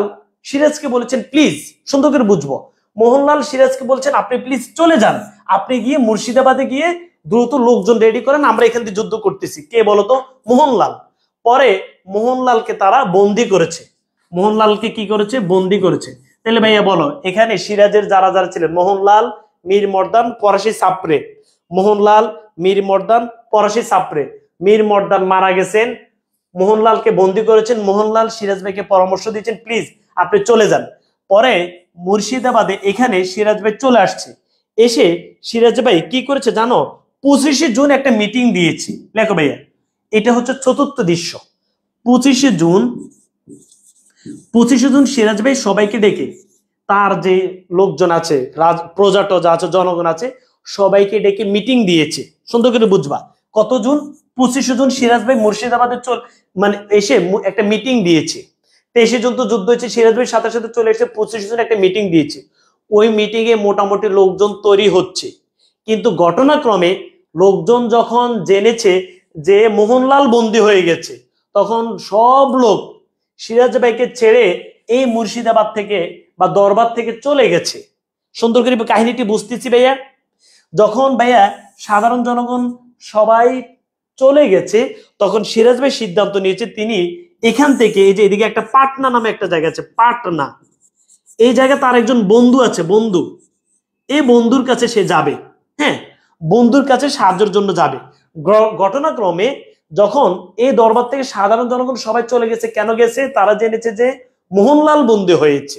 সিরাজকে বলেছেন প্লিজ, সুন্দর করে বুঝবো, মোহনলাল সিরাজকে বলছেন আপনি প্লিজ চলে যান, আপনি গিয়ে মুর্শিদাবাদে গিয়ে দ্রুত লোকজন রেডি করেন, আমরা এখান থেকে যুদ্ধ করতেছি। কে বলতো? মোহনলাল। পরে মোহনলালকে তারা বন্দি করেছে, মোহনলালকে কি করেছে? বন্দি করেছে। তাহলে ভাইয়া বলো, এখানে সিরাজের যারা যারা ছিলেন, মোহনলাল, মীর মর্দান, পরাশি সাপড়ে, মোহনলাল, মীর মর্দান, পরাশি সাপড়ে, মীর মর্দান মারা গেছেন, মোহনলালকে বন্দি করেছেন, মোহনলাল সিরাজ ভাইকে পরামর্শ দিয়েছেন প্লিজ আপনি চলে যান। পরে মুর্শিদাবাদে এখানে সিরাজ ভাই চলে আসছে, এসে সিরাজ ভাই কি করেছে জানো? 25শে জুন একটা মিটিং দিয়েছে। লেখো ভাইয়া, এটা হচ্ছে চতুর্থ দৃশ্য। 25শে জুন, 25শে জুন সিরাজ ভাই সবাইকে ডেকে, তার যে লোকজন আছে, প্রজা টজা আছে, জনগণ আছে, সবাইকে ডেকে মিটিং দিয়েছে। সুন্দর করে বুঝবা, কত জুন? 25শে জুন সিরাজ ভাই মুর্শিদাবাদে মানে এসে একটা মিটিং দিয়েছে। 23শে জুন তো যুদ্ধ হয়েছে, সিরাজ ভাই সাথে সাথে চলে এসে 25শে জুন একটা মিটিং দিয়েছে। ওই মিটিং এ মোটামুটি লোকজন তৈরি হচ্ছে, কিন্তু ঘটনাক্রমে লোকজন যখন জেনেছে যে মোহনলাল বন্দী হয়ে গেছে, তখন সব লোক সিরাজ ভাইকে ছেড়ে এই মুর্শিদাবাদ থেকে বা দরবার থেকে চলে গেছে। সুন্দর করে কাহিনীটি বুঝতেছি ভাইয়া। যখন ভাইয়া সাধারণ জনগণ সবাই চলে গেছে, তখন সিরাজ ভাই সিদ্ধান্ত নিয়েছে তিনি এখান থেকে, এই যে এদিকে একটা পাটনা নামে একটা জায়গা আছে, পাটনা, এই জায়গায় তার একজন বন্ধু আছে, বন্ধু, এই বন্ধুর কাছে সে যাবে। হ্যাঁ, বন্ধুর কাছে সাহায্যের জন্য যাবে। ঘটনাক্রমে যখন এই দরবার থেকে সাধারণ জনগণ সবাই চলে গেছে, কেন গেছে? তারা জেনেছে যে মোহনলাল বন্দী হয়েছে।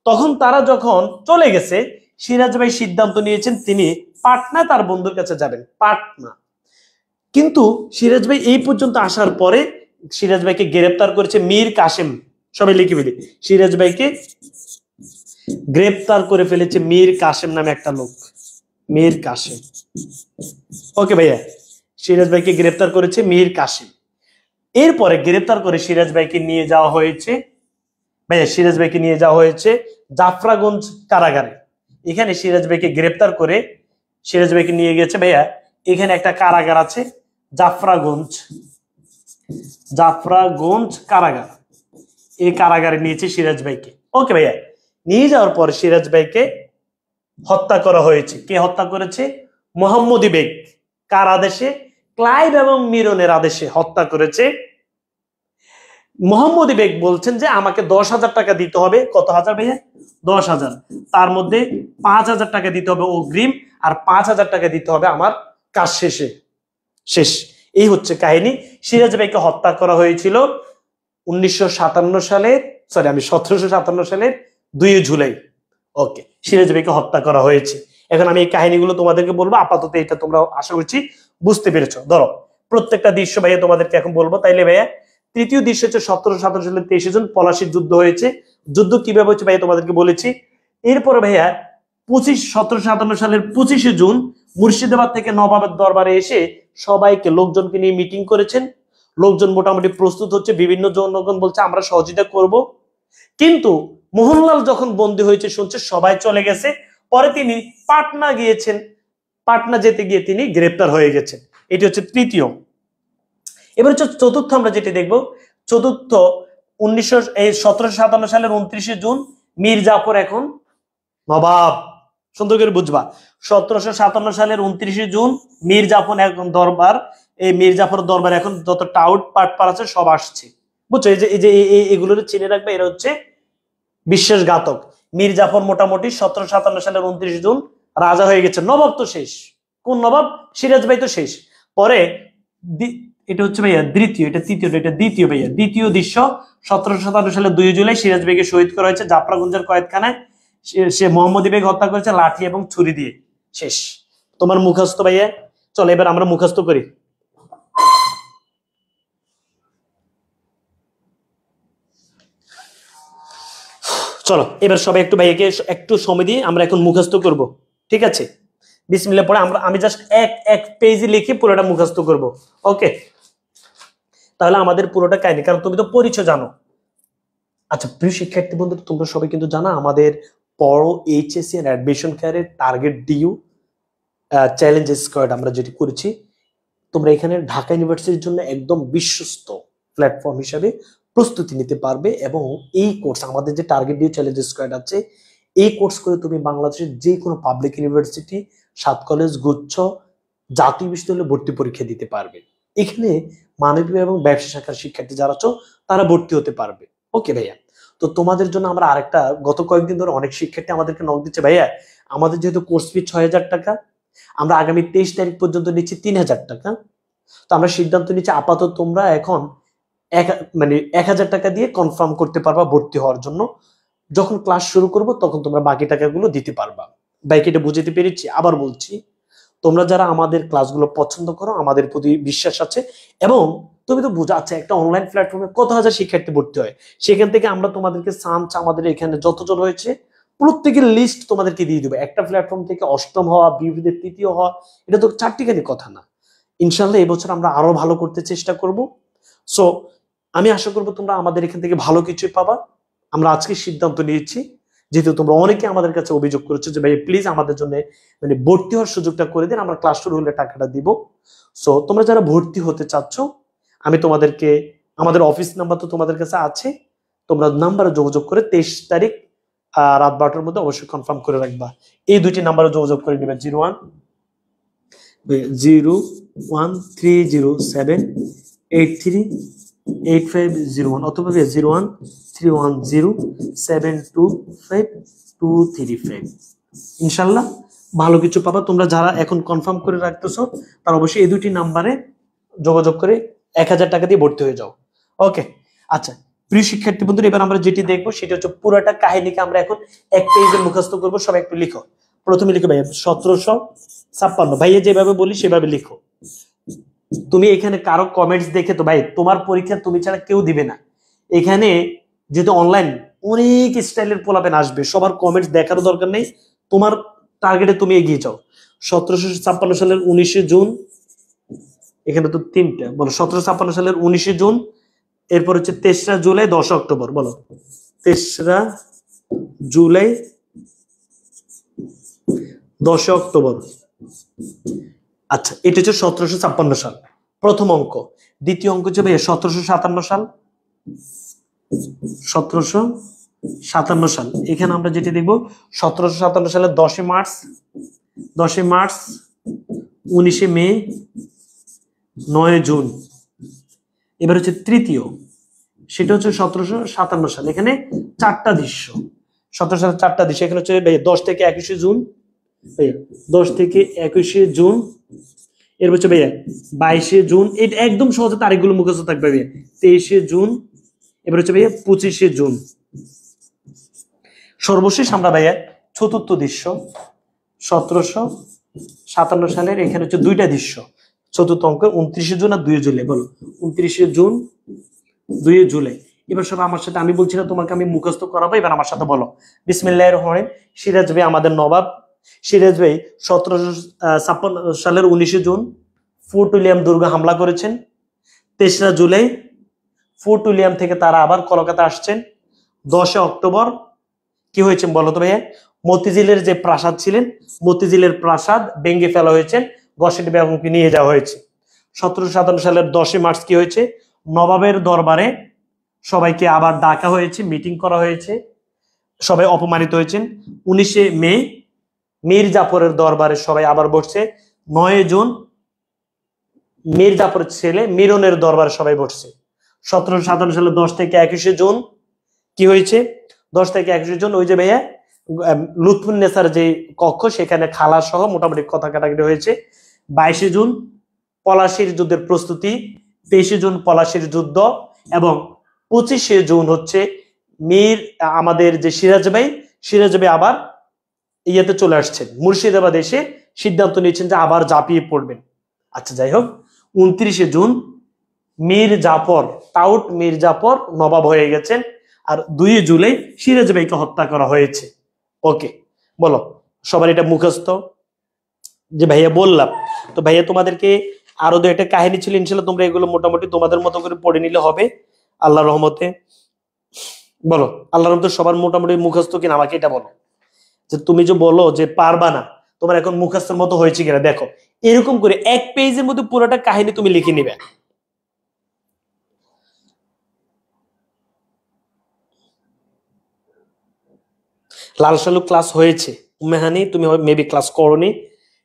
তখন তারা যখন চলে গেছে, সিরাজ ভাই সিদ্ধান্ত নিয়েছেন তিনি পাটনা তার বন্ধুর কাছে যাবেন, পাটনা। কিন্তু সিরাজ ভাই এই পর্যন্ত আসার পরে সিরাজ ভাইকে গ্রেপ্তার করেছে মীর কাসেম। সবাই লিখে ফেলি, সিরাজ ভাইকে গ্রেপ্তার করে ফেলেছে মীর কাসেম নামে একটা লোক, মীর কাসেম। ওকে ভাইয়া, সিরাজ ভাইকে গ্রেপ্তার করেছে মীর কাসেম। এরপরে গ্রেপ্তার করে সিরাজ ভাইকে নিয়ে যাওয়া হয়েছে, ভাইয়া সিরাজ ভাইকে নিয়ে যাওয়া হয়েছে জাফরাগঞ্জ কারাগারে। এখানে সিরাজ ভাইকে গ্রেপ্তার করে সিরাজ ভাইকে নিয়ে গেছে ভাইয়া, এখানে একটা কারাগার আছে জাফরাগঞ্জ, জাফরাগঞ্জ কারাগার, এই কারাগারে নিয়েছে সিরাজ ভাইকে। ওকে ভাইয়া, নিয়ে যাওয়ার পর সিরাজ ভাইকে হত্যা করা হয়েছে। কে হত্যা করেছে? মোহাম্মদী বেগ। কার আদেশে? ক্লাইভ এবং মিরনের আদেশে হত্যা করেছে। মোহাম্মদী বেগ বলছেন যে আমাকে 10,000 টাকা দিতে হবে। কত হাজার ভাইয়া? 10,000। তার মধ্যে 5,000 টাকা দিতে হবে অগ্রিম, আর 5,000 টাকা দিতে হবে আমার কাজ শেষে। শেষ। এই হচ্ছে কাহিনী। সিরাজ ভাইকে হত্যা করা হয়েছিল 1757 সালের 2 জুলাই। ওকে, সিরাজ ভাইকে হত্যা করা হয়েছে। এখন আমি এই কাহিনীগুলো তোমাদেরকে বলবো, আপাতত এটা তোমরা আশা করছি বুঝতে পেরেছো। ধরো প্রত্যেকটা দৃশ্য ভাইয়া তোমাদেরকে এখন বলবো। তাইলে ভাইয়া, তৃতীয় দৃশ্য হচ্ছে 1757 সালের 23শে জুন পলাশির যুদ্ধ হয়েছে। যুদ্ধ কিভাবে হচ্ছে ভাইয়া তোমাদেরকে বলেছি। এরপরে ভাইয়া 1757 সালের 25শে জুন মুর্শিদাবাদ থেকে নবাবের দরবারে এসে সবাইকে, লোকজনকে নিয়ে মিটিং করেছেন। লোকজন মোটামুটি প্রস্তুত হচ্ছে, বিভিন্ন জনগণ বলছে আমরা সহযোগিতা করব। কিন্তু মোহনলাল যখন বন্দী হয়েছে শুনছে, সবাই চলে গেছে। পরে তিনি পাটনা গিয়েছেন, পাটনা যেতে গিয়ে তিনি গ্রেপ্তার হয়ে গেছেন। এটি হচ্ছে তৃতীয়। এবার হচ্ছে চতুর্থ, আমরা যেটি দেখবো চতুর্থ, 1757 সালের 29শে জুন মীর জাফর এখন নবাব। সুন্দর করে বুঝবা, 1757 সালের 29শে জুন মীর জাফর এখন দরবার, এই মীর জাফর দরবার এখন যত টাউট পাটপার আছে সব আসছে, বুঝছো? এই যে এগুলোর চিনে রাখবে, এরা হচ্ছে বিশ্বাসঘাতক। মীর জাফর মোটামুটি 1757 সালের 29শে জুন রাজা হয়ে গেছে। নবাব তো শেষ, কোন নবাব? সিরাজ ভাই তো শেষ। পরে এটা হচ্ছে ভাইয়া দ্বিতীয়, এটা তৃতীয়, এটা দ্বিতীয় ভাইয়া। দ্বিতীয় দৃশ্য 1757 সালের 2 জুলাই সিরাজ ভাইকে শহীদ করা হয়েছে জাফরাগঞ্জের কয়েদখানায়। সে মোহাম্মদী বেগ হত্যা করেছে লাঠি এবং ছুরি দিয়ে। শেষ। তোমার মুখস্থ ভাইয়া। চলো এবার আমরা মুখস্থ করি। চলো এবার সবাই একটু ভাইয়াকে একটু সময় দিয়ে আমরা এখন মুখস্থ করব, ঠিক আছে? বিসমিল্লাহ পড়ে আমি জাস্ট এক পেজে লিখে পুরোটা মুখস্থ করব। ওকে, তাহলে আমাদের পুরোটা কাহিনী, কারণ তুমি তো পরিচয় জানো। আচ্ছা প্রিয় শিক্ষার্থী বন্ধু, তোমরা সবাই কিন্তু জানো আমাদের পড়ো এইচএসসি এন্ড অ্যাডমিশন কেয়ারের টার্গেট ডিইউ চ্যালেঞ্জ স্কোয়াড আমরা যেটি করেছি। তোমরা এখানে ঢাকা ইউনিভার্সিটির জন্য একদম বিশ্বস্ত প্ল্যাটফর্ম হিসেবে প্রস্তুতি নিতে পারবে। এবং এই কোর্স আমাদের যে টার্গেট ডিউ চ্যালেঞ্জ স্কোয়াড আছে, এই কোর্স করে তুমি বাংলাদেশের যে কোনো পাবলিক ইউনিভার্সিটি, 7 কলেজ, গুচ্ছ, জাতীয় বিশ্ববিদ্যালয়ে ভর্তি পরীক্ষা দিতে পারবে। এখানে মানবিক এবং ব্যবসা শাখার শিক্ষার্থী যারা আছো তারা ভর্তি হতে পারবে। ওকে ভাইয়া, তো তোমাদের জন্য আমরা আরেকটা, গত কয়েকদিন ধরে অনেক শিক্ষার্থী আমাদেরকে নক দিচ্ছে, ভাইয়া আমাদের যেহেতু কোর্স ফি 6,000 টাকা, আমরা আগামী 23 তারিখ পর্যন্ত নিচ্ছি 3,000 টাকা। তো আমরা সিদ্ধান্ত নিচ্ছি আপাতত তোমরা এখন 1,000 টাকা দিয়ে কনফার্ম করতে পারবা ভর্তি হওয়ার জন্য। যখন ক্লাস শুরু করব তখন তোমরা বাকি টাকাগুলো দিতে পারবা। ভাই এটা বুঝতে পেরেছি। আবার বলছি, তোমরা যারা আমাদের ক্লাসগুলো পছন্দ করো, আমাদের প্রতি বিশ্বাস আছে, এবং তুমি তো বুঝা, আচ্ছা একটা অনলাইন প্ল্যাটফর্মে কত হাজার শিক্ষার্থী ভর্তি হয়, সেখান থেকে আমরা তোমাদেরকে সামচ আমাদের এখানে যতজন হয়েছে প্রত্যেকের লিস্ট তোমাদেরকে দিয়ে দেবো। একটা প্ল্যাটফর্ম থেকে অষ্টম হওয়া, বিবিদের তৃতীয় হওয়া, এটা তো চারটিখানি কথা না। ইনশাল্লাহ এবছর আমরা আরো ভালো করতে চেষ্টা করব। সো আমি আশা করবো তোমরা আমাদের এখান থেকে ভালো কিছু পাবা। আমরা আজকে সিদ্ধান্ত নিয়েছি, যেহেতু তোমরা অনেকে আমাদের কাছে অভিযোগ করেছো যে ভাই প্লিজ আমাদের জন্য ভর্তি হওয়ার সুযোগটা করে দিন, আমরা ক্লাস শুরু হলে টাকাটা দিব। সো তোমরা যারা ভর্তি হতে চাচ্ছ, আমি তোমাদেরকে, আমাদের অফিস নাম্বার তো তোমাদের কাছে আছে, তোমরা নাম্বারে যোগাযোগ করে 23 তারিখ রাত 12টার মধ্যে অবশ্যই কনফার্ম করে রাখবা। এই দুইটি নাম্বারে যোগাযোগ করে নেবে, 010307838501 অথবা 0131072525। ইনশাল্লাহ ভালো কিছু পাবা। তোমরা যারা এখন কনফার্ম করে রাখতেছো তারা অবশ্যই এই দুটি নাম্বারে যোগাযোগ করে 1,000 টাকা দিয়ে ভর্তি হয়ে যাও। ওকে, আচ্ছা প্রিয় শিক্ষার্থী বন্ধুরা, এবার আমরা যেটি দেখবো সেটা হচ্ছে পুরোটা কাহিনীকে আমরা এখন এক পেজে মুখস্থ করবো। সবাই একটু লিখো। প্রথমে লিখো ভাইয়া 1756। ভাইয়া যেভাবে বলি সেভাবে লিখো। তুমি এখানে কারো কমেন্টস দেখে তো ভাই তোমার পরীক্ষা তুমি ছাড়া কেউ দিবে না। এখানে যেহেতু অনলাইন অনেক স্টাইলের পোলাপেন আসবে, সবার কমেন্টস দেখারও দরকার নেই, তোমার টার্গেটে তুমি এগিয়ে যাও। 1756 সালের 19শে জুন, এখানে তো তিনটা, বলো 1756 সালের 19শে জুন, এরপর হচ্ছে 3রা জুলাই, 10 অক্টোবর, বলো 3রা জুলাই, 10 অক্টোবর। আচ্ছা এটা হচ্ছে 1756 সাল, প্রথম অঙ্ক। দ্বিতীয় অঙ্ক হচ্ছে 1757 সাল, 1757 সাল। এখানে আমরা যেটি দেখবো 1757 সালের 10 মার্চ, 19 মে, 9 জুন। এবার হচ্ছে তৃতীয়, সেটা হচ্ছে 1757 সাল। এখানে 4টা দৃশ্য, 17 সালের 4টা দৃশ্য। এখানে হচ্ছে 10 থেকে 21শে জুন, 10 থেকে 21শে জুন। এর হচ্ছে ভাইয়া 22শে জুন, এটা একদম সহজে তারিখগুলো মুখস্থ থাকবে ভাইয়া। 23শে জুন, এবার হচ্ছে ভাইয়া 25শে জুন। সর্বশেষ আমরা ভাইয়া চতুর্থ দৃশ্য 1757 সালের, এখানে হচ্ছে 2টা দৃশ্য, চতুর্থ অঙ্ক 29শে জুন আর 2 জুলাই। বলো 29শে জুন, 2 জুলাই। এবার সব আমার সাথে, আমি বলছি না তোমাকে আমি মুখস্থ করাবো, এবার আমার সাথে বলো বিসমিল্লাহির রহমানির রহিম। সিরাজ ভাই আমাদের নবাব, সিরাজ ভাই 1756 সালের 19শে জুন ফোর্ট উইলিয়াম দুর্গে হামলা করেছেন। 3রা জুলাই ফোর্ট উইলিয়াম থেকে তারা আবার কলকাতা আসছেন। 10 অক্টোবর কি হয়েছে বলো তো ভাইয়া? মতিঝিলের যে প্রাসাদ ছিলেন, মতিঝিলের প্রাসাদ ভেঙে ফেলা হয়েছে, ঘসেটি বেগমকে নিয়ে যাওয়া হয়েছে। 1757 সালের 10 মার্চ কি হয়েছে? নবাবের দরবারে সবাইকে আবার ডাকা হয়েছে, মিটিং করা হয়েছে, সবাই অপমানিত হয়েছেন। 19 মে মীর জাফরের দরবারে সবাই আবার বসছে। 9 জুন মীর জাফরের ছেলে মিরনের দরবারে সবাই বসছে। 1757 সালের 10 থেকে 21শে জুন কি হয়েছে? 10 থেকে 21শে জুন ওই যে ভাইয়া লুৎফুন্নেসার যে কক্ষ, সেখানে খালা সহ মোটামুটি কথা কাটাকাটি হয়েছে। 22শে জুন পলাশির যুদ্ধের প্রস্তুতি, 23শে জুন পলাশির যুদ্ধ, এবং 25শে জুন হচ্ছে আমাদের যে সিরাজ ভাই আবার ইয়েতে চলে আসছেন, মুর্শিদাবাদ এসে সিদ্ধান্ত নিয়েছেন যে আবার ঝাঁপিয়ে পড়বেন। আচ্ছা যাই হোক, 29শে জুন মীর জাফর নবাব হয়ে গেছেন, আর 2 জুলাই সিরাজ ভাইকে হত্যা করা হয়েছে। ওকে, বলো সবার এটা মুখস্থ? যে ভাইয়া বললাম, তো ভাইয়া তোমাদেরকে আরো 2 কাহিনী ছিল, ইনশাল্লাহ তোমরা এগুলো মোটামুটি তোমাদের মতো করে পড়ে নিলে হবে আল্লাহর রহমতে। বলো আল্লাহর রহমতে সবার মোটামুটি মুখস্থ কিনা আমাকে এটা বলো। যে তুমি যে বলো যে পারবা না, তোমার এখন মুখস্থের মতো হয়েছে কিনা দেখো। এরকম করে 1 পেজের মধ্যে পুরোটা কাহিনী তুমি লিখে নিবে। লাল সালু ক্লাস হয়েছে, মেহানি তুমি মেবি ক্লাস করনি,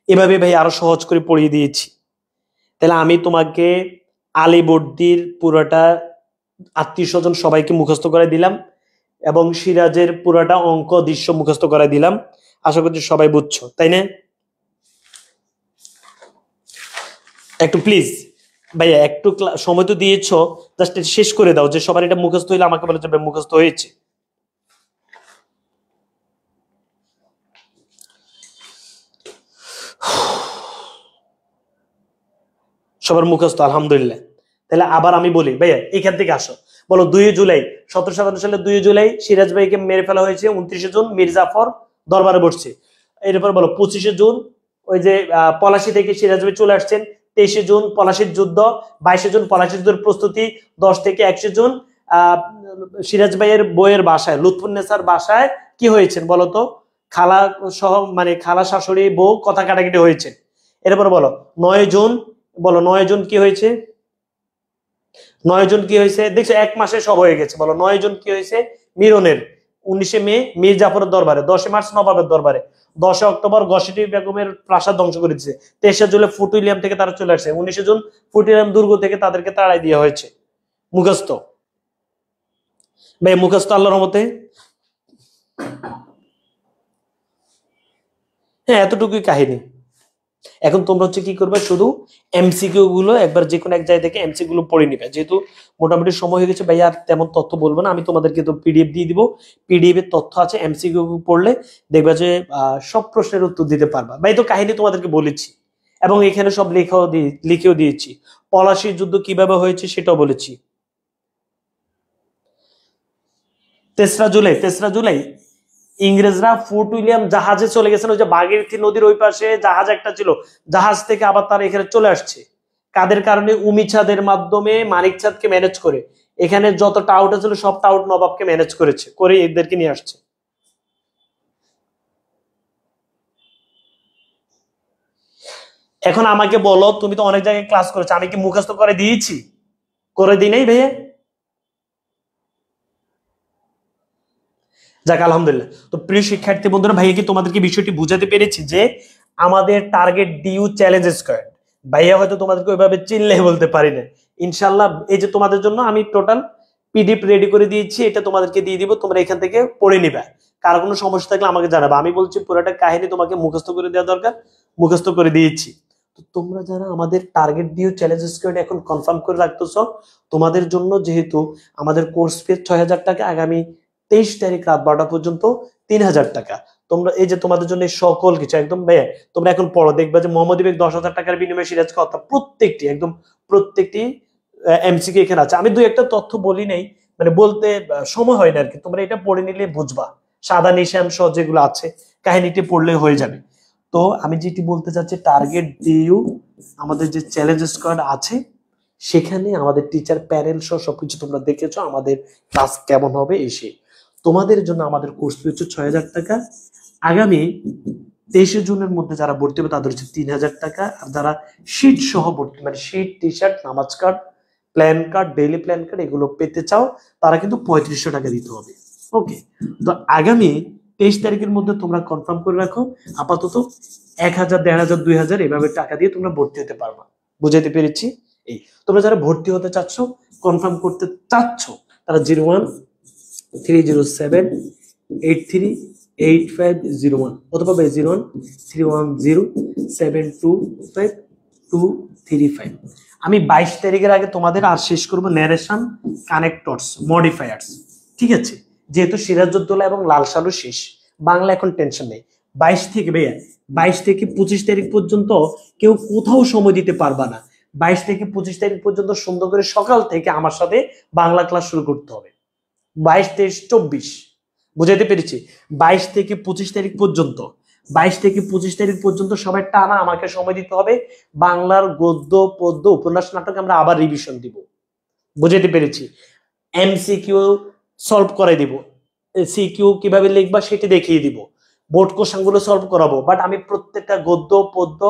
এভাবে ভাই আরো সহজ করে পড়িয়ে দিয়েছি। তাহলে আমি তোমাকে আলীবর্দীর পুরোটা আত্মীয় স্বজন সবাইকে মুখস্থ করে দিলাম এবং সিরাজের পুরোটা অঙ্ক দৃশ্য মুখস্থ করে দিলাম। আশা করছি সবাই বুঝছো, তাই না? একটু প্লিজ ভাইয়া একটু সময় তো দিয়েছো, জাস্ট শেষ করে দাও, যে সবার এটা মুখস্থ হইলে আমাকে বলে যাবে মুখস্থ হয়েছে। সবার মুখস্থ আলহামদুলিল্লাহ। তাহলে আবার আমি বলি ভাইয়া এখান থেকে আসো, বলো 2 জুলাই 1757 সালে 2 জুলাই সিরাজ ভাইকে মেরে ফেলা হয়েছে, 29 জুন মির্জাফর দরবারে বসছে। এরপর বলো 25 জুন ওই যে পলাশি থেকে সিরাজ ভাই চলে আসছেন, 23 জুন পলাশির যুদ্ধ, 22 জুন পলাশির যুদ্ধের প্রস্তুতি, 10 থেকে 21 জুন সিরাজ ভাইয়ের বইয়ের বাসায় লুৎফুন্নেসার বাসায় কি হয়েছেন বলতো, খালা সহ মানে খালা শাশুড়ি বউ কথা কাটাকাটি হয়েছে। এরপর বলো 9 জুন, বলো 9 জুন কি হয়েছে, 9 জুন কি হয়েছে, দেখছো 1 মাসে সব হয়ে গেছে। বলো 9 জুন কি হয়েছে, মিরনের, 19 মে মীর জাফরের দরবারে, 10 মার্চ নবাবের দরবারে, 10 অক্টোবর গসিটি বেগমের প্রাসাদ ধ্বংস করে দিচ্ছে, 23 জুলাই ফোর্ট উইলিয়াম থেকে তারা চলে আসছে, 19 জুন ফোর্ট উইলিয়াম দুর্গ থেকে তাদেরকে তাড়াই দেওয়া হয়েছে। মুখস্থ ভাই, মুখস্থ আল্লাহর রহমতে। হ্যাঁ এতটুকুই কাহিনী। এখন তোমরা হচ্ছে কি করবে, শুধু এমসিকিউ গুলো একবার যে কোনো এক জায়গা থেকে এমসিকিউ গুলো পড়ে নিবে, যেহেতু মোটামুটি সময় হয়ে গেছে ভাই, আর তেমন তথ্য বলবো না, আমি তোমাদেরকে তো পিডিএফ দিয়ে দিব, পিডিএফ এর তথ্য আছে, এমসিকিউ পড়লে দেখবা যে সব প্রশ্নের উত্তর দিতে পারবা ভাই। তো কাহিনী তোমাদেরকে বলেছি এবং এখানে সব লিখেও দিয়েছি, পলাশির যুদ্ধ কিভাবে হয়েছে সেটাও বলেছি। 3রা জুলাই ইংরেজরা ফোর্ট উইলিয়াম জাহাজে চলে গেছেন, ওই যে ভাগীরথী নদীর ওই পাশে জাহাজ একটা ছিল, জাহাজ থেকে আবার তারা এখানে চলে আসছে কাদের কারণে, উমিচাঁদের মাধ্যমে মানিক চাঁদকে ম্যানেজ করে, এখানে যত টাউট ছিল সব টাউট নবাবকে ম্যানেজ করেছে, করে এদেরকে নিয়ে আসছে। এখন আমাকে বলো, তুমি তো অনেক জায়গায় ক্লাস করেছো, আমি কি মুখস্থ করে দিয়েছি? করে দিই নাই ভাইয়া? যাক আলহামদুলিল্লাহ। তো প্রিয় শিক্ষার্থী বন্ধুরা, ভাইয়া কি তোমাদেরকে বিষয়টি বুঝাতে পেরেছি যে আমাদের টার্গেট ডিউ চ্যালেঞ্জ স্কোয়ার, ভাইয়া হয়তো তোমাদেরকে ওইভাবে চিনলে বলতে পারি না। ইনশাল্লাহ এই যে তোমাদের জন্য আমি টোটাল পিডিএফ রেডি করে দিয়েছি, এটা তোমাদেরকে দিয়ে দিব, তোমরা এখান থেকে পড়ে নিবে। কার কোনো সমস্যা থাকলে আমাকে জানাবে। আমি বলছি পুরোটা কাহিনী তোমাকে মুখস্থ করে দেওয়া দরকার, মুখস্থ করে দিয়েছি। তো তোমরা যারা আমাদের টার্গেট ডিউ চ্যালেঞ্জ স্কোয়ার এখন কনফার্ম করে রাখতেছো, তোমাদের জন্য যেহেতু আমাদের কোর্স ফি 6,000 টাকা, আগামী 23 তারিখ রাত 12টা পর্যন্ত 3,000 টাকা। তোমরা এই যে তোমাদের জন্য সকল কিছু একদম ভাইয়া, তোমরা এখন পড়ো, দেখবা যে মোহাম্মদ বিবেক 10,000 টাকার বিনিময়ে সিরাজ কথা প্রত্যেকটি একদম প্রত্যেকটি এমসিকিউ এখানে আছে। আমি দুই একটা তথ্য বলি নাই, মানে বলতে সময় হয় না আর কি, তোমরা এটা পড়ে নিলে বুঝবা, সাদা নিশান সহ যেগুলো আছে কাহিনীটি পড়লে হয়ে যাবে। তো আমি যেটি বলতে চাচ্ছি, টার্গেট ডিউ আমাদের যে চ্যালেঞ্জ স্কোয়াড আছে, সেখানে আমাদের টিচার প্যানেল সহ সবকিছু তোমরা দেখেছো, আমাদের ক্লাস কেমন হবে এসে। তোমাদের জন্য আমাদের কোর্স ফি হচ্ছে 6,000 টাকা। আগামী 23 জুনের মধ্যে যারা ভর্তি হবে তাদের হচ্ছে 3,000 টাকা। আর যারা শীট সহ ভর্তি, মানে শীট, টি শার্ট, নামাজ card, plan card, daily plan card এগুলো পেতে চাও, তারা কিন্তু 3500 টাকা দিতে হবে। ওকে, তো আগামী 23 তারিখের মধ্যে তোমরা কনফার্ম করে রাখো। আপাতত 1,000, 1,500, 2,000 এভাবে টাকা দিয়ে তোমরা ভর্তি হতে পারবা। বুঝাইতে পেরেছি? এই তোমরা যারা ভর্তি হতে চাচ্ছ, কনফার্ম করতে চাচ্ছ, তারা 013078385501 অথবা 01310725 আমি 22 তারিখের আগে তোমাদের আর শেষ করবো ন্যারেশন, কানেক্টরস, মডিফায়ার্স। ঠিক আছে, যেহেতু সিরাজউদ্দৌলা এবং লাল সালু শেষ, বাংলা এখন টেনশন নেই। 22 থেকে ভাইয়া 22 থেকে 25 তারিখ পর্যন্ত কেউ কোথাও সময় দিতে পারবা না। 22 থেকে 25 তারিখ পর্যন্ত সুন্দর করে সকাল থেকে আমার সাথে বাংলা ক্লাস শুরু করতে হবে। 22, 23, 24 বুঝাইতে পেরেছি? 22 থেকে 25 তারিখ পর্যন্ত, 22 থেকে 25 তারিখ পর্যন্ত সবাই টানা আমাকে সময় দিতে হবে। বাংলার গদ্য, পদ্য, উপন্যাস, নাটক আমরা আবার রিভিশন দিব। বুঝাইতে পেরেছি? এমসিকিউ সলভ করে দিব, সিকিউ কিভাবে লিখবা সেটি দেখিয়ে দিব, বোর্ড কোশ্চেন গুলো সলভ করাবো, বাট আমি প্রত্যেকটা গদ্য, পদ্য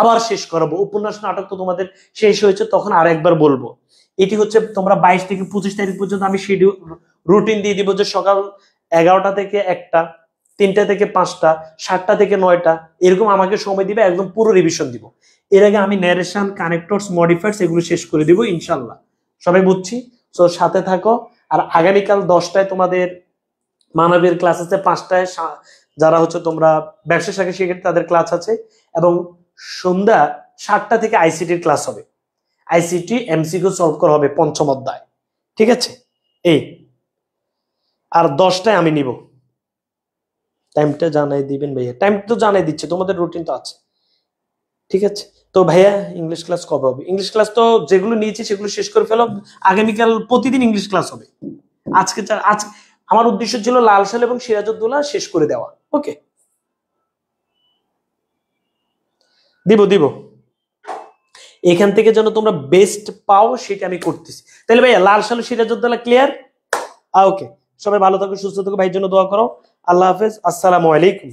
আবার শেষ করাবো। উপন্যাস, নাটক তো তোমাদের শেষ হয়েছে, তখন আরেকবার বলবো। এটি হচ্ছে তোমরা 22 থেকে 25 তারিখ পর্যন্ত আমি শিডিউল রুটিন দিয়ে দিব, যে সকাল 11টা থেকে 1টা, 3টা থেকে 5টা, 7টা থেকে 9টা, এরকম আমাকে সময় দিবে, একদম পুরো রিভিশন দিব। এর আগে আমি ন্যারেশন, কানেক্টরস, মডিফায়ার্স এগুলো শেষ করে দিব ইনশাল্লাহ। সবাই বুঝছি? তো সাথে থাকো। আর আগামীকাল 10টায় তোমাদের মানবের ক্লাস আছে, 5টায় যারা হচ্ছে তোমরা ব্যবসা শাখা শিখে তাদের ক্লাস আছে, এবং সন্ধ্যা 7টা থেকে আইসিটির ক্লাস হবে। আইসিটি এমসিকিউ সলভ করা হবে 5ম অধ্যায়। ঠিক আছে? এই আর 10টায় আমি নিব। টাইমটা জানাই দিবেন ভাইয়া। টাইম তো জানাই দিচ্ছে, তোমাদের রুটিন তো আছে। ঠিক আছে? তো ভাইয়া ইংলিশ ক্লাস কবে হবে? ইংলিশ ক্লাস তো যেগুলো নিয়েছি সেগুলো শেষ করে ফেলো। আগামীকাল প্রতিদিন ইংলিশ ক্লাস হবে। আজ আমার উদ্দেশ্য ছিল লাল সাল এবং সিরাজউদ্দৌলা শেষ করে দেওয়া। ওকে, দিব দিব। এখান থেকে যেন তোমরা বেস্ট পাও সেটা আমি করতেছি। তাহলে ভাইয়া লাল সাল সিরাজউদ্দৌলা ক্লিয়ার? ওকে, সবাই ভালো থাকো, সুস্থ থাকো, ভাইয়ের জন্য দোয়া করো। আল্লাহ হাফেজ, আসসালামু আলাইকুম।